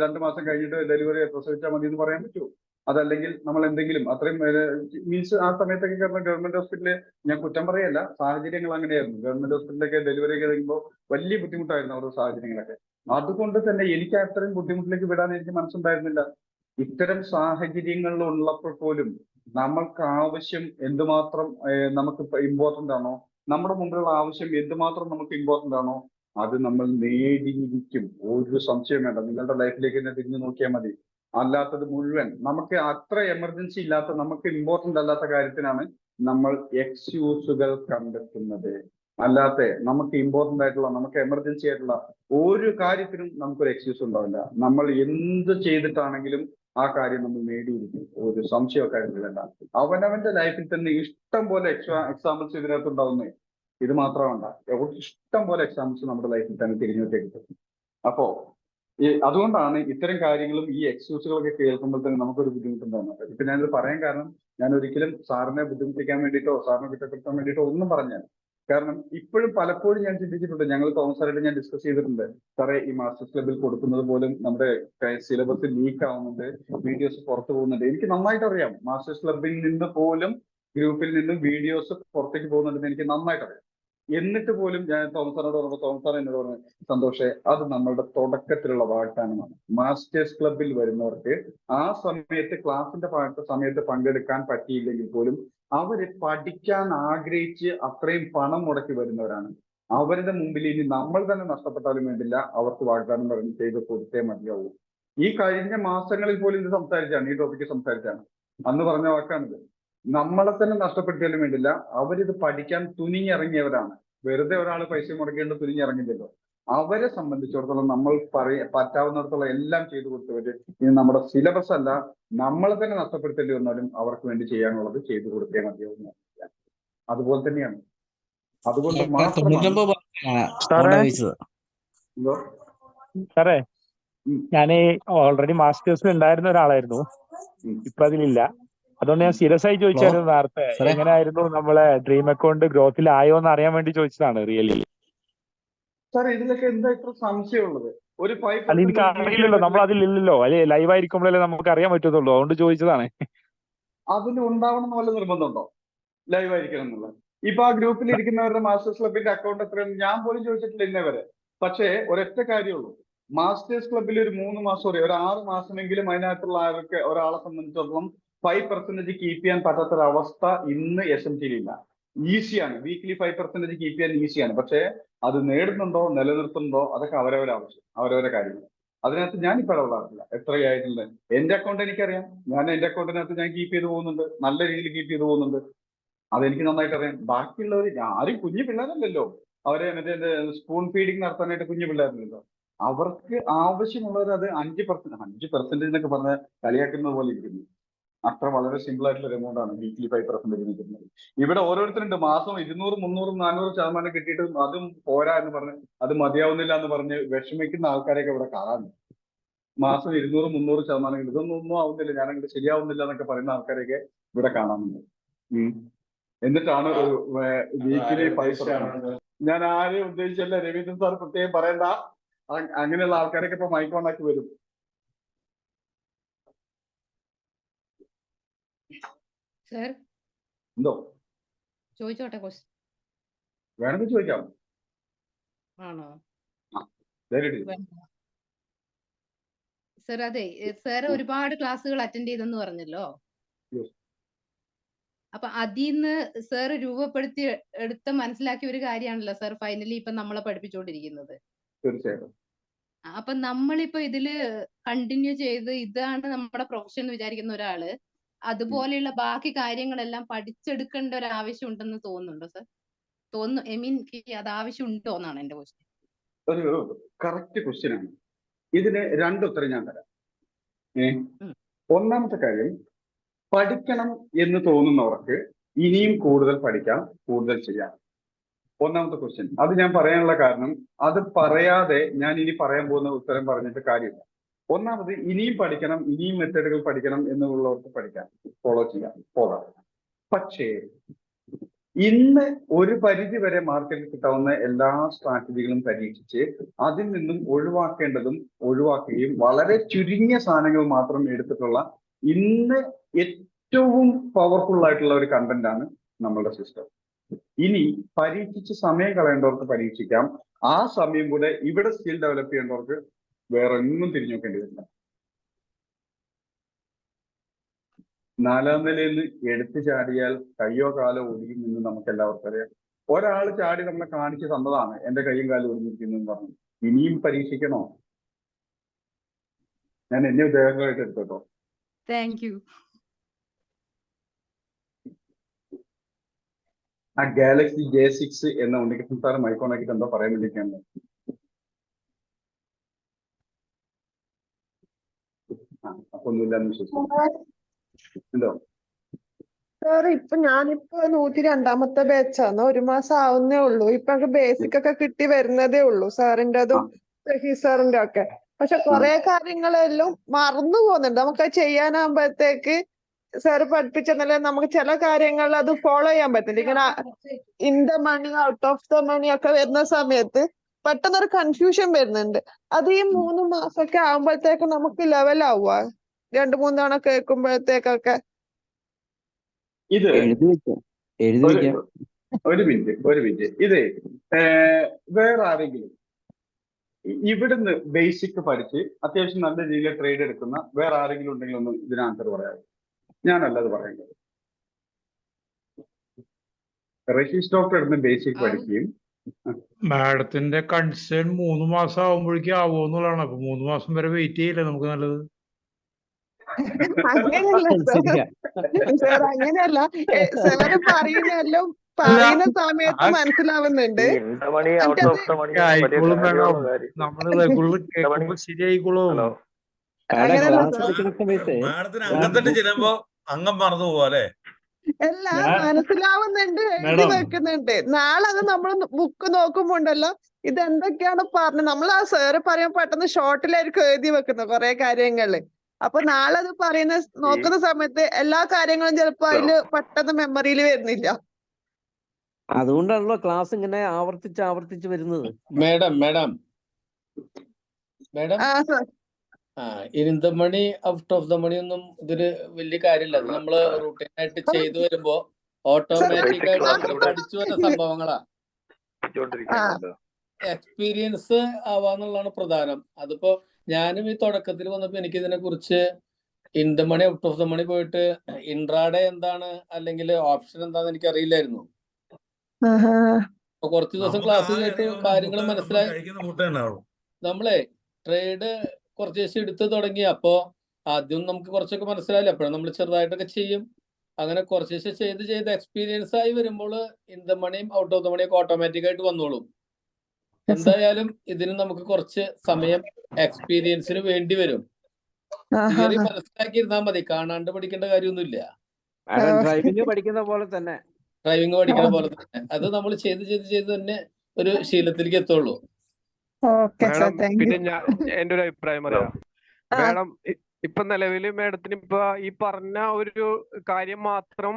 2 മാസം കഴിഞ്ഞിട്ട് ഡെലിവറി പ്രസവിച്ചാൽ മതി എന്ന് പറയാൻ പറ്റുമോ? അതല്ലെങ്കിൽ നമ്മൾ എന്തെങ്കിലും അത്രയും മീൻസ് ആ സമയത്തൊക്കെ കാരണം ഗവൺമെന്റ് ഹോസ്പിറ്റലിൽ ഞാൻ കുറ്റം പറയല്ല, സാഹചര്യങ്ങൾ അങ്ങനെയായിരുന്നു. ഗവൺമെന്റ് ഹോസ്പിറ്റലിലൊക്കെ ഡെലിവറി ഒക്കെ കഴിയുമ്പോൾ വലിയ ബുദ്ധിമുട്ടായിരുന്നു അവരുടെ സാഹചര്യങ്ങളൊക്കെ. അതുകൊണ്ട് തന്നെ എനിക്ക് അത്രയും ബുദ്ധിമുട്ടിലേക്ക് വിടാൻ എനിക്ക് മനസ്സുണ്ടായിരുന്നില്ല. ഇത്തരം സാഹചര്യങ്ങളിൽ ഉള്ളപ്പോൾ പോലും നമ്മൾക്ക് ആവശ്യം എന്തുമാത്രം നമുക്ക് ഇമ്പോർട്ടന്റ് ആണോ, നമ്മുടെ മുമ്പിലുള്ള ആവശ്യം എന്തുമാത്രം നമുക്ക് ഇമ്പോർട്ടന്റ് ആണോ, അത് നമ്മൾ നേടിയിരിക്കും. ഒരു സംശയം വേണ്ട. നിങ്ങളുടെ ലൈഫിലേക്ക് തന്നെ തിരിഞ്ഞു നോക്കിയാൽ മതി. അല്ലാത്തത് മുഴുവൻ നമുക്ക് അത്ര എമർജൻസി ഇല്ലാത്ത, നമുക്ക് ഇമ്പോർട്ടന്റ് അല്ലാത്ത കാര്യത്തിനാണ് നമ്മൾ എക്സ്ക്യൂസുകൾ കണ്ടെത്തുന്നത്. അല്ലാത്ത നമുക്ക് ഇമ്പോർട്ടന്റ് ആയിട്ടുള്ള, നമുക്ക് എമർജൻസി ആയിട്ടുള്ള ഒരു കാര്യത്തിനും നമുക്കൊരു എക്സ്ക്യൂസ് ഉണ്ടാവില്ല. നമ്മൾ എന്ത് ചെയ്തിട്ടാണെങ്കിലും ആ കാര്യം നമ്മൾ നേടിയിരിക്കും. ഒരു സംശയമോ കാര്യത്തിലല്ല. അവനവന്റെ ലൈഫിൽ തന്നെ ഇഷ്ടം പോലെ എക്സാമ്പിൾസ് ഇതിനകത്ത് ഉണ്ടാവുന്നേ. ഇത് മാത്രമല്ല, ഇഷ്ടം പോലെ എക്സാമ്പിൾസ് നമ്മുടെ ലൈഫിൽ തന്നെ തിരിഞ്ഞൊക്കെ കിട്ടും. അപ്പോ അതുകൊണ്ടാണ് ഇത്തരം കാര്യങ്ങളും ഈ എക്സ്ക്യൂസുകളൊക്കെ കേൾക്കുമ്പോൾ തന്നെ നമുക്കൊരു ബുദ്ധിമുട്ടുണ്ടാകുന്നത്. ഇപ്പൊ ഞാനിത് പറയാൻ കാരണം, ഞാൻ ഒരിക്കലും സാറിനെ ബുദ്ധിമുട്ടിക്കാൻ വേണ്ടിയിട്ടോ സാറിനെ കുറ്റപ്പെടുത്താൻ വേണ്ടിയിട്ടോ ഒന്നും പറഞ്ഞാൽ. കാരണം ഇപ്പോഴും പലപ്പോഴും ഞാൻ ചിന്തിച്ചിട്ടുണ്ട്, ഞങ്ങൾ തോമസായിട്ട് ഞാൻ ഡിസ്കസ് ചെയ്തിട്ടുണ്ട്. സാറേ, ഈ മാസ്റ്റേഴ്സ് ക്ലബിൽ കൊടുക്കുന്നത് പോലും നമ്മുടെ സിലബസ് ലീക്ക് ആവുന്നുണ്ട്, വീഡിയോസ് പുറത്തു പോകുന്നുണ്ട്. എനിക്ക് നന്നായിട്ട് അറിയാം, മാസ്റ്റേഴ്സ് ക്ലബിൽ നിന്ന് പോലും ഗ്രൂപ്പിൽ നിന്നും വീഡിയോസ് പുറത്തേക്ക് പോകുന്നുണ്ടെന്ന് എനിക്ക് നന്നായിട്ട് അറിയാം. എന്നിട്ട് പോലും ഞാൻ തോമസാറിനോട് പറഞ്ഞപ്പോൾ തോമസാർ എന്നോട് പറഞ്ഞു, സന്തോഷേ, അത് നമ്മളുടെ തുടക്കത്തിലുള്ള വാഗ്ദാനമാണ്. മാസ്റ്റേഴ്സ് ക്ലബിൽ വരുന്നവർക്ക് ആ സമയത്ത് ക്ലാസിന്റെ സമയത്ത് പങ്കെടുക്കാൻ പറ്റിയില്ലെങ്കിൽ പോലും അവര് പഠിക്കാൻ ആഗ്രഹിച്ച് അത്രയും പണം മുടക്കി വരുന്നവരാണ്. അവരുടെ മുമ്പിൽ ഇനി നമ്മൾ തന്നെ നഷ്ടപ്പെട്ടാലും വേണ്ടില്ല, അവർക്ക് വാഗ്ദാനം പറഞ്ഞ് ചെയ്ത് കൊടുത്തേ മതിയാവൂ. ഈ കഴിഞ്ഞ മാസങ്ങളിൽ പോലും ഇത് സംസാരിച്ചാണ്, ഈ ടോപ്പിക്ക് സംസാരിച്ചാണ്. അന്ന് പറഞ്ഞ വാക്കാണിത്. നമ്മളെ തന്നെ നഷ്ടപ്പെടുത്തിയാലും വേണ്ടില്ല, അവരിത് പഠിക്കാൻ തുനിഞ്ഞിറങ്ങിയവരാണ്. വെറുതെ ഒരാൾ പൈസ മുടക്കേണ്ട തുനിഞ്ഞിറങ്ങില്ലല്ലോ. അവരെ സംബന്ധിച്ചിടത്തോളം നമ്മൾ പറ്റാവുന്നിടത്തോളം എല്ലാം ചെയ്തു കൊടുത്തവര് ഇത് നമ്മുടെ സിലബസ് അല്ല, നമ്മളെ തന്നെ നഷ്ടപ്പെടുത്തേണ്ടി വന്നാലും അവർക്ക് വേണ്ടി ചെയ്യാനുള്ളത് ചെയ്തു കൊടുത്തേ മതിയാവുന്ന. അതുപോലെ തന്നെയാണ്. അതുകൊണ്ട് മാത്രമാണ് സാറേ, ഞാൻ ഓൾറെഡി മാസ്റ്റേഴ്സിൽ ഉണ്ടായിരുന്ന ഒരാളായിരുന്നു, ഇപ്പൊ അതിലില്ല. അതുകൊണ്ട് ഞാൻ സീരിയസ് ആയി ചോദിച്ചായിരുന്നു നേരത്തെ, എങ്ങനെയായിരുന്നു നമ്മളെ ഡ്രീം അക്കൗണ്ട് ഗ്രോത്തിലായോ എന്ന് അറിയാൻ വേണ്ടി ചോദിച്ചതാണ് റിയലി. സാർ ഇതിലൊക്കെ എന്താ ഇത്ര സംശയമുള്ളത്? ഒരു അല്ല, എനിക്ക് അറിയില്ലല്ലോ, നമ്മൾ അതിലില്ലല്ലോ, അല്ലെ ലൈവ് ആയിരിക്കുമ്പോഴല്ലേ നമുക്ക് അറിയാൻ പറ്റുന്നുള്ളൂ, അതുകൊണ്ട് ചോദിച്ചതാണ്. അതിൽ ഉണ്ടാവണം എന്ന് വല്ല നിർബന്ധമുണ്ടോ ലൈവ് ആയിരിക്കണം എന്നുള്ളത്? ഇപ്പൊ ആ ഗ്രൂപ്പിൽ ഇരിക്കുന്നവരുടെ മാസ്റ്റേഴ്സ് ക്ലബിന്റെ അക്കൗണ്ട് എത്രയാണ് ഞാൻ പോലും ചോദിച്ചിട്ടില്ല ഇന്നേ വരെ. പക്ഷേ ഒരൊറ്റ കാര്യമുള്ളൂ, മാസ്റ്റേഴ്സ് ക്ലബിൽ ഒരു 3 മാസം ഒരു 6 മാസമെങ്കിലും അതിനകത്തുള്ള ആൾക്ക് ഒരാളെ സംബന്ധിച്ചിടത്തോളം 5% കീപ്പ് ചെയ്യാൻ പറ്റാത്തൊരവസ്ഥ ഇന്ന് SMT-യിലില്ല. ഈസിയാണ്, വീക്ക്ലി 5% കീപ്പ് ചെയ്യാൻ ഈസിയാണ്. പക്ഷേ അത് നേടുന്നുണ്ടോ നിലനിർത്തുന്നുണ്ടോ അതൊക്കെ അവരവരെ ആവശ്യം, അവരവരെ കാര്യങ്ങൾ. അതിനകത്ത് ഞാൻ ഇപ്പോൾ ഇടപെടാറില്ല. എത്രയായിട്ടുണ്ട് എന്റെ അക്കൗണ്ട് എനിക്കറിയാം, ഞാൻ എന്റെ അക്കൗണ്ടിനകത്ത് ഞാൻ കീപ്പ് ചെയ്ത് പോകുന്നുണ്ട്, നല്ല രീതിയിൽ കീപ്പ് ചെയ്ത് പോകുന്നുണ്ട്, അതെനിക്ക് നന്നായിട്ട് അറിയാം. ബാക്കിയുള്ളവർ ആരും കുഞ്ഞു പിള്ളേരല്ലല്ലോ, അവരെ മറ്റേ സ്പൂൺ ഫീഡിങ് നടത്താനായിട്ട് കുഞ്ഞു പിള്ളേരല്ലല്ലോ. അവർക്ക് ആവശ്യമുള്ളവർ അത് 5% എന്നൊക്കെ പറഞ്ഞ കളിയാക്കുന്നത് പോലെ ഇരിക്കുന്നു. അത്ര വളരെ സിമ്പിൾ ആയിട്ടുള്ള ഒരു എമൗണ്ട് ആണ് വീക്ക്ലി 5% നിൽക്കുന്നത്. ഇവിടെ ഓരോരുത്തരുണ്ട് മാസം 200, 300, 400% കിട്ടിയിട്ട് അതും പോരാ എന്ന് പറഞ്ഞ്, അത് മതിയാവുന്നില്ല എന്ന് പറഞ്ഞ് വിഷമിക്കുന്ന ആൾക്കാരെയൊക്കെ ഇവിടെ കാണാറുണ്ട്. മാസം 200, 300% ഇതൊന്നും ആവുന്നില്ല, ഞാൻ അങ്ങോട്ട് ശരിയാവുന്നില്ല എന്നൊക്കെ പറയുന്ന ആൾക്കാരെയൊക്കെ ഇവിടെ കാണാറുണ്ട്. എന്നിട്ടാണ് ഒരു വീക്കിലി 5%. ഞാൻ ആരെയും ഉദ്ദേശിച്ചല്ല, രവീന്ദ്രൻ സാർ പ്രത്യേകം പറയണ്ട, അങ്ങനെയുള്ള ആൾക്കാരൊക്കെ ഇപ്പൊ മൈക്ക് ഓൺ ആക്കി വരും. സർ എന്തോ ചോദിച്ചോട്ടെ? വേണമെങ്കിൽ ചോദിക്കാം. ആണോ? ധൈര്യമായിട്ട്. സർ അതെ, സർ ഒരുപാട് ക്ലാസ്സുകൾ അറ്റൻഡ് ചെയ്തെന്ന് പറഞ്ഞല്ലോ. അപ്പൊ അതിന്ന് സർ രൂപപ്പെടുത്തി എടുത്ത് മനസ്സിലാക്കിയ ഒരു കാര്യമാണല്ലോ സർ ഫൈനലി ഇപ്പൊ നമ്മളെ പഠിപ്പിച്ചുകൊണ്ടിരിക്കുന്നത്. തീർച്ചയായിട്ടും. അപ്പൊ നമ്മളിപ്പോ ഇതില് കണ്ടിന്യൂ ചെയ്ത് ഇതാണ് നമ്മുടെ പ്രൊഫഷൻ എന്ന് വിചാരിക്കുന്ന ഒരാള് അതുപോലെയുള്ള ബാക്കി കാര്യങ്ങളെല്ലാം പഠിച്ചെടുക്കേണ്ട ഒരു ആവശ്യം ഉണ്ടെന്ന് തോന്നുന്നുണ്ടോ സർ? തോന്നുന്നു, ഐ മീൻ അത് ആവശ്യം ഉണ്ടോ എന്നാണ് എന്റെ ക്വസ്റ്റ്യൻ. ഒരു കറക്റ്റ് ക്വസ്റ്റ്യൻ ആണ്. ഇതിന് 2 ഉത്തരം ഞാൻ തരാം. ഒന്നാമത്തെ കാര്യം, പഠിക്കണം എന്ന് തോന്നുന്നവർക്ക് ഇനിയും കൂടുതൽ പഠിക്കാം, കൂടുതൽ ചെയ്യാം. ഒന്നാമത്തെ ക്വസ്റ്റ്യൻ. അത് ഞാൻ പറയാനുള്ള കാരണം, അത് പറയാതെ ഞാൻ ഇനി പറയാൻ പോകുന്ന ഉത്തരം പറഞ്ഞിട്ട് കാര്യമില്ല. ഒന്നാമത്, ഇനിയും പഠിക്കണം, ഇനിയും മെത്തേഡുകൾ പഠിക്കണം എന്നുള്ളവർക്ക് പഠിക്കാം, ഫോളോ ചെയ്യാം, പോകാം. പക്ഷേ ഇന്ന് ഒരു പരിധി വരെ മാർക്കറ്റിൽ കിട്ടാവുന്ന എല്ലാ സ്ട്രാറ്റജികളും പരീക്ഷിച്ച് അതിൽ നിന്നും ഒഴിവാക്കുകയും വളരെ ചുരുങ്ങിയ സാധനങ്ങൾ മാത്രം എടുത്തിട്ടുള്ള ഇന്ന് ഏറ്റവും പവർഫുൾ ആയിട്ടുള്ള ഒരു കണ്ടന്റ് ആണ് നമ്മളുടെ സിസ്റ്റം. ഇനി പരീക്ഷിച്ച് സമയം കളയേണ്ടവർക്ക് പരീക്ഷിക്കാം, ആ സമയം കൂടെ ഇവിടെ സ്കിൽ ഡെവലപ്പ് ചെയ്യേണ്ടവർക്ക് വേറെ ഒന്നും തിരിഞ്ഞു നോക്കേണ്ടി വരില്ല. 4ാം നിലയിൽ നിന്ന് എടുത്തു ചാടിയാൽ കയ്യോ കാലോ ഒടിയുമെന്ന് നമുക്ക് എല്ലാവർക്കും അറിയാം. ഒരാൾ ചാടി നമ്മളെ കാണിച്ച് തന്നതാണ് എന്റെ കയ്യും കാലും ഒടിഞ്ഞിരിക്കുന്നു എന്ന് പറഞ്ഞു. ഇനിയും പരീക്ഷിക്കണോ? ഞാൻ എന്നെ ഉദാഹരണമായിട്ട് എടുത്തോട്ടോ. Thank you. ആ ഗാലക്സി J6 എന്ന ഉണ്ണികൃഷ്ണൻ സാറ് മൈക്കോൺ ആക്കിയിട്ട് എന്താ പറയാൻ വേണ്ടിയിട്ടാണ്? അപ്പൊ ഒന്നുമില്ലാന്ന് വിശ്വസിക്കുന്നു. എന്തോ സാർ, ഞാനിപ്പോ 102ാമത്തെ ബാച്ചാണ്. 1 മാസം ആവുന്നേ ഉള്ളൂ. ഇപ്പൊ ബേസിക് ഒക്കെ കിട്ടി വരുന്നതേ ഉള്ളൂ, സാറിൻ്റെതും സാറിന്റെ ഒക്കെ. പക്ഷെ കുറെ കാര്യങ്ങളെല്ലാം മറന്നു പോകുന്നുണ്ട്. നമുക്ക് ചെയ്യാനാകുമ്പോഴത്തേക്ക് സാറ് പഠിപ്പിച്ചെന്നല്ലേ നമുക്ക് ചില കാര്യങ്ങൾ അത് ഫോളോ ചെയ്യാൻ പറ്റില്ല. ഇങ്ങനെ in the money, out of the money ഒക്കെ വരുന്ന സമയത്ത് പെട്ടെന്നൊരു കൺഫ്യൂഷൻ വരുന്നുണ്ട്. അത് ഈ 3 മാസമൊക്കെ ആകുമ്പോഴത്തേക്ക് നമുക്ക് ലെവലാവുക 2-3 തവണ കേൾക്കുമ്പോഴത്തേക്കൊക്കെ. ഇത് ഒരു മിനിറ്റ് ഇത് വേറെ ആരെങ്കിലും ഇവിടുന്ന് ബേസിക് പഠിച്ച് അത്യാവശ്യം നല്ല രീതിയിൽ ട്രേഡ് എടുക്കുന്ന വേറെ ആരെങ്കിലും ഉണ്ടെങ്കിൽ ഒന്ന് ഇതിന് ആൻസർ പറയാം. ഞാനല്ലത് പറയുന്നത്. റഷീഷ് ഡോക്ടർ ഇടുന്ന ബേസിക് പഠിക്കുകയും മാഡത്തിന്റെ കൺസേൺ 3 മാസം ആവുമ്പോഴേക്കും ആവുമെന്നുള്ളതാണ്. അപ്പൊ 3 മാസം വരെ വെയിറ്റ് ചെയ്യില്ലേ നമുക്ക് നല്ലത്? അങ്ങനെയല്ല സാർ, സാർ അങ്ങനെയല്ല, സാറ് പറയുന്നതെല്ലാം പറയുന്ന സമയത്ത് മനസ്സിലാവുന്നുണ്ട്. ആയിക്കോളും വേണം, നമ്മള് റെഗുലർ കേൾക്കുമ്പോ ശരിയായിക്കോളും. അങ്ങനെയല്ല സാർ, മാഡത്തിന് അംഗത്തട്ട് ചെല്ലുമ്പോ അംഗം മറന്നു പോവാ അല്ലെ? എല്ലാം മനസ്സിലാവുന്നുണ്ട്, എഴുതി വെക്കുന്നുണ്ട്. നാളെ അത് നമ്മൾ ബുക്ക് നോക്കുമ്പോ ഉണ്ടല്ലോ ഇത് എന്തൊക്കെയാണ് പറഞ്ഞത്, നമ്മൾ ആ സാറ് പറയാൻ പെട്ടെന്ന് ഷോർട്ടിലായിരിക്കും എഴുതി വെക്കുന്നത് കുറെ കാര്യങ്ങള്. അപ്പൊ നാളെ അത് പറയുന്ന നോക്കുന്ന സമയത്ത് എല്ലാ കാര്യങ്ങളും ചിലപ്പോ അതില് പെട്ടെന്ന് മെമ്മറിയിൽ വരുന്നില്ല. അതുകൊണ്ടാണല്ലോ ക്ലാസ് ഇങ്ങനെ ആവർത്തിച്ച് വരുന്നത്. മേഡം മേഡം മേഡം ആ sir, in the money out of the money ഒന്നും ഇതൊരു വലിയ കാര്യമില്ല. അത് നമ്മള് റൂട്ടീനായിട്ട് ചെയ്തു വരുമ്പോ ഓട്ടോമാറ്റിക് ആയിട്ട് നമ്മൾ പഠിച്ചു വന്ന സംഭവങ്ങളാ. എക്സ്പീരിയൻസ് ആവാന്നുള്ളതാണ് പ്രധാനം. അതിപ്പോ ഞാനും ഈ തുടക്കത്തിൽ വന്നപ്പോ എനിക്ക് ഇതിനെ കുറിച്ച് in the money out of the money പോയിട്ട് ഇൻട്രാഡേ എന്താണ് അല്ലെങ്കിൽ ഓപ്ഷൻ എന്താന്ന് എനിക്ക് അറിയില്ലായിരുന്നു. അപ്പൊ കുറച്ച് ദിവസം ക്ലാസ് കേട്ട് കാര്യങ്ങൾ മനസ്സിലായി. നമ്മളെ ട്രേഡ് കുറച്ച് ദിവസം എടുത്ത് തുടങ്ങി. അപ്പോ ആദ്യം നമുക്ക് കുറച്ചൊക്കെ മനസ്സിലായില്ല, അപ്പോഴും നമ്മൾ ചെറുതായിട്ടൊക്കെ ചെയ്യും. അങ്ങനെ കുറച്ച് ദിവസം ചെയ്ത് എക്സ്പീരിയൻസ് ആയി വരുമ്പോൾ ഇൻ ദ മണിയും ഔട്ട് ഓഫ് ദ മണിയൊക്കെ ഓട്ടോമാറ്റിക് ആയിട്ട് വന്നോളും. എന്തായാലും ഇതിന് നമുക്ക് കുറച്ച് സമയം എക്സ്പീരിയൻസിന് വേണ്ടി വരും. തിയറി മനസ്സിലാക്കിയിരുന്നാൽ മതി, കാണാണ്ട് പഠിക്കേണ്ട കാര്യമൊന്നുമില്ല. ഡ്രൈവിംഗ് പഠിക്കുന്ന പോലെ തന്നെ. അത് നമ്മൾ ചെയ്ത് തന്നെ ഒരു ശീലത്തിലേക്ക് എത്തുള്ളൂ. പിന്നെ ഞാൻ എന്റെ ഒരു അഭിപ്രായം പറയാം. മാഡം ഇപ്പൊ നിലവില് മാഡത്തിന് ഇപ്പൊ ഈ പറഞ്ഞ ഒരു കാര്യം മാത്രം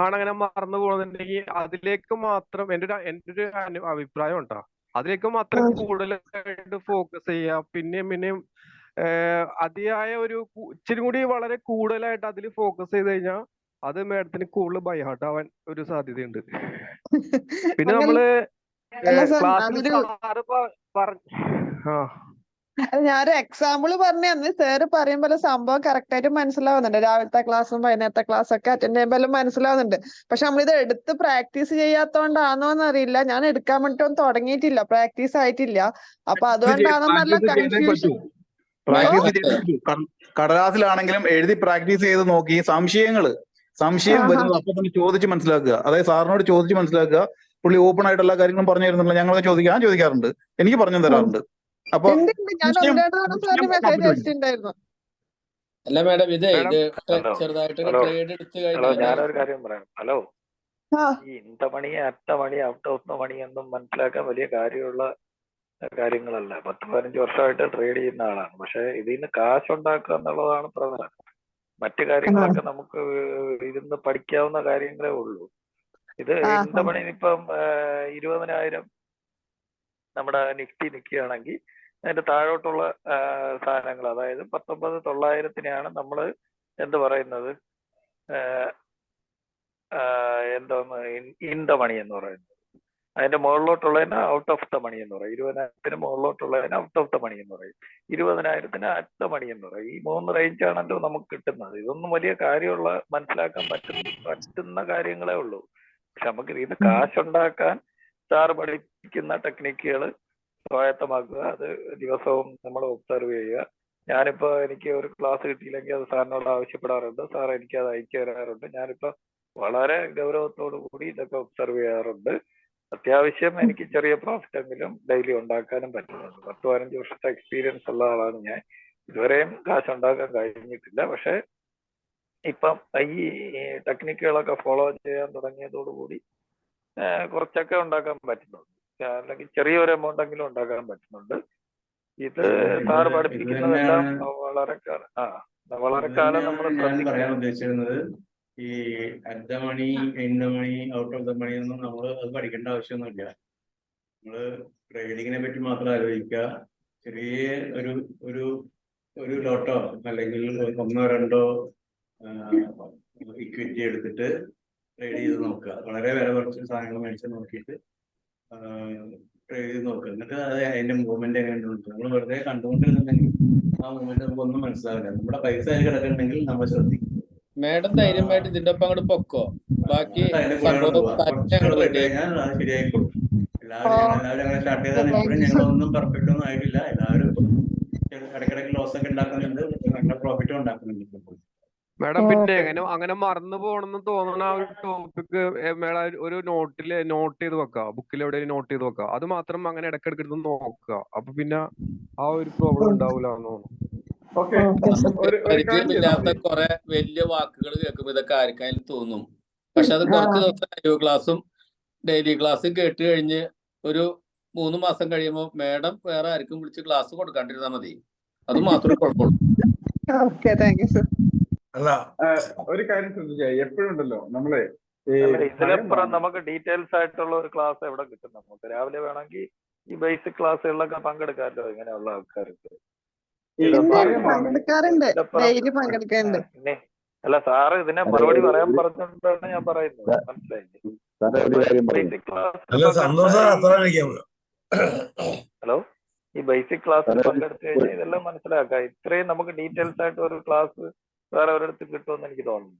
ആണങ്ങനെ മറന്നു പോകുന്നുണ്ടെങ്കിൽ അതിലേക്ക് മാത്രം എന്റെ ഒരു അഭിപ്രായം ഉണ്ടോ, അതിലേക്ക് മാത്രം കൂടുതലായിട്ട് ഫോക്കസ് ചെയ്യുക. പിന്നെയും അതിയായ ഒരു ഇച്ചിരി കൂടി വളരെ കൂടുതലായിട്ട് അതിൽ ഫോക്കസ് ചെയ്ത് കഴിഞ്ഞാൽ അത് മാഡത്തിന് കൂടുതൽ ബൈ ഹാർട്ട് ആവാൻ ഒരു സാധ്യതയുണ്ട്. പിന്നെ നമ്മള് ക്ലാസ്സിൽ ഞാനൊരു എക്സാമ്പിൾ പറഞ്ഞു തന്നെ. സാറ് പറയുമ്പോൾ സംഭവം കറക്റ്റ് ആയിട്ട് മനസ്സിലാവുന്നുണ്ട്. രാവിലത്തെ ക്ലാസ്സും വൈകുന്നേരത്തെ ക്ലാസ് ഒക്കെ അറ്റൻഡ് ചെയ്യുമ്പോൾ മനസ്സിലാവുന്നുണ്ട്. പക്ഷെ നമ്മളിത് എടുത്ത് പ്രാക്ടീസ് ചെയ്യാത്തോണ്ടാണോന്ന് അറിയില്ല. ഞാൻ എടുക്കാൻ വേണ്ടിട്ടൊന്നും തുടങ്ങിയിട്ടില്ല, പ്രാക്ടീസ് ആയിട്ടില്ല. അപ്പൊ അതുകൊണ്ടാണ് നല്ല കൺഫ്യൂഷൻ. കടലാസിലാണെങ്കിലും എഴുതി പ്രാക്ടീസ് ചെയ്ത് നോക്കി സംശയം വരുന്നത് അപ്പൊ തന്നെ ചോദിച്ച് മനസ്സിലാക്കുക. അതായത് സാറിനോട് ചോദിച്ച് മനസ്സിലാക്കുക. പുള്ളി ഓപ്പൺ ആയിട്ട് എല്ലാ കാര്യങ്ങളും പറഞ്ഞു തരുന്നില്ല. ഞങ്ങളൊക്കെ ചോദിക്കാറുണ്ട്, എനിക്ക് പറഞ്ഞു തരാറുണ്ട്. അപ്പൊ അല്ല മേഡം, ചെറുതായിട്ട് ട്രേഡ് എടുത്ത് കഴിഞ്ഞാൽ ഞാനൊരു കാര്യം പറയാം. ഹലോ, ഈ in the money at the money out of the money എന്നും മനസ്സിലാക്കാൻ വലിയ കാര്യമുള്ള കാര്യങ്ങളല്ല. 10-15 വർഷമായിട്ട് ട്രേഡ് ചെയ്യുന്ന ആളാണ്. പക്ഷെ ഇതിൽ നിന്ന് കാശുണ്ടാക്കുക എന്നുള്ളതാണ് പ്രധാനം. മറ്റു കാര്യങ്ങളൊക്കെ നമുക്ക് ഇരുന്ന് പഠിക്കാവുന്ന കാര്യങ്ങളേ ഉള്ളൂ. ഇത് ഇന്ന മണി ഇപ്പം 20,000 നമ്മുടെ നിഫ്റ്റി നിൽക്കുകയാണെങ്കിൽ അതിന്റെ താഴോട്ടുള്ള സാധനങ്ങൾ, അതായത് 19,900-നെയാണ് നമ്മൾ എന്ത് പറയുന്നത്, എന്തോന്ന് ഇൻ ദ മണി എന്ന് പറയുന്നത്. അതിന്റെ മുകളിലോട്ടുള്ളതിന് ഔട്ട് ഓഫ് ദ മണി എന്ന് പറയും. 20,000-ന് മുകളിലോട്ടുള്ളതിന് ഔട്ട് ഓഫ് ദ മണി എന്ന് പറയും. 20,000-ന് അറ്റ് ദ മണി എന്ന് പറയും. ഈ 3 റേഞ്ചാണല്ലോ നമുക്ക് കിട്ടുന്നത്. ഇതൊന്നും വലിയ കാര്യമുള്ള മനസ്സിലാക്കാൻ പറ്റുന്ന കാര്യങ്ങളേ ഉള്ളൂ. പക്ഷെ നമുക്ക് ഇത് കാശുണ്ടാക്കാൻ സാറ് പഠിപ്പിക്കുന്ന ടെക്നിക്കുകൾ സ്വായത്തമാക്കുക. അത് ദിവസവും നമ്മൾ ഒബ്സർവ് ചെയ്യുക. ഞാനിപ്പോ എനിക്ക് ഒരു ക്ലാസ് കിട്ടിയില്ലെങ്കിൽ അത് സാറിനോട് ആവശ്യപ്പെടാറുണ്ട്. സാർ എനിക്ക് അത് അയച്ചു തരാറുണ്ട്. ഞാനിപ്പോ വളരെ ഗൗരവത്തോടു കൂടി ഇതൊക്കെ ഒബ്സർവ് ചെയ്യാറുണ്ട്. അത്യാവശ്യം എനിക്ക് ചെറിയ പ്രോഫിറ്റ് എങ്കിലും ഡെയിലി ഉണ്ടാക്കാനും പറ്റുന്നുണ്ട്. 10-15 വർഷത്തെ എക്സ്പീരിയൻസ് ഉള്ള ആളാണ് ഞാൻ. ഇതുവരെയും കാശുണ്ടാക്കാൻ കഴിഞ്ഞിട്ടില്ല. പക്ഷെ ഇപ്പം ഈ ടെക്നിക്കുകളൊക്കെ ഫോളോ ചെയ്യാൻ തുടങ്ങിയതോടുകൂടി കുറച്ചൊക്കെ ഉണ്ടാക്കാൻ പറ്റുന്നുണ്ട്. അല്ലെങ്കിൽ ചെറിയൊരു എമൗണ്ടെങ്കിലും ഉണ്ടാക്കാൻ പറ്റുന്നുണ്ട്. ഇത് സാറ് പഠിപ്പിക്കുന്നതെല്ലാം വളരെ കാലം നമ്മൾ പറയാൻ ഉദ്ദേശിച്ചിരുന്നത് ഈ at the money, in the money, out of the money ഒന്നും നമ്മൾ അത് പഠിക്കേണ്ട ആവശ്യമൊന്നുമില്ല. നമ്മള് ട്രേഡിങ്ങിനെ പറ്റി മാത്രം ആലോചിക്കുക. ചെറിയ ഒരു ലോട്ടോ അല്ലെങ്കിൽ 1-2 ഇക്വിറ്റി എടുത്തിട്ട് ട്രേഡ് ചെയ്ത് നോക്കുക. വളരെ വില കുറച്ച് സാധനങ്ങൾ മേടിച്ച് നോക്കിയിട്ട് ട്രേഡ് ചെയ്ത് നോക്കുക. എന്നിട്ട് അത് അതിന്റെ മൂവ്മെന്റ് എങ്ങനെയുണ്ട് നമ്മൾ വെറുതെ കണ്ടുകൊണ്ടിരുന്നുണ്ടെങ്കിൽ ആ മൂവ്മെന്റ് നമുക്കൊന്നും മനസ്സിലാവില്ല. നമ്മുടെ പൈസ അതിൽ കിടക്കുന്നുണ്ടെങ്കിൽ നമ്മൾ ശ്രദ്ധിക്കും. മേഡം ധൈര്യമായിട്ട് ഇതിന്റെ ഒപ്പം അങ്ങോട്ട് പൊക്കോ. ബാക്കി ശരിയായിക്കോളും. എല്ലാവരും അങ്ങനെ സ്റ്റാർട്ട് ചെയ്താൽ ഇപ്പോഴും ഞങ്ങളൊന്നും പെർഫെക്റ്റ് ഒന്നും ആയിട്ടില്ല. എല്ലാവരും ഇടയ്ക്കിടയ്ക്ക് ലോസ് ഒക്കെ ഉണ്ടാക്കുന്നുണ്ട്, നല്ല പ്രോഫിറ്റും ഉണ്ടാക്കുന്നുണ്ട്. മാഡം പിന്നെ അങ്ങനെ മറന്നു പോകണമെന്ന് തോന്നുന്ന ആ ഒരു ടോപ്പിക് മേഡം ഒരു നോട്ട് ചെയ്ത് വെക്കുക, ബുക്കിൽ എവിടെയെങ്കിലും നോട്ട് ചെയ്ത് വെക്കുക. അത് മാത്രം അങ്ങനെ ഇടയ്ക്കിടയ്ക്ക് എടുത്ത് നോക്കുക. അപ്പൊ പിന്നെ ആ ഒരു പ്രോബ്ലം ഉണ്ടാവില്ല എന്ന് തോന്നുന്നു. പരിചയമില്ലാത്ത കുറെ വലിയ വാക്കുകൾ കേൾക്കുമ്പോൾ ഇതൊക്കെ ആർക്കായാലും തോന്നും. പക്ഷെ അത് കുറച്ച് ദിവസം ലൈവ് ക്ലാസ്സും ഡെയിലി ക്ലാസ്സും കേട്ട് കഴിഞ്ഞ് ഒരു 3 മാസം കഴിയുമ്പോൾ മാഡം വേറെ ആർക്കും വിളിച്ച് ക്ലാസ് കൊടുക്കാണ്ടിരുന്നാൽ മതി. അത് മാത്രമേ കുഴപ്പമുള്ളൂ. അല്ല ഒരു കാര്യം ശ്രദ്ധിച്ചാ, എപ്പോഴും ഉണ്ടല്ലോ നമ്മള് ഇതിലപ്പുറം നമുക്ക് ഡീറ്റെയിൽസ് ആയിട്ടുള്ള ഒരു ക്ലാസ് എവിടെ കിട്ടും? നമുക്ക് രാവിലെ വേണമെങ്കിൽ ഈ ബേസിക് ക്ലാസ്സുകളിലൊക്കെ പങ്കെടുക്കാമല്ലോ ഇങ്ങനെയുള്ള ആൾക്കാർക്ക്. അല്ല സാറ് ഇതിനെ മറുപടി പറയാൻ പറഞ്ഞിട്ടാണ് ഞാൻ പറയുന്നത്, മനസ്സിലായില്ലേ? ബേസിക് ക്ലാസ് ഹലോ, ഈ ബേസിക് ക്ലാസ്സിൽ പങ്കെടുത്തു കഴിഞ്ഞാൽ ഇതെല്ലാം മനസ്സിലാക്കാം. ഇത്രയും നമുക്ക് ഡീറ്റെയിൽസ് ആയിട്ട് ഒരു ക്ലാസ് വേറെ ഒരിടത്ത് കിട്ടുമെന്ന് എനിക്ക് തോന്നുന്നു.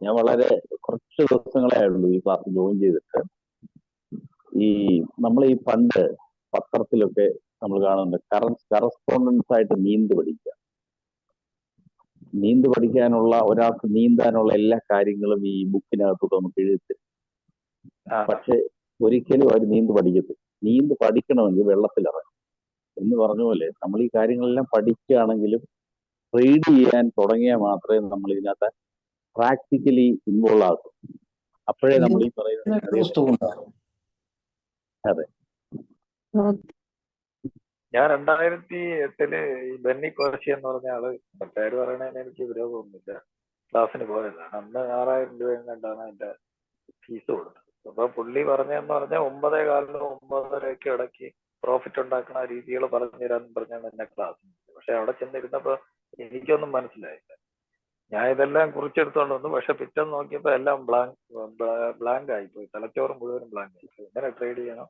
ഞാൻ വളരെ കുറച്ച് ദിവസങ്ങളേ ആയുള്ളൂ ഈ ക്ലാസ് ജോയിൻ ചെയ്തിട്ട്. നമ്മൾ ഈ പണ്ട് പത്രത്തിലൊക്കെ നമ്മൾ കാണുന്നുണ്ട് കറസ്പോണ്ടൻസ് ആയിട്ട് നീന്ത് പഠിക്കാനുള്ള ഒരാൾക്ക് നീന്താനുള്ള എല്ലാ കാര്യങ്ങളും ഈ ബുക്കിനകത്തോട്ട് നമുക്ക് എഴുതി. പക്ഷെ ഒരിക്കലും അവർ നീന്ത് പഠിക്കണമെങ്കിൽ വെള്ളത്തിലിറങ്ങും എന്ന് പറഞ്ഞ പോലെ നമ്മൾ ഈ കാര്യങ്ങളെല്ലാം പഠിക്കുകയാണെങ്കിലും റീഡ് ചെയ്യാൻ തുടങ്ങിയാൽ മാത്രമേ നമ്മൾ ഇതിനകത്ത് പ്രാക്ടിക്കലി ഇൻവോൾവ് ആകും. അപ്പോഴേ നമ്മൾ ഈ പറയുന്നത്. അതെ, ഞാൻ 2008 ഈ ബെന്നി കോശി എന്ന് പറഞ്ഞ ആള്, പേര് പറയണതിന് എനിക്ക് വിരോധമൊന്നുമില്ല, ക്ലാസ്സിന് പോയതാണ്. അന്ന് 6000 രൂപയും കണ്ടാണ് അതിന്റെ ഫീസ് കൊടുത്തത്. അപ്പൊ പുള്ളി പറഞ്ഞെന്ന് പറഞ്ഞാൽ 9:15 9:30 ഇടയ്ക്ക് പ്രോഫിറ്റ് ഉണ്ടാക്കുന്ന രീതികൾ പറഞ്ഞു തരാന്ന് പറഞ്ഞാണ് എന്നെ ക്ലാസ്. പക്ഷെ അവിടെ ചെന്നിരുന്നപ്പോ എനിക്കൊന്നും മനസ്സിലായില്ല. ഞാൻ ഇതെല്ലാം കുറിച്ചെടുത്തോണ്ട് വന്നു. പക്ഷെ പിറ്റേന്ന് നോക്കിയപ്പോ എല്ലാം ബ്ലാങ്ക് ആയിപ്പോയി, തലച്ചോറ് മുഴുവനും ബ്ലാങ്ക് ആയിപ്പോയി. എങ്ങനെ ട്രേഡ് ചെയ്യണം,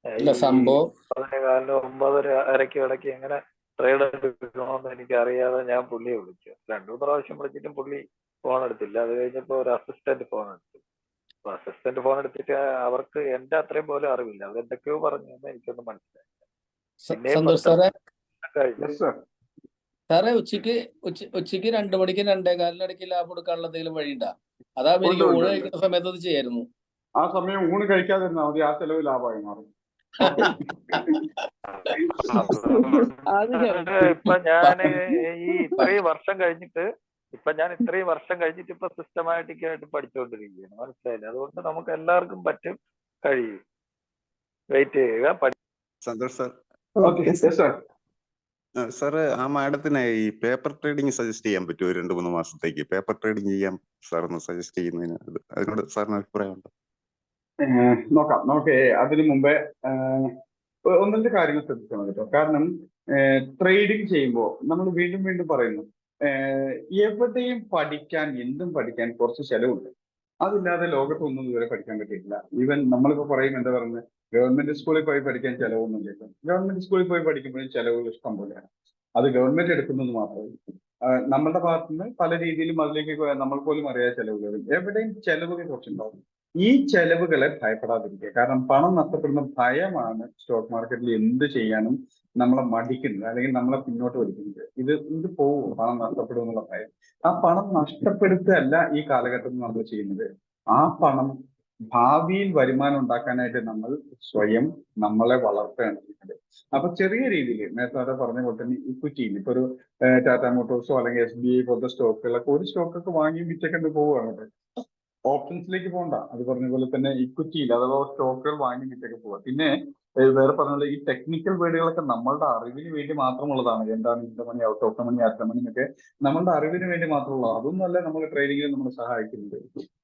9:15 9:30 ഇടയ്ക്ക് എങ്ങനെ ട്രേഡ് എടുക്കണമെന്ന് എനിക്ക് അറിയാതെ ഞാൻ പുള്ളിയെ വിളിച്ചു. 2-3 പ്രാവശ്യം വിളിച്ചിട്ടും പുള്ളി ഫോൺ എടുത്തില്ല. അത് കഴിഞ്ഞപ്പോ ഒരു അസിസ്റ്റന്റ് ഫോൺ എടുത്തു. അപ്പൊ അസിസ്റ്റന്റ് ഫോൺ എടുത്തിട്ട് അവർക്ക് എന്റെ അത്രയും പോലും അറിവില്ല, അതെന്തൊക്കെയോ പറഞ്ഞു എന്ന് എനിക്കൊന്നും മനസ്സിലായില്ല. സാറേ ഉച്ചക്ക് 2 മണിക്ക് 2:15 ഇടയ്ക്ക് ലാഭം എടുക്കാനുള്ള എന്തെങ്കിലും വഴിയുണ്ടാ? അതാ എനിക്ക് ഊണ് കഴിക്കുന്ന സമയത്ത് അത് ചെയ്യായിരുന്നു. ആ സമയം ഊണ് കഴിക്കാതിരുന്നാൽ മതി, ആ ചെലവ് ലാഭമായി മാറും. ഇപ്പൊ ഞാൻ ഈ ഇത്രയും വർഷം കഴിഞ്ഞിട്ട് ഇപ്പൊ സിസ്റ്റമാറ്റിക് ആയിട്ട് പഠിച്ചുകൊണ്ടിരിക്കുകയാണ്, മനസ്സിലായില്ലേ? അതുകൊണ്ട് നമുക്ക് എല്ലാവർക്കും പറ്റും, കഴിയും. വെയിറ്റ് ചെയ്യുക. സന്തോഷ് സാർ, സാറ് ആ മാഡത്തിന് ഈ പേപ്പർ ട്രേഡിംഗ് സജസ്റ്റ് ചെയ്യാൻ പറ്റുമോ? 2-3 മാസത്തേക്ക് പേപ്പർ ട്രേഡിംഗ് ചെയ്യാം സാറൊന്ന് സജസ്റ്റ് ചെയ്യുന്നതിന്, അതിനോട് സാറിന് അഭിപ്രായമുണ്ടോ? നോക്കാം. നമുക്ക് അതിനു മുമ്പേ 1-2 കാര്യങ്ങൾ ശ്രദ്ധിക്കണം കേട്ടോ. കാരണം ട്രേഡിംഗ് ചെയ്യുമ്പോൾ നമ്മൾ വീണ്ടും വീണ്ടും പറയുന്നു, എവിടെയും എന്തും പഠിക്കാൻ കുറച്ച് ചെലവുണ്ട്. അതില്ലാതെ ലോകത്തൊന്നും ഇതുവരെ പഠിക്കാൻ പറ്റിയിട്ടില്ല. ഈവൻ നമ്മളിപ്പോ പറയും, എന്താ പറയുന്നത്, ഗവൺമെന്റ് സ്കൂളിൽ പോയി പഠിക്കാൻ ചെലവൊന്നുമില്ല. ഗവൺമെന്റ് സ്കൂളിൽ പോയി പഠിക്കുമ്പോഴും ചെലവുകൾ ഇഷ്ടം പോലെയാണ്. അത് ഗവൺമെന്റ് എടുക്കുന്നത് മാത്രമേ. നമ്മളുടെ ഭാഗത്തുനിന്ന് പല രീതിയിലും അതിലേക്ക് നമ്മൾ പോലും അറിയാത്ത ചെലവുകൾ, എവിടെയും ചെലവുകൾ കുറച്ചുണ്ടാവും. ഈ ചെലവുകളെ ഭയപ്പെടാതിരിക്കുക. കാരണം പണം നഷ്ടപ്പെടുന്ന ഭയമാണ് സ്റ്റോക്ക് മാർക്കറ്റിൽ എന്ത് ചെയ്യാനും നമ്മളെ മടിക്കുന്നത്, അല്ലെങ്കിൽ നമ്മളെ പിന്നോട്ട് വലിക്കുന്നത്. ഇത് പോവും, പണം നഷ്ടപ്പെടും എന്നുള്ള ഭയം. ആ പണം നഷ്ടപ്പെടുത്തുകയല്ല ഈ കാലഘട്ടത്തിൽ നമ്മൾ ചെയ്യുന്നത്. ആ പണം ഭാവിയിൽ വരുമാനം ഉണ്ടാക്കാനായിട്ട് നമ്മൾ സ്വയം നമ്മളെ വളർത്തുകയാണ് ചെയ്യുന്നത്. അപ്പൊ ചെറിയ രീതിയിൽ നേരത്തെ പറഞ്ഞ പോലെ തന്നെ ഇക്വിറ്റിയിൽ ഇപ്പൊ ഒരു ടാറ്റ മോട്ടോഴ്സോ അല്ലെങ്കിൽ SBI പോലത്തെ സ്റ്റോക്കുകളൊക്കെ ഒരു സ്റ്റോക്കൊക്കെ വാങ്ങി വിറ്റൊക്കെ പോവുകയാണ്. ഓപ്ഷൻസിലേക്ക് പോകണ്ട. അത് പറഞ്ഞ പോലെ തന്നെ ഇക്വിറ്റിയിൽ അഥവാ സ്റ്റോക്കുകൾ വാങ്ങി വിറ്റൊക്കെ പോവുക. പിന്നെ വേറെ പറഞ്ഞ ഈ ടെക്നിക്കൽ വേർഡുകളൊക്കെ നമ്മളുടെ അറിവിന് വേണ്ടി മാത്രമുള്ളതാണ്. എന്താണ് in the money, out of the money, at the money എന്നൊക്കെ നമ്മളുടെ അറിവിന് വേണ്ടി മാത്രമുള്ളതാണ്. അതൊന്നുമല്ല നമ്മൾ ട്രേഡിങ്ങിൽ നമ്മളെ സഹായിക്കുന്നത്.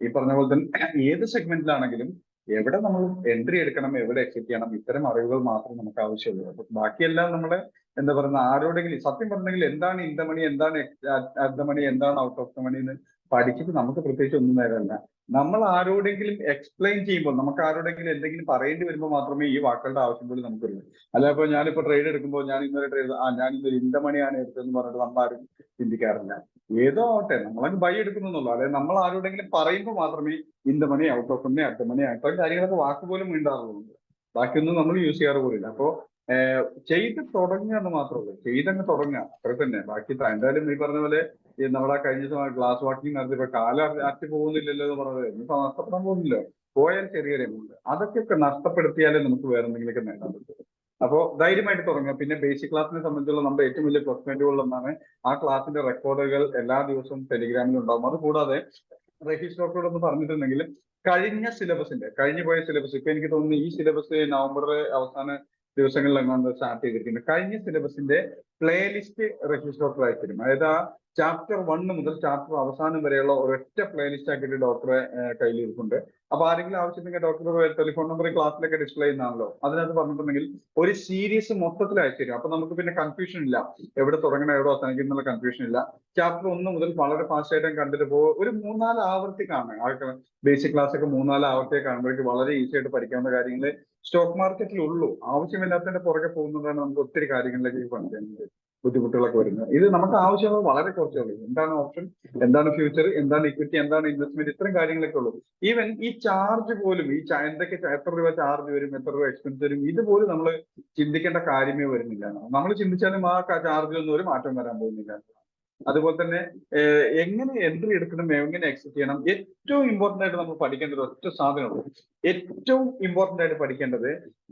ഈ പറഞ്ഞ പോലെ തന്നെ ഏത് സെഗ്മെന്റിലാണെങ്കിലും എവിടെ നമ്മൾ എൻട്രി എടുക്കണം, എവിടെ എക്സിറ്റ് ചെയ്യണം, ഇത്തരം അറിവുകൾ മാത്രം നമുക്ക് ആവശ്യമുള്ളൂ. അപ്പൊ ബാക്കിയെല്ലാം നമ്മളെ എന്താ പറയുക, ആരോടെങ്കിലും സത്യം പറഞ്ഞെങ്കിൽ എന്താണ് ഇൻ ദ മണി, എന്താണ് അറ്റ് ദ മണി, എന്താണ് ഔട്ട് ഓഫ് ദ മണി എന്ന് പഠിച്ചിട്ട് നമുക്ക് പ്രത്യേകിച്ച് ഒന്നും നേരമല്ല. നമ്മൾ ആരോടെങ്കിലും എക്സ്പ്ലെയിൻ ചെയ്യുമ്പോൾ, നമുക്ക് ആരോടെങ്കിലും എന്തെങ്കിലും പറയേണ്ടി വരുമ്പോൾ മാത്രമേ ഈ വാക്കുകളുടെ ആവശ്യം പോലും നമുക്കുള്ളൂ. അല്ല ഇപ്പൊ ഞാനിപ്പോ ട്രേഡ് എടുക്കുമ്പോൾ ഞാൻ ഇന്നൊരു ട്രേഡ് ഞാൻ ഇന്നൊരു ഇൻ ദ മണിയാണ് എടുത്തതെന്ന് പറഞ്ഞിട്ട് നമ്മളാരും ചിന്തിക്കാറില്ല. ഏതോ ആവട്ടെ, നമ്മളങ്ങ് ബൈ എടുക്കുന്നുള്ളൂ. അതായത് നമ്മൾ ആരോടെങ്കിലും പറയുമ്പോൾ മാത്രമേ in the money, out of the money, at the money, അത്ര കാര്യങ്ങളൊക്കെ വാക്ക് പോലും വീണ്ടാറുള്ളൂ. ബാക്കിയൊന്നും നമ്മൾ യൂസ് ചെയ്യാറ് പോലില്ല. അപ്പോൾ ചെയ്ത് തുടങ്ങുക എന്ന് മാത്രമേ ഉള്ളൂ. ചെയ്തങ്ങ് തുടങ്ങുക അത്ര തന്നെ. ബാക്കി എന്തായാലും ഈ പറഞ്ഞ പോലെ ഈ നമ്മളെ കഴിഞ്ഞ ദിവസം ഗ്ലാസ് വാക്കിംഗ് നടത്തിയപ്പോ അറ്റി പോകുന്നില്ലല്ലോ എന്ന് പറഞ്ഞത് ഇപ്പൊ നഷ്ടപ്പെടാൻ പോകുന്നില്ലോ. പോയാൽ ചെറിയ എമൗണ്ട് അതൊക്കെ നഷ്ടപ്പെടുത്തിയാലേ നമുക്ക് വേറെ എന്തെങ്കിലുമൊക്കെ നേടാൻ പറ്റും. അപ്പോൾ ധൈര്യമായിട്ട് തുടങ്ങുക. പിന്നെ ബേസിക് ക്ലാസ്സിനെ സംബന്ധിച്ചുള്ള നമ്മുടെ ഏറ്റവും വലിയ പ്ലസ് പോയിന്റുകളിലൊന്നാണ് ആ ക്ലാസ്സിന്റെ റെക്കോർഡുകൾ എല്ലാ ദിവസവും ടെലിഗ്രാമിൽ ഉണ്ടാവും. അതുകൂടാതെ റഹീഷ് ഡോക്ടറോട് ഒന്ന് പറഞ്ഞിട്ടുണ്ടെങ്കിൽ കഴിഞ്ഞു പോയ സിലബസ് ഇപ്പൊ എനിക്ക് തോന്നുന്നു ഈ സിലബസ് നവംബർ അവസാന ദിവസങ്ങളിലെങ്ങാണ്ട് സ്റ്റാർട്ട് ചെയ്തിരിക്കുന്നത്. കഴിഞ്ഞ സിലബസിന്റെ പ്ലേലിസ്റ്റ് റഹീഷ് ഡോക്ടർ അയച്ചിരും. അതായത് ആ ചാപ്റ്റർ 1 മുതൽ ചാപ്റ്റർ അവസാനം വരെയുള്ള ഒരൊറ്റ പ്ലേലിസ്റ്റ് ആക്കിയിട്ട് ഡോക്ടറെ കയ്യിലിരിപ്പുണ്ട്. അപ്പൊ ആരെങ്കിലും ആവശ്യമുണ്ടെങ്കിൽ ഡോക്ടർ ടെലിഫോൺ നമ്പർ ക്ലാസ്സിലൊക്കെ ഡിസ്പ്ലേ ചെയ്യുന്നതാണല്ലോ, അതിനകത്ത് പറഞ്ഞിട്ടുണ്ടെങ്കിൽ ഒരു സീരീസ് മൊത്തത്തിൽ അയച്ചുതരും. അപ്പൊ നമുക്ക് പിന്നെ കൺഫ്യൂഷൻ ഇല്ല, എവിടെ തുടങ്ങണം എവിടെ അവസാനിക്കും എന്നുള്ള കൺഫ്യൂഷൻ ഇല്ല. ചാപ്റ്റർ 1 മുതൽ വളരെ ഫാസ്റ്റ് ആയിട്ട് കണ്ടിട്ട് ഒരു 3-4 ആവർത്തി കാണുക. ആ ബേസിക് ക്ലാസ് ഒക്കെ 3-4 ആവർത്തി കാണുമ്പോഴേക്ക് വളരെ ഈസി ആയിട്ട് പഠിക്കാവുന്ന കാര്യങ്ങൾ സ്റ്റോക്ക് മാർക്കറ്റിൽ ഉള്ളൂ. ആവശ്യമില്ലാത്തതിന്റെ പുറകെ പോകുന്നതാണ് നമുക്ക് ഒത്തിരി കാര്യങ്ങളിലേക്ക് പഠിക്കാനുണ്ട് ബുദ്ധിമുട്ടുകളൊക്കെ വരുന്നത്. ഇത് നമുക്ക് ആവശ്യമുള്ളത് വളരെ കുറച്ചേ ഉള്ളൂ. എന്താണ് ഓപ്ഷൻ, എന്താണ് ഫ്യൂച്ചർ, എന്താണ് ഇക്വിറ്റി, എന്താണ് ഇൻവെസ്റ്റ്മെന്റ്, ഇത്രയും കാര്യങ്ങളൊക്കെ ഉള്ളൂ. ഈവൻ ഈ ചാർജ് പോലും എന്തൊക്കെ എത്ര രൂപ ചാർജ് വരും, എത്ര രൂപ എക്സ്പെൻസ് വരും, ഇതുപോലും നമ്മൾ ചിന്തിക്കേണ്ട കാര്യമേ വരുന്നില്ല. നമ്മൾ ചിന്തിച്ചാലും ആ ചാർജിലൊന്നും ഒരു മാറ്റം വരാൻ പോകുന്നില്ല. അതുപോലെ തന്നെ എങ്ങനെ എൻട്രി എടുക്കണം, എങ്ങനെ എക്സിറ്റ് ചെയ്യണം. ഏറ്റവും ഇമ്പോർട്ടന്റ് ആയിട്ട് നമ്മൾ പഠിക്കേണ്ടത് ഒറ്റ സാധനമുള്ളൂ. ഏറ്റവും ഇമ്പോർട്ടന്റ് ആയിട്ട് പഠിക്കേണ്ടത്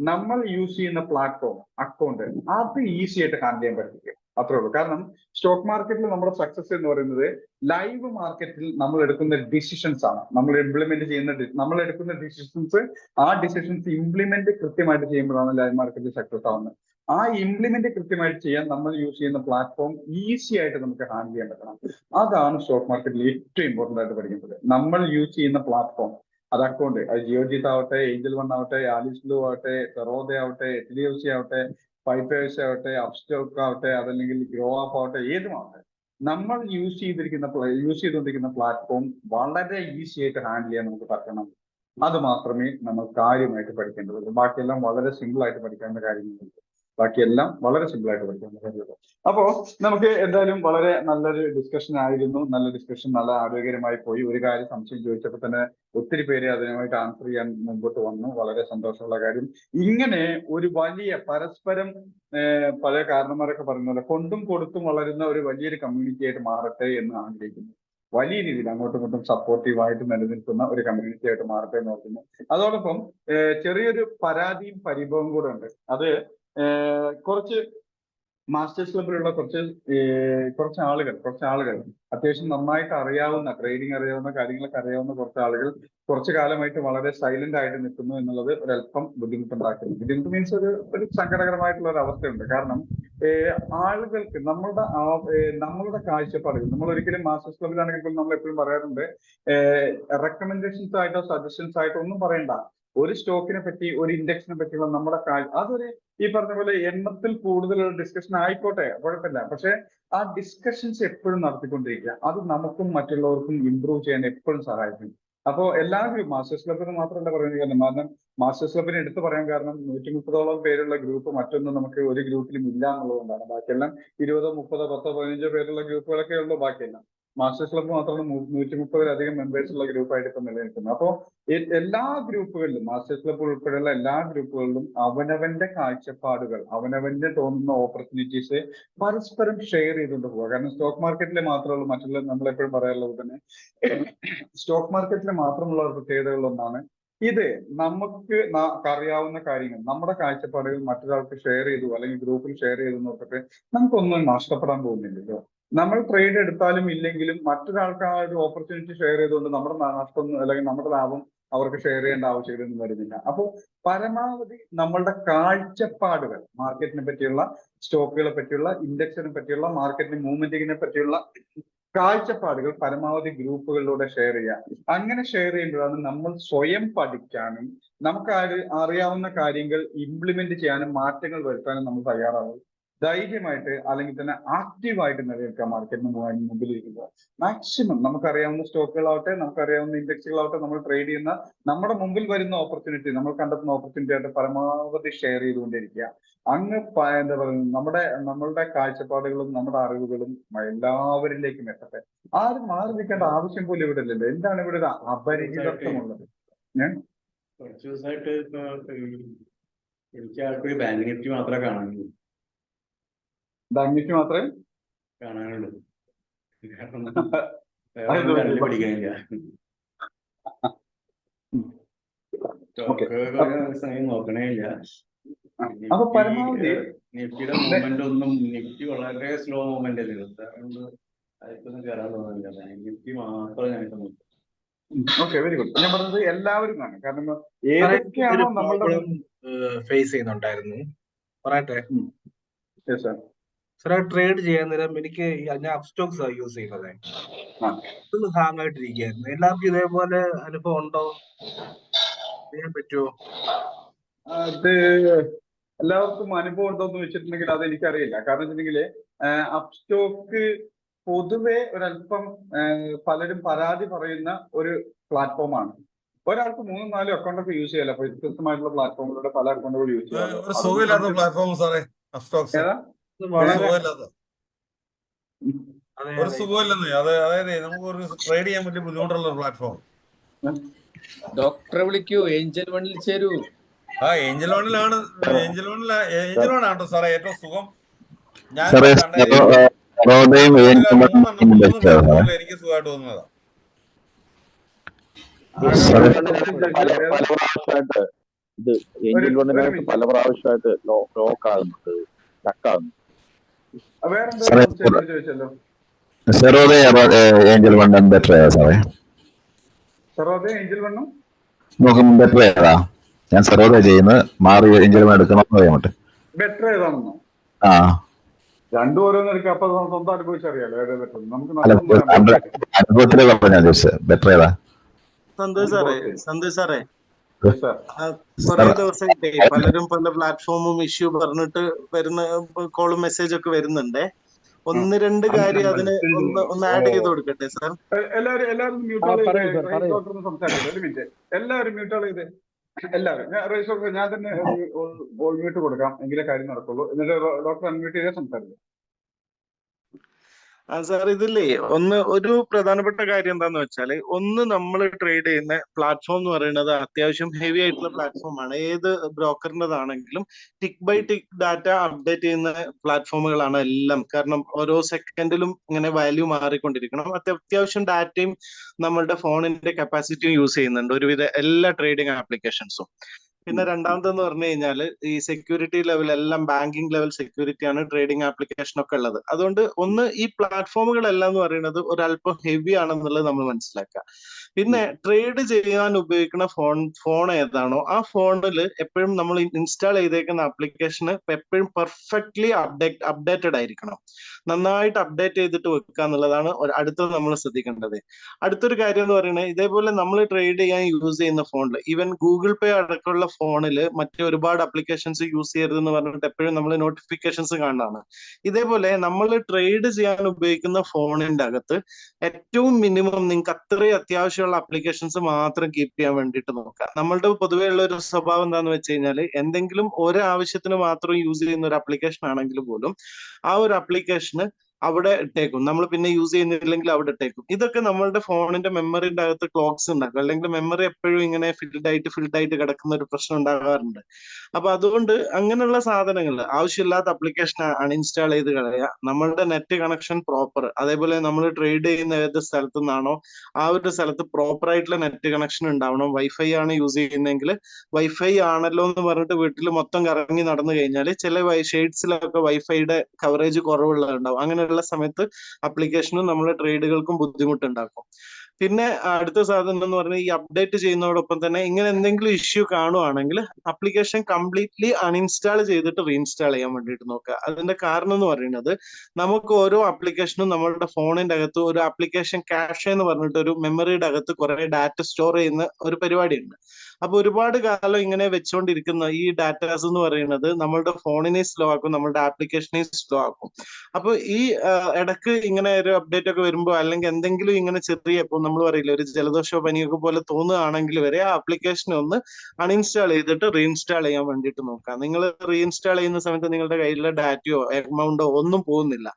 നമ്മൾ യൂസ് ചെയ്യുന്ന പ്ലാറ്റ്ഫോം അക്കൗണ്ട് അത് ഈസി ആയിട്ട് ഹാൻഡിൽ ചെയ്യാൻ പഠിപ്പിക്കുക. അത്രേ ഉള്ളൂ. കാരണം സ്റ്റോക്ക് മാർക്കറ്റിൽ നമ്മുടെ സക്സസ് എന്ന് പറയുന്നത് ലൈവ് മാർക്കറ്റിൽ നമ്മൾ എടുക്കുന്ന ഡിസിഷൻസ് ആണ്. നമ്മൾ എടുക്കുന്ന ഡിസിഷൻസ്, ആ ഡിസിഷൻസ് ഇംപ്ലിമെന്റ് കൃത്യമായിട്ട് ചെയ്യുമ്പോഴാണ് ലൈവ് മാർക്കറ്റിൽ സക്സസ് ആവുന്നത്. ആ ഇംപ്ലിമെന്റ് കൃത്യമായിട്ട് ചെയ്യാൻ നമ്മൾ യൂസ് ചെയ്യുന്ന പ്ലാറ്റ്ഫോം ഈസി ആയിട്ട് നമുക്ക് ഹാൻഡിൽ ചെയ്യാൻ പറ്റണം. അതാണ് സ്റ്റോക്ക് മാർക്കറ്റിൽ ഏറ്റവും ഇമ്പോർട്ടന്റ് ആയിട്ട് പഠിക്കുന്നത്. നമ്മൾ യൂസ് ചെയ്യുന്ന പ്ലാറ്റ്ഫോം, അത് അക്കൗണ്ട്, അത് ജിയോജിത്ത് ആവട്ടെ, ഏഞ്ചൽ വൺ ആവട്ടെ, ആലിസ് ബ്ലൂ ആവട്ടെ, ഫെറോദ ആവട്ടെ, HDFC ആവട്ടെ, പൈപ്പേഴ്സ് ആവട്ടെ, അപ്സ്റ്റോക്ക് ആവട്ടെ, അതല്ലെങ്കിൽ ഗ്രോ ആപ്പ് ആവട്ടെ, ഏതുമാവട്ടെ, നമ്മൾ യൂസ് ചെയ്തുകൊണ്ടിരിക്കുന്ന പ്ലാറ്റ്ഫോം വളരെ ഈസി ആയിട്ട് ഹാൻഡിൽ ചെയ്യാൻ നമുക്ക് പറ്റണം. അത് മാത്രമേ നമ്മൾ കാര്യമായിട്ട് പഠിക്കേണ്ടതുള്ളൂ. ബാക്കിയെല്ലാം വളരെ സിമ്പിൾ ആയിട്ട് പഠിക്കേണ്ട കാര്യങ്ങളുണ്ട്. ബാക്കിയെല്ലാം വളരെ സിമ്പിൾ ആയിട്ട് പഠിക്കേണ്ട കാര്യമുള്ളൂ. അപ്പോ നമുക്ക് എന്തായാലും വളരെ നല്ലൊരു ഡിസ്കഷൻ ആയിരുന്നു. നല്ല ഡിസ്കഷൻ, നല്ല ആരോഗ്യകരമായി പോയി. ഒരു കാര്യം സംശയം ചോദിച്ചപ്പോൾ തന്നെ ഒത്തിരി പേര് അതിനുമായിട്ട് ആൻസർ ചെയ്യാൻ മുമ്പോട്ട് വന്നു. വളരെ സന്തോഷമുള്ള കാര്യം. ഇങ്ങനെ ഒരു വലിയ പരസ്പരം പല കാരണന്മാരൊക്കെ പറയുന്ന പോലെ കൊണ്ടും കൊടുത്തും വളരുന്ന ഒരു വലിയൊരു കമ്മ്യൂണിറ്റി ആയിട്ട് മാറട്ടെ എന്ന് ആഗ്രഹിക്കുന്നു. വലിയ രീതിയിൽ അങ്ങോട്ടും ഇങ്ങോട്ടും സപ്പോർട്ടീവായിട്ട് നിലനിൽക്കുന്ന ഒരു കമ്മ്യൂണിറ്റി ആയിട്ട് മാറട്ടെ എന്ന് ഓർക്കുന്നു. അതോടൊപ്പം ചെറിയൊരു പരാതിയും പരിഭവം കൂടെ ഉണ്ട്. അത് കുറച്ച് മാസ്റ്റേഴ്സ് ക്ലബിലുള്ള കുറച്ച് ആളുകൾ അത്യാവശ്യം നന്നായിട്ട് അറിയാവുന്ന, ട്രേഡിംഗ് അറിയാവുന്ന, കാര്യങ്ങളൊക്കെ അറിയാവുന്ന കുറച്ച് ആളുകൾ കുറച്ചു കാലമായിട്ട് വളരെ സൈലന്റ് ആയിട്ട് നിൽക്കുന്നു എന്നുള്ളത് ഒരല്പം ബുദ്ധിമുട്ടുണ്ടാക്കുന്നു. ബുദ്ധിമുട്ട് മീൻസ് ഒരു സങ്കടകരമായിട്ടുള്ള ഒരു അവസ്ഥയുണ്ട്. കാരണം ആളുകൾക്ക് നമ്മളുടെ കാഴ്ചപ്പാടുകൾ, നമ്മൾ ഒരിക്കലും മാസ്റ്റേഴ്സ് ക്ലബിലാണെങ്കിൽ നമ്മൾ എപ്പോഴും പറയാറുണ്ട്, റെക്കമെൻഡേഷൻസ് ആയിട്ടോ സജഷൻസ് ആയിട്ടോ ഒന്നും പറയണ്ട. ഒരു സ്റ്റോക്കിനെ പറ്റി, ഒരു ഇൻഡെക്സിനെ പറ്റിയുള്ള നമ്മുടെ അതൊരു ഈ പറഞ്ഞ പോലെ എണ്ണത്തിൽ കൂടുതലുള്ള ഡിസ്കഷൻ ആയിക്കോട്ടെ, കുഴപ്പമില്ല. പക്ഷെ ആ ഡിസ്കഷൻസ് എപ്പോഴും നടത്തിക്കൊണ്ടിരിക്കുക. അത് നമുക്കും മറ്റുള്ളവർക്കും ഇമ്പ്രൂവ് ചെയ്യാൻ എപ്പോഴും സഹായിക്കും. അപ്പോൾ എല്ലാ മാസ്റ്റേഴ്സ് ക്ലബിന് മാത്രമല്ല പറയുന്നത്. കാരണം മാസ്റ്റേഴ്സ് ക്ലബിനെ എടുത്തു പറയാൻ കാരണം 130ഓളം പേരുള്ള ഗ്രൂപ്പ് മറ്റൊന്നും നമുക്ക് ഒരു ഗ്രൂപ്പിലും ഇല്ല എന്നുള്ളതുകൊണ്ടാണ്. ബാക്കിയെല്ലാം 20, 30, 10, 15 പേരുള്ള ഗ്രൂപ്പുകളൊക്കെ ഉള്ളൂ. ബാക്കിയെല്ലാം മാസ്റ്റേഴ്സ് ക്ലബ് മാത്രമാണ് 130-ലധികം മെമ്പേഴ്സ് ഉള്ള ഗ്രൂപ്പായിട്ട് ഇപ്പം നിലനിൽക്കുന്നത്. അപ്പോൾ എല്ലാ ഗ്രൂപ്പുകളിലും, മാസ്റ്റേഴ്സ് ക്ലബ് ഉൾപ്പെടെയുള്ള എല്ലാ ഗ്രൂപ്പുകളിലും അവനവന്റെ കാഴ്ചപ്പാടുകൾ, അവനവന്റെ തോന്നുന്ന ഓപ്പർച്യൂണിറ്റീസ് പരസ്പരം ഷെയർ ചെയ്തുകൊണ്ട് പോവുക. കാരണം സ്റ്റോക്ക് മാർക്കറ്റിലെ മാത്രമുള്ള മറ്റുള്ള നമ്മളെപ്പോഴും പറയാറുള്ളത് തന്നെ സ്റ്റോക്ക് മാർക്കറ്റിലെ മാത്രമുള്ള പ്രത്യേകതകളൊന്നാണ് ഇത്. നമുക്ക് അറിയാവുന്ന കാര്യങ്ങൾ, നമ്മുടെ കാഴ്ചപ്പാടുകൾ മറ്റൊരാൾക്ക് ഷെയർ ചെയ്തു അല്ലെങ്കിൽ ഗ്രൂപ്പിൽ ഷെയർ ചെയ്തു നോക്കിയിട്ട് നമുക്കൊന്നും നഷ്ടപ്പെടാൻ പോകുന്നില്ലല്ലോ. നമ്മൾ ട്രേഡ് എടുത്താലും ഇല്ലെങ്കിലും മറ്റൊരാൾക്ക് ആ ഒരു ഓപ്പർച്യൂണിറ്റി ഷെയർ ചെയ്തുകൊണ്ട് നമ്മുടെ നഷ്ടം അല്ലെങ്കിൽ നമ്മുടെ ലാഭം അവർക്ക് ഷെയർ ചെയ്യേണ്ട ആവശ്യകതയൊന്നും വരുന്നില്ല. അപ്പോൾ പരമാവധി നമ്മളുടെ കാഴ്ചപ്പാടുകൾ, മാർക്കറ്റിനെ പറ്റിയുള്ള, സ്റ്റോക്കുകളെ പറ്റിയുള്ള, ഇൻഡെക്സിനെ പറ്റിയുള്ള, മാർക്കറ്റിന്റെ മൂവ്മെന്റിനെ പറ്റിയുള്ള കാഴ്ചപ്പാടുകൾ പരമാവധി ഗ്രൂപ്പുകളിലൂടെ ഷെയർ ചെയ്യുക. അങ്ങനെ ഷെയർ ചെയ്യുമ്പോഴാണ് നമ്മൾ സ്വയം പഠിക്കാനും നമുക്ക് അറിയാവുന്ന കാര്യങ്ങൾ ഇംപ്ലിമെന്റ് ചെയ്യാനും മാറ്റങ്ങൾ വരുത്താനും നമ്മൾ തയ്യാറാവും. ധൈര്യമായിട്ട് അല്ലെങ്കിൽ തന്നെ ആക്റ്റീവായിട്ട് നിലനിൽക്കുക. മാർക്കറ്റിന് മുമ്പിലിരിക്കുമ്പോൾ മാക്സിമം നമുക്കറിയാവുന്ന സ്റ്റോക്കുകളാവട്ടെ, നമുക്കറിയാവുന്ന ഇൻഡെക്സുകളാവട്ടെ, നമ്മൾ ട്രേഡ് ചെയ്യുന്ന നമ്മുടെ മുമ്പിൽ വരുന്ന ഓപ്പർച്യൂണിറ്റി, നമ്മൾ കണ്ടെത്തുന്ന ഓപ്പർച്യൂണിറ്റി ആയിട്ട് പരമാവധി ഷെയർ ചെയ്തുകൊണ്ടിരിക്കുക. അങ്ങ് എന്താ പറയുന്നത്, നമ്മളുടെ കാഴ്ചപ്പാടുകളും നമ്മുടെ അറിവുകളും എല്ലാവരിലേക്കും എത്തട്ടെ. ആരും മാറി നിൽക്കേണ്ട ആവശ്യം പോലും ഇവിടെ ഇല്ലല്ലോ. എന്താണ് ഇവിടെ ഒരു അപരിചിതത്വമുള്ളത്? കുറച്ച് ദിവസമായിട്ട് എനിക്ക് ആൾക്ക് ബാങ്ക് നിഫ്റ്റി മാത്രമേ കാണാനുള്ളൂ. ബാങ്ക് നിഫ്റ്റി മാത്രമേ കാണാനുള്ളൂ. വേറെ കണ്ണിൽ പഠിക്കാനില്ല. സ്റ്റോക്ക് കുറേ സമയം നോക്കണേ ഇല്ല. അപ്പൊ പരമാവധി നിഫ്റ്റിയുടെ മൂവ്മെന്റ് ഒന്നും, നിഫ്റ്റി വളരെ സ്ലോ മൂവ്മെന്റ് ആയിരുന്നു. അതുകൊണ്ട് അതിപ്പൊന്നും കയറാൻ തോന്നുന്നില്ല. ബാങ്ക് നിഫ്റ്റി മാത്രം ഞാനിപ്പോ നോക്കും. Okay, very good. ഞാൻ പറഞ്ഞത് എല്ലാവരും കാണും. കാരണം ഏതൊക്കെയാണോ നമ്മളുടെ ഫേസ് ചെയ്യുന്നുണ്ടായിരുന്നു പറയട്ടെ. സാർ സാറേ, ട്രേഡ് ചെയ്യാൻ നേരം എനിക്ക് ഞാൻ അപ്സ്റ്റോക്സ് യൂസ് ചെയ്യുന്നത് ഒന്ന് ഹാങ് ആയിട്ടിരിക്കുകയായിരുന്നു. എല്ലാവർക്കും ഇതേപോലെ അനുഭവം ഉണ്ടോ? ചെയ്യാൻ പറ്റുമോ? അത് എല്ലാവർക്കും അനുഭവം ഉണ്ടോന്ന് വെച്ചിട്ടുണ്ടെങ്കിൽ അത് എനിക്കറിയില്ല. കാരണം വെച്ചിട്ടുണ്ടെങ്കിൽ അപ്സ്റ്റോക്ക് പൊതുവെ ഒരല്പം പലരും പരാതി പറയുന്ന ഒരു പ്ലാറ്റ്ഫോമാണ്. ഒരാൾക്ക് 3-4 അക്കൗണ്ടൊക്കെ യൂസ് ചെയ്യാലോ. അപ്പൊ വ്യത്യസ്തമായിട്ടുള്ള പ്ലാറ്റ്ഫോമിലൂടെ പല അക്കൗണ്ടുകൾ യൂസ് ചെയ്യാലോ. ഒരു സുഖമില്ലാത്ത പ്ലാറ്റ്ഫോം സാറേ അപ്സ്റ്റോക്സ്. ഒരു സുഖമില്ലെന്നേ. അതായത് നമുക്ക് ഒരു ട്രേഡ് ചെയ്യാൻ പറ്റിയ ബുദ്ധിമുട്ടുള്ള ഒരു പ്ലാറ്റ്ഫോം. ഡോക്ടറെ വിളിക്കൂ, ഏഞ്ചൽ വണ്ണിൽ ചേരൂ. ഏഞ്ചൽ വണ്ണിലാണ്. ഏഞ്ചൽ വണ്ണാണ് സാറേ ഏറ്റവും സുഖം. ഞാൻ എനിക്ക് സുഖമായിട്ട് തോന്നുന്നതാ. ഇത് ഏഞ്ചൽ വണ്ണിനകത്ത് പല പ്രാവശ്യമായിട്ട് ലോക്ക് ആകുന്നുണ്ട്, സ്റ്റക്കാകുന്നു. സെറോദയ ഏഞ്ചൽ വണ്ണും ബെറ്റർ ഏതാ സാറേ? നോക്കും ബെറ്റർ ഏതാ? ഞാൻ സെറോദയ ചെയ്യുന്നത്, മാറി ഏഞ്ചൽ വൺ എടുക്കണമെന്ന് പറയാൻ പറ്റും. ബെറ്റർ ഏതാണെന്നോ? ആ, രണ്ടും ഓരോന്ന് എടുക്കുക. അപ്പൊ സ്വന്തം അനുഭവിച്ചറിയാലോ ഏതാ ബെറ്റർ. നമുക്ക് അനുഭവത്തിലെ പറഞ്ഞാ ചോദിച്ചത് ബെറ്റർ ഏതാ? സന്തോഷ് സാറേ കുറെ ദിവസമായിട്ടേ പലരും പല പ്ലാറ്റ്ഫോമും ഇഷ്യൂ പറഞ്ഞിട്ട് വരുന്ന കോളും മെസ്സേജ് ഒക്കെ വരുന്നുണ്ടേ. 1-2 കാര്യം അതിന് ഒന്ന് ആഡ് ചെയ്ത് കൊടുക്കട്ടെ സാർ. എല്ലാവരും മ്യൂട്ടുകൾ ചെയ്ത് എല്ലാവരും ഞാൻ തന്നെ ഓൾ മ്യൂട്ട് കൊടുക്കാം, എങ്കിലേ കാര്യം നടക്കുള്ളൂ. എന്നിട്ട് ഡോക്ടർ അൺമ്യൂട്ട് ചെയ്താൽ സംസാരിക്കും. സാർ ഇതില്ലേ ഒരു പ്രധാനപ്പെട്ട കാര്യം എന്താന്ന് വെച്ചാല്, നമ്മൾ ട്രേഡ് ചെയ്യുന്ന പ്ലാറ്റ്ഫോം എന്ന് പറയുന്നത് അത്യാവശ്യം ഹെവി ആയിട്ടുള്ള പ്ലാറ്റ്ഫോം ആണ്. ഏത് ബ്രോക്കറിൻ്റെതാണെങ്കിലും tick by tick data update ചെയ്യുന്ന പ്ലാറ്റ്ഫോമുകളാണ് എല്ലാം. കാരണം ഓരോ സെക്കൻഡിലും ഇങ്ങനെ വാല്യൂ മാറിക്കൊണ്ടിരിക്കണം. അത്യാവശ്യം ഡാറ്റയും നമ്മളുടെ ഫോണിന്റെ കപ്പാസിറ്റിയും യൂസ് ചെയ്യുന്നുണ്ട് ഒരുവിധ എല്ലാ ട്രേഡിംഗ് ആപ്ലിക്കേഷൻസും. പിന്നെ രണ്ടാമതെന്ന് പറഞ്ഞു കഴിഞ്ഞാൽ ഈ സെക്യൂരിറ്റി ലെവൽ എല്ലാം ബാങ്കിങ് ലെവൽ സെക്യൂരിറ്റി ആണ് ട്രേഡിംഗ് ആപ്ലിക്കേഷൻ ഒക്കെ ഉള്ളത്. അതുകൊണ്ട് ഈ പ്ലാറ്റ്ഫോമുകളെല്ലാം എന്ന് പറയുന്നത് ഒരല്പം ഹെവി ആണെന്നുള്ളത് നമ്മൾ മനസ്സിലാക്കുക. പിന്നെ ട്രേഡ് ചെയ്യാൻ ഉപയോഗിക്കുന്ന ഫോൺ ഏതാണോ ആ ഫോണിൽ എപ്പോഴും നമ്മൾ ഇൻസ്റ്റാൾ ചെയ്തേക്കുന്ന ആപ്ലിക്കേഷന് എപ്പോഴും പെർഫെക്റ്റ്ലി അപ്ഡേറ്റഡ് ആയിരിക്കണം. നന്നായിട്ട് അപ്ഡേറ്റ് ചെയ്തിട്ട് വെക്കുക എന്നുള്ളതാണ് അടുത്തത് നമ്മൾ ശ്രദ്ധിക്കേണ്ടത്. അടുത്തൊരു കാര്യം എന്ന് പറയുന്നത്, ഇതേപോലെ നമ്മൾ ട്രേഡ് ചെയ്യാൻ യൂസ് ചെയ്യുന്ന ഫോണിൽ ഈവൻ ഗൂഗിൾ പേ അടക്കമുള്ള ഫോണിൽ മറ്റു ഒരുപാട് ആപ്ലിക്കേഷൻസ് യൂസ് ചെയ്യരുതെന്ന് പറഞ്ഞിട്ട് എപ്പോഴും നമ്മൾ നോട്ടിഫിക്കേഷൻസ് കാണുന്നതാണ്. ഇതേപോലെ നമ്മൾ ട്രേഡ് ചെയ്യാൻ ഉപയോഗിക്കുന്ന ഫോണിന്റെ അകത്ത് ഏറ്റവും മിനിമം നിങ്ങൾക്ക് അത്രയും അത്യാവശ്യമുള്ള ആപ്ലിക്കേഷൻസ് മാത്രം കീപ്പ് ചെയ്യാൻ വേണ്ടിയിട്ട് നോക്കുക. നമ്മളുടെ പൊതുവേ ഉള്ള ഒരു സ്വഭാവം എന്താന്ന് വെച്ച് കഴിഞ്ഞാൽ, എന്തെങ്കിലും ഒരാവശ്യത്തിന് മാത്രം യൂസ് ചെയ്യുന്ന ഒരു ആപ്ലിക്കേഷൻ ആണെങ്കിൽ പോലും ആ ഒരു ആപ്ലിക്കേഷന് അവിടെ ഇട്ടേക്കും. നമ്മൾ പിന്നെ യൂസ് ചെയ്യുന്നില്ലെങ്കിൽ അവിടെ ഇട്ടേക്കും. ഇതൊക്കെ നമ്മളുടെ ഫോണിന്റെ മെമ്മറിന്റെ അകത്ത് ക്ലോക്സ് ഉണ്ടാക്കും. അല്ലെങ്കിൽ മെമ്മറി എപ്പോഴും ഇങ്ങനെ ഫിൽഡ് ആയിട്ട് കിടക്കുന്ന ഒരു പ്രശ്നം ഉണ്ടാകാറുണ്ട്. അപ്പൊ അതുകൊണ്ട് അങ്ങനെയുള്ള സാധനങ്ങൾ ആവശ്യമില്ലാത്ത ആപ്ലിക്കേഷൻ അൺഇൻസ്റ്റാൾ ചെയ്ത് കളയുക. നമ്മളുടെ നെറ്റ് കണക്ഷൻ പ്രോപ്പർ, അതേപോലെ നമ്മൾ ട്രേഡ് ചെയ്യുന്ന ഏത് സ്ഥലത്തു നിന്നാണോ ആ ഒരു സ്ഥലത്ത് പ്രോപ്പർ ആയിട്ടുള്ള നെറ്റ് കണക്ഷൻ ഉണ്ടാവണം. വൈഫൈ ആണ് യൂസ് ചെയ്യുന്നതെങ്കിൽ വൈഫൈ ആണല്ലോ എന്ന് പറഞ്ഞിട്ട് വീട്ടിൽ മൊത്തം കറങ്ങി നടന്നു കഴിഞ്ഞാൽ ചില ഷെയ്ഡ്സിലൊക്കെ വൈഫൈയുടെ കവറേജ് കുറവുള്ളതുണ്ടാവും. അങ്ങനെയുള്ള സമയത്ത് ആപ്ലിക്കേഷനും നമ്മളെ ട്രേഡുകൾക്കും ബുദ്ധിമുട്ടുണ്ടാക്കും. പിന്നെ അടുത്ത സാധനം എന്ന് പറഞ്ഞാൽ ഈ അപ്ഡേറ്റ് ചെയ്യുന്നതോടൊപ്പം തന്നെ ഇങ്ങനെ എന്തെങ്കിലും ഇഷ്യൂ കാണുവാണെങ്കിൽ ആപ്ലിക്കേഷൻ കംപ്ലീറ്റ്ലി അൺഇൻസ്റ്റാൾ ചെയ്തിട്ട് റീഇൻസ്റ്റാൾ ചെയ്യാൻ വേണ്ടിയിട്ട് നോക്കുക. അതിന്റെ കാരണം എന്ന് പറയുന്നത്, നമുക്ക് ഓരോ ആപ്ലിക്കേഷനും നമ്മളുടെ ഫോണിന്റെ അകത്ത് ഒരു ആപ്ലിക്കേഷൻ ക്യാഷ് എന്ന് പറഞ്ഞിട്ട് ഒരു മെമ്മറിയുടെ അകത്ത് കുറെ ഡാറ്റ സ്റ്റോർ ചെയ്യുന്ന ഒരു പരിപാടിയുണ്ട്. അപ്പൊ ഒരുപാട് കാലം ഇങ്ങനെ വെച്ചുകൊണ്ടിരിക്കുന്ന ഈ ഡാറ്റാസ് എന്ന് പറയുന്നത് നമ്മളുടെ ഫോണിനെ സ്ലോ ആക്കും, നമ്മളുടെ ആപ്ലിക്കേഷനെ സ്ലോ ആക്കും. അപ്പൊ ഈ ഇടക്ക് ഇങ്ങനെ ഒരു അപ്ഡേറ്റ് ഒക്കെ വരുമ്പോൾ അല്ലെങ്കിൽ എന്തെങ്കിലും ഇങ്ങനെ ചെറിയ, ഇപ്പോൾ നമ്മൾ നമ്മൾ പറയില്ല ഒരു ജലദോഷമോ പനിയൊക്കെ പോലെ തോന്നുകയാണെങ്കിൽ വരെ ആ ആപ്ലിക്കേഷൻ ഒന്ന് അൺഇൻസ്റ്റാൾ ചെയ്തിട്ട് റീഇൻസ്റ്റാൾ ചെയ്യാൻ വേണ്ടിയിട്ട് നോക്കാം. നിങ്ങൾ റീഇൻസ്റ്റാൾ ചെയ്യുന്ന സമയത്ത് നിങ്ങളുടെ കയ്യിലുള്ള ഡാറ്റയോ എമൗണ്ടോ ഒന്നും പോകുന്നില്ല.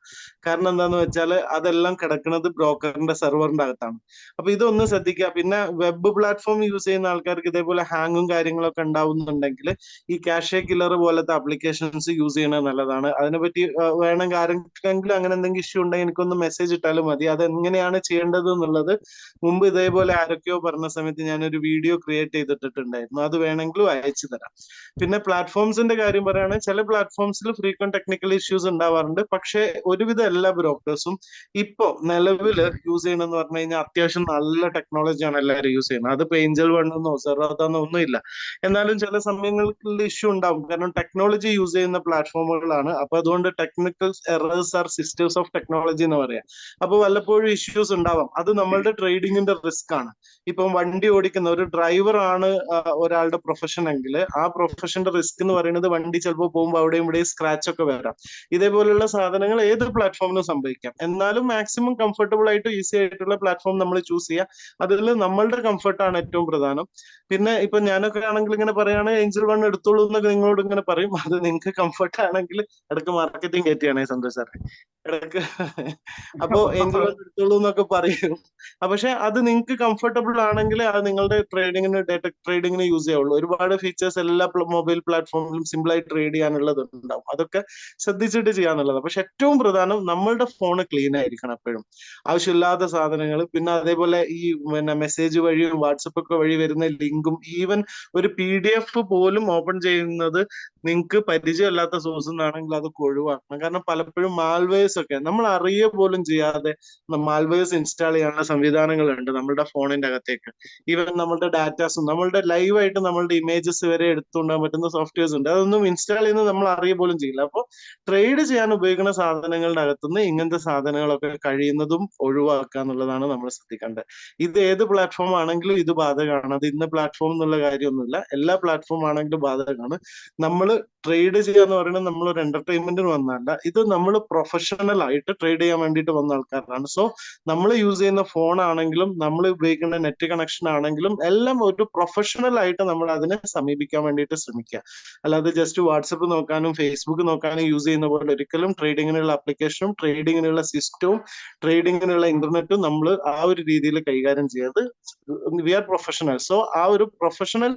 കാരണം എന്താന്ന് വെച്ചാൽ അതെല്ലാം കിടക്കുന്നത് ബ്രോക്കറിന്റെ സെർവറിന്റെ അകത്താണ്. അപ്പൊ ഇതൊന്ന് ശ്രദ്ധിക്കുക. പിന്നെ വെബ് പ്ലാറ്റ്ഫോം യൂസ് ചെയ്യുന്ന ആൾക്കാർക്ക് ഇതേപോലെ ഹാങ്ങും കാര്യങ്ങളൊക്കെ ഉണ്ടാവുന്നുണ്ടെങ്കിൽ ഈ കാഷേ കില്ലർ പോലത്തെ ആപ്ലിക്കേഷൻസ് യൂസ് ചെയ്യണത് നല്ലതാണ്. അതിനെപ്പറ്റി വേണമെങ്കിൽ ആരെങ്കിലും അങ്ങനെ എന്തെങ്കിലും ഇഷ്യൂ ഉണ്ടെങ്കിൽ എനിക്കൊന്ന് മെസ്സേജ് ഇട്ടാലും മതി. അതെങ്ങനെയാണ് ചെയ്യേണ്ടത് എന്നുള്ളത് മുമ്പ് ഇതേപോലെ ആരൊക്കെയോ പറഞ്ഞ സമയത്ത് ഞാനൊരു വീഡിയോ ക്രിയേറ്റ് ചെയ്തിട്ടുണ്ടായിരുന്നു. അത് വേണമെങ്കിലും അയച്ചു തരാം. പിന്നെ പ്ലാറ്റ്ഫോംസിന്റെ കാര്യം പറയുകയാണെങ്കിൽ ചില പ്ലാറ്റ്ഫോംസിൽ ഫ്രീക്വന്റ് ടെക്നിക്കൽ ഇഷ്യൂസ് ഉണ്ടാവാറുണ്ട്. പക്ഷേ ഒരുവിധ എല്ലാ ബ്രോക്കേഴ്സും ഇപ്പൊ നിലവിൽ യൂസ് ചെയ്യണമെന്ന് പറഞ്ഞു കഴിഞ്ഞാൽ അത്യാവശ്യം നല്ല ടെക്നോളജിയാണ് എല്ലാവരും യൂസ് ചെയ്യുന്നത്. അത് ഏഞ്ചൽ വണ്ണെന്നോ സെറാത്താന്നോ ഒന്നുമില്ല. എന്നാലും ചില സമയങ്ങളിൽ ഇഷ്യൂ ഉണ്ടാവും. കാരണം ടെക്നോളജി യൂസ് ചെയ്യുന്ന പ്ലാറ്റ്ഫോമുകളാണ്. അപ്പൊ അതുകൊണ്ട് technical errors R sisters of technology എന്ന് പറയാം. അപ്പൊ വല്ലപ്പോഴും ഇഷ്യൂസ് ഉണ്ടാവാം. അത് നമ്മളുടെ ട്രേഡിങ്ങിന്റെ റിസ്ക് ആണ്. ഇപ്പം വണ്ടി ഓടിക്കുന്ന ഒരു ഡ്രൈവർ ആണ് ഒരാളുടെ പ്രൊഫഷൻ എങ്കിൽ ആ പ്രൊഫഷന്റെ റിസ്ക് എന്ന് പറയുന്നത് വണ്ടി ചിലപ്പോൾ പോകുമ്പോൾ അവിടെയും ഇവിടെയും സ്ക്രാച്ച് ഒക്കെ വരാം. ഇതേപോലുള്ള സാധനങ്ങൾ ഏത് പ്ലാറ്റ്ഫോമിലും സംഭവിക്കാം. എന്നാലും മാക്സിമം കംഫർട്ടബിൾ ആയിട്ട് ഈസി ആയിട്ടുള്ള പ്ലാറ്റ്ഫോം നമ്മൾ ചൂസ് ചെയ്യുക. അതിൽ നമ്മളുടെ കംഫർട്ടാണ് ഏറ്റവും പ്രധാനം. പിന്നെ ഇപ്പൊ ഞാനൊക്കെ ആണെങ്കിൽ ഇങ്ങനെ പറയുകയാണെങ്കിൽ ഏഞ്ചൽ വൺ എടുത്തോളൂ എന്നൊക്കെ നിങ്ങളോട് ഇങ്ങനെ പറയും. അത് നിങ്ങൾക്ക് കംഫർട്ട് ആണെങ്കിൽ ഇടയ്ക്ക് മാർക്കറ്റിംഗ് കയറ്റിയാണേ സന്തോഷ് സാറേ ഇടയ്ക്ക്. അപ്പോ ഏഞ്ചൽ വൺ എടുത്തോളൂ എന്നൊക്കെ പറയും. പക്ഷെ അത് നിങ്ങൾക്ക് കംഫർട്ടബിൾ ആണെങ്കിൽ അത് നിങ്ങളുടെ ഡേറ്റ ട്രേഡിങ്ങിന് യൂസ് ചെയ്യാവുള്ളൂ. ഒരുപാട് ഫീച്ചേഴ്സ് എല്ലാ മൊബൈൽ പ്ലാറ്റ്ഫോമിലും സിമ്പിൾ ആയി ട്രേഡ് ചെയ്യാനുള്ളത് ഉണ്ടാവും. അതൊക്കെ ശ്രദ്ധിച്ചിട്ട് ചെയ്യാന്നുള്ളത്. പക്ഷെ ഏറ്റവും പ്രധാനം നമ്മളുടെ ഫോൺ ക്ലീൻ ആയിരിക്കണം എപ്പോഴും. ആവശ്യമില്ലാത്ത സാധനങ്ങൾ, പിന്നെ അതേപോലെ ഈ മെസ്സേജ് വഴിയും വാട്സപ്പ് ഒക്കെ വഴി വരുന്ന ലിങ്കും ഈവൻ ഒരു PDF പോലും ഓപ്പൺ ചെയ്യുന്നത് നിങ്ങൾക്ക് പരിചയമില്ലാത്ത സോഴ്സിൽ നിന്നാണെങ്കിൽ അതൊക്കെ ഒഴിവാക്കണം. കാരണം പലപ്പോഴും മാൽവേഴ്സ് ഒക്കെ നമ്മൾ അറിയുക പോലും ചെയ്യാതെ മാൽവേഴ്സ് ഇൻസ്റ്റാൾ ചെയ്യാനുള്ള സംവിധാനങ്ങളുണ്ട് നമ്മളുടെ ഫോണിന്റെ അകത്തേക്ക്. ഈവൻ നമ്മളുടെ ഡാറ്റാസും നമ്മളുടെ ലൈവായിട്ട് നമ്മളുടെ ഇമേജസ് വരെ എടുത്തുകൊണ്ടാൻ പറ്റുന്ന സോഫ്റ്റ്വെയർസ് ഉണ്ട്. അതൊന്നും ഇൻസ്റ്റാൾ ചെയ്യുന്നത് നമ്മൾ അറിയുക പോലും ചെയ്യില്ല. അപ്പോൾ ട്രേഡ് ചെയ്യാൻ ഉപയോഗിക്കുന്ന സാധനങ്ങളുടെ അകത്തുനിന്ന് ഇങ്ങനത്തെ സാധനങ്ങളൊക്കെ കഴിയുന്നതും ഒഴിവാക്കുക എന്നുള്ളതാണ് നമ്മൾ ശ്രദ്ധിക്കേണ്ടത്. ഇത് ഏത് പ്ലാറ്റ്ഫോം ആണെങ്കിലും ഇത് ബാധകമാണ്. അത് ഇന്ന പ്ലാറ്റ്ഫോം എന്നുള്ള കാര്യമൊന്നുമില്ല. എല്ലാ പ്ലാറ്റ്ഫോം ആണെങ്കിലും ബാധകമാണ്. നമ്മൾ ട്രേഡ് ചെയ്യുക എന്ന് പറയുന്നത് നമ്മളൊരു എന്റർടൈൻമെന്റിന് വന്നതല്ല. ഇത് നമ്മൾ പ്രൊഫഷണൽ ആയിട്ട് ട്രേഡ് ചെയ്യാൻ വേണ്ടിയിട്ട് വന്ന ആൾക്കാരാണ്. സോ നമ്മൾ യൂസ് ചെയ്യുന്ന ഫോൺ ആണെങ്കിലും നമ്മൾ ഉപയോഗിക്കുന്ന നെറ്റ് കണക്ഷൻ ആണെങ്കിലും എല്ലാം ഒരു പ്രൊഫഷണൽ ആയിട്ട് നമ്മൾ അതിനെ സമീപിക്കാൻ വേണ്ടിയിട്ട് ശ്രമിക്കുക. അല്ലാതെ ജസ്റ്റ് വാട്സപ്പ് നോക്കാനും ഫേസ്ബുക്ക് നോക്കാനും യൂസ് ചെയ്യുന്ന പോലെ ഒരിക്കലും ട്രേഡിങ്ങിനുള്ള ആപ്ലിക്കേഷനും ട്രേഡിങ്ങിനുള്ള സിസ്റ്റവും ട്രേഡിങ്ങിനുള്ള ഇന്റർനെറ്റും നമ്മൾ ആ ഒരു രീതിയിൽ കൈകാര്യം ചെയ്ത് വി ആർ പ്രൊഫഷണൽ. സോ ആ ഒരു പ്രൊഫഷണൽ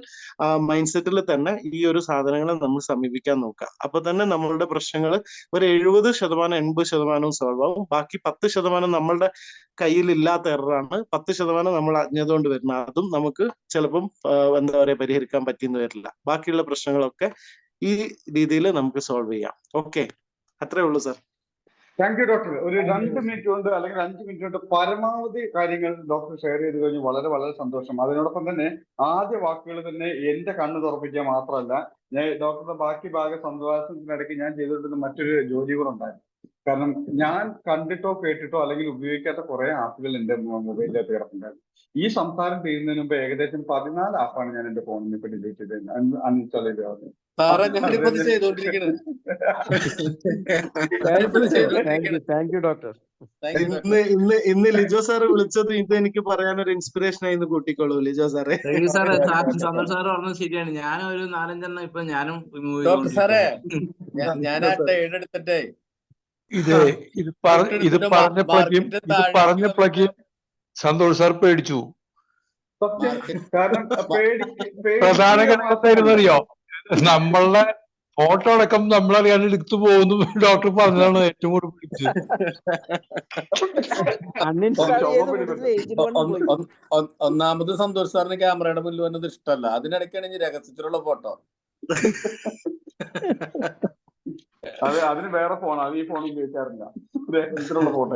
മൈൻഡ് സെറ്റിൽ തന്നെ ഈ ഒരു സാധനങ്ങളെ നമ്മൾ സമീപിക്കാൻ നോക്കുക. അപ്പൊ തന്നെ നമ്മളുടെ പ്രശ്നങ്ങൾ ഒരു 70% 80% സോൾവ് ആവും. ബാക്കി 10% നമ്മളുടെ കയ്യിൽ ഇല്ലാത്ത എററാണ്. 10% നമ്മൾ അജ്ഞത വരുന്ന അതും നമുക്ക് ചിലപ്പം എന്താ പറയാ പരിഹരിക്കാൻ പറ്റിയെന്ന് വരില്ല. ബാക്കിയുള്ള പ്രശ്നങ്ങളൊക്കെ ഈ രീതിയിൽ നമുക്ക് സോൾവ് ചെയ്യാം. ഓക്കെ, അത്രേ ഉള്ളൂ സാർ. Thank you doctor. ഒരു 2 മിനിറ്റ് കൊണ്ട് അല്ലെങ്കിൽ 5 മിനിറ്റ് കൊണ്ട് പരമാവധി കാര്യങ്ങൾ ഡോക്ടർ ഷെയർ ചെയ്ത് കഴിഞ്ഞു. വളരെ വളരെ സന്തോഷം. അതിനോടൊപ്പം തന്നെ ആദ്യ വാക്കുകൾ തന്നെ എന്റെ കണ്ണ് തുറപ്പിക്കുക മാത്രമല്ല, ഞാൻ ഡോക്ടറുടെ ബാക്കി ഭാഗ സംവാദത്തിനിടയ്ക്ക് ഞാൻ ചെയ്തുകൊണ്ടിരുന്ന മറ്റൊരു ജോലി കൂടെ ഉണ്ടായിരുന്നു. കാരണം ഞാൻ കണ്ടിട്ടോ കേട്ടിട്ടോ അല്ലെങ്കിൽ ഉപയോഗിക്കാത്ത കുറെ ആപ്പുകൾ എന്റെ മൊബൈലിലേക്ക് കിടപ്പുണ്ടായിരുന്നു. ഈ സംസാരം ചെയ്യുന്നതിന് മുമ്പ് ഏകദേശം 14 ആപ്പാണ് ഞാൻ എന്റെ ഫോണിൽ ഇപ്പൊ ഡിലീറ്റ് ചെയ്തത്, അൺഇൻസ്റ്റാൾ ചെയ്തത്. ഇന്ന് ലിജോ സാറ് വിളിച്ചത് ഇത് എനിക്ക് പറയാനൊരു ഇൻസ്പിറേഷൻ ആയി കൂട്ടിക്കോളൂ ലിജോ സാറേ. സാറേ സന്തോഷ് സാറ് പറഞ്ഞത് ശരിയാണ്. ഞാനും ഒരു 4-5 ഇപ്പൊ ഞാനും ഞാൻ ആ ട്രേഡ് എടുത്തിട്ടേ ഇത് പറഞ്ഞപ്പോഴേക്കും സന്തോഷ് സാർ പേടിച്ചു. പ്രധാന ഘടകത്തായിരുന്നറിയോ, നമ്മളുടെ ഫോട്ടോ അടക്കം നമ്മളറിയാണ്ട് എടുത്തു പോകുന്നു ഡോക്ടർ പറഞ്ഞതാണ് ഏറ്റവും കൂടുതൽ പിടിച്ചത്. ഒന്നാമത് സന്തോഷ് സാറിന് ക്യാമറയുടെ മുന്നിൽ വന്നത് ഇഷ്ടമല്ല. അതിനിടയ്ക്കാണ് ഇനി രഹസ്യത്തിലുള്ള ഫോട്ടോ. അതിന് വേറെ ഫോണാണ്, ഈ ഫോൺ ഉപയോഗിക്കാറില്ല. രഹസ്യത്തിലുള്ള ഫോട്ടോ.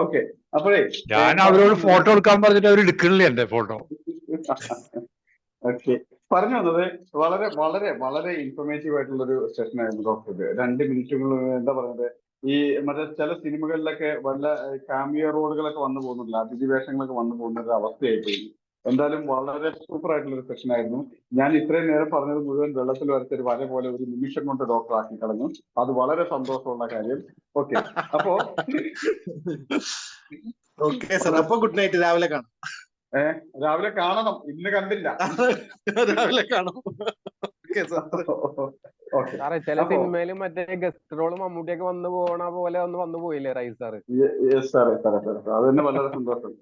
ഓക്കെ, അപ്പോഴേ ഞാൻ അവരോട് ഫോട്ടോ എടുക്കാൻ പറഞ്ഞിട്ട് അവർ എടുക്കണില്ല എന്റെ ഫോട്ടോ. ഓക്കെ, പറഞ്ഞു വന്നത് വളരെ വളരെ വളരെ ഇൻഫോർമേറ്റീവ് ആയിട്ടുള്ള ഒരു സെഷൻ ആയിരുന്നു ഡോക്ടർ. 2 മിനിറ്റുകൾ എന്താ പറയുന്നത്, ഈ മറ്റേ ചില സിനിമകളിലൊക്കെ വല്ല കാമിയോ റോളുകളൊക്കെ വന്നു പോകുന്നില്ല, അതിഥി വേഷങ്ങളൊക്കെ വന്നു പോകുന്ന ഒരു അവസ്ഥയായിപ്പോയി. എന്തായാലും വളരെ സൂപ്പർ ആയിട്ടുള്ള ഒരു സെഷൻ ആയിരുന്നു. ഞാൻ ഇത്രയും നേരം പറഞ്ഞത് മുഴുവൻ വെള്ളത്തിൽ വരച്ചൊരു വര പോലെ ഒരു നിമിഷം കൊണ്ട് ഡോക്ടർ ആക്കി കളഞ്ഞു. അത് വളരെ സന്തോഷമുള്ള കാര്യം. ഓക്കെ, അപ്പോ ഓക്കെ സാർ, അപ്പൊ ഗുഡ് നൈറ്റ്. രാവിലെ കാണാം. രാവിലെ കാണണം, ഇന്ന് കണ്ടില്ല. രാവിലെ കാണാം. Okay sir. സാറേ ചില സിനിമയില് മറ്റേ ഗസ്റ്റ് റോള് മമ്മൂട്ടിയൊക്കെ വന്നു പോണ പോലെ ഒന്ന് വന്നു പോയില്ലേ റൈസ് സാറ്? സാറേ അത് തന്നെ വളരെ സന്തോഷം.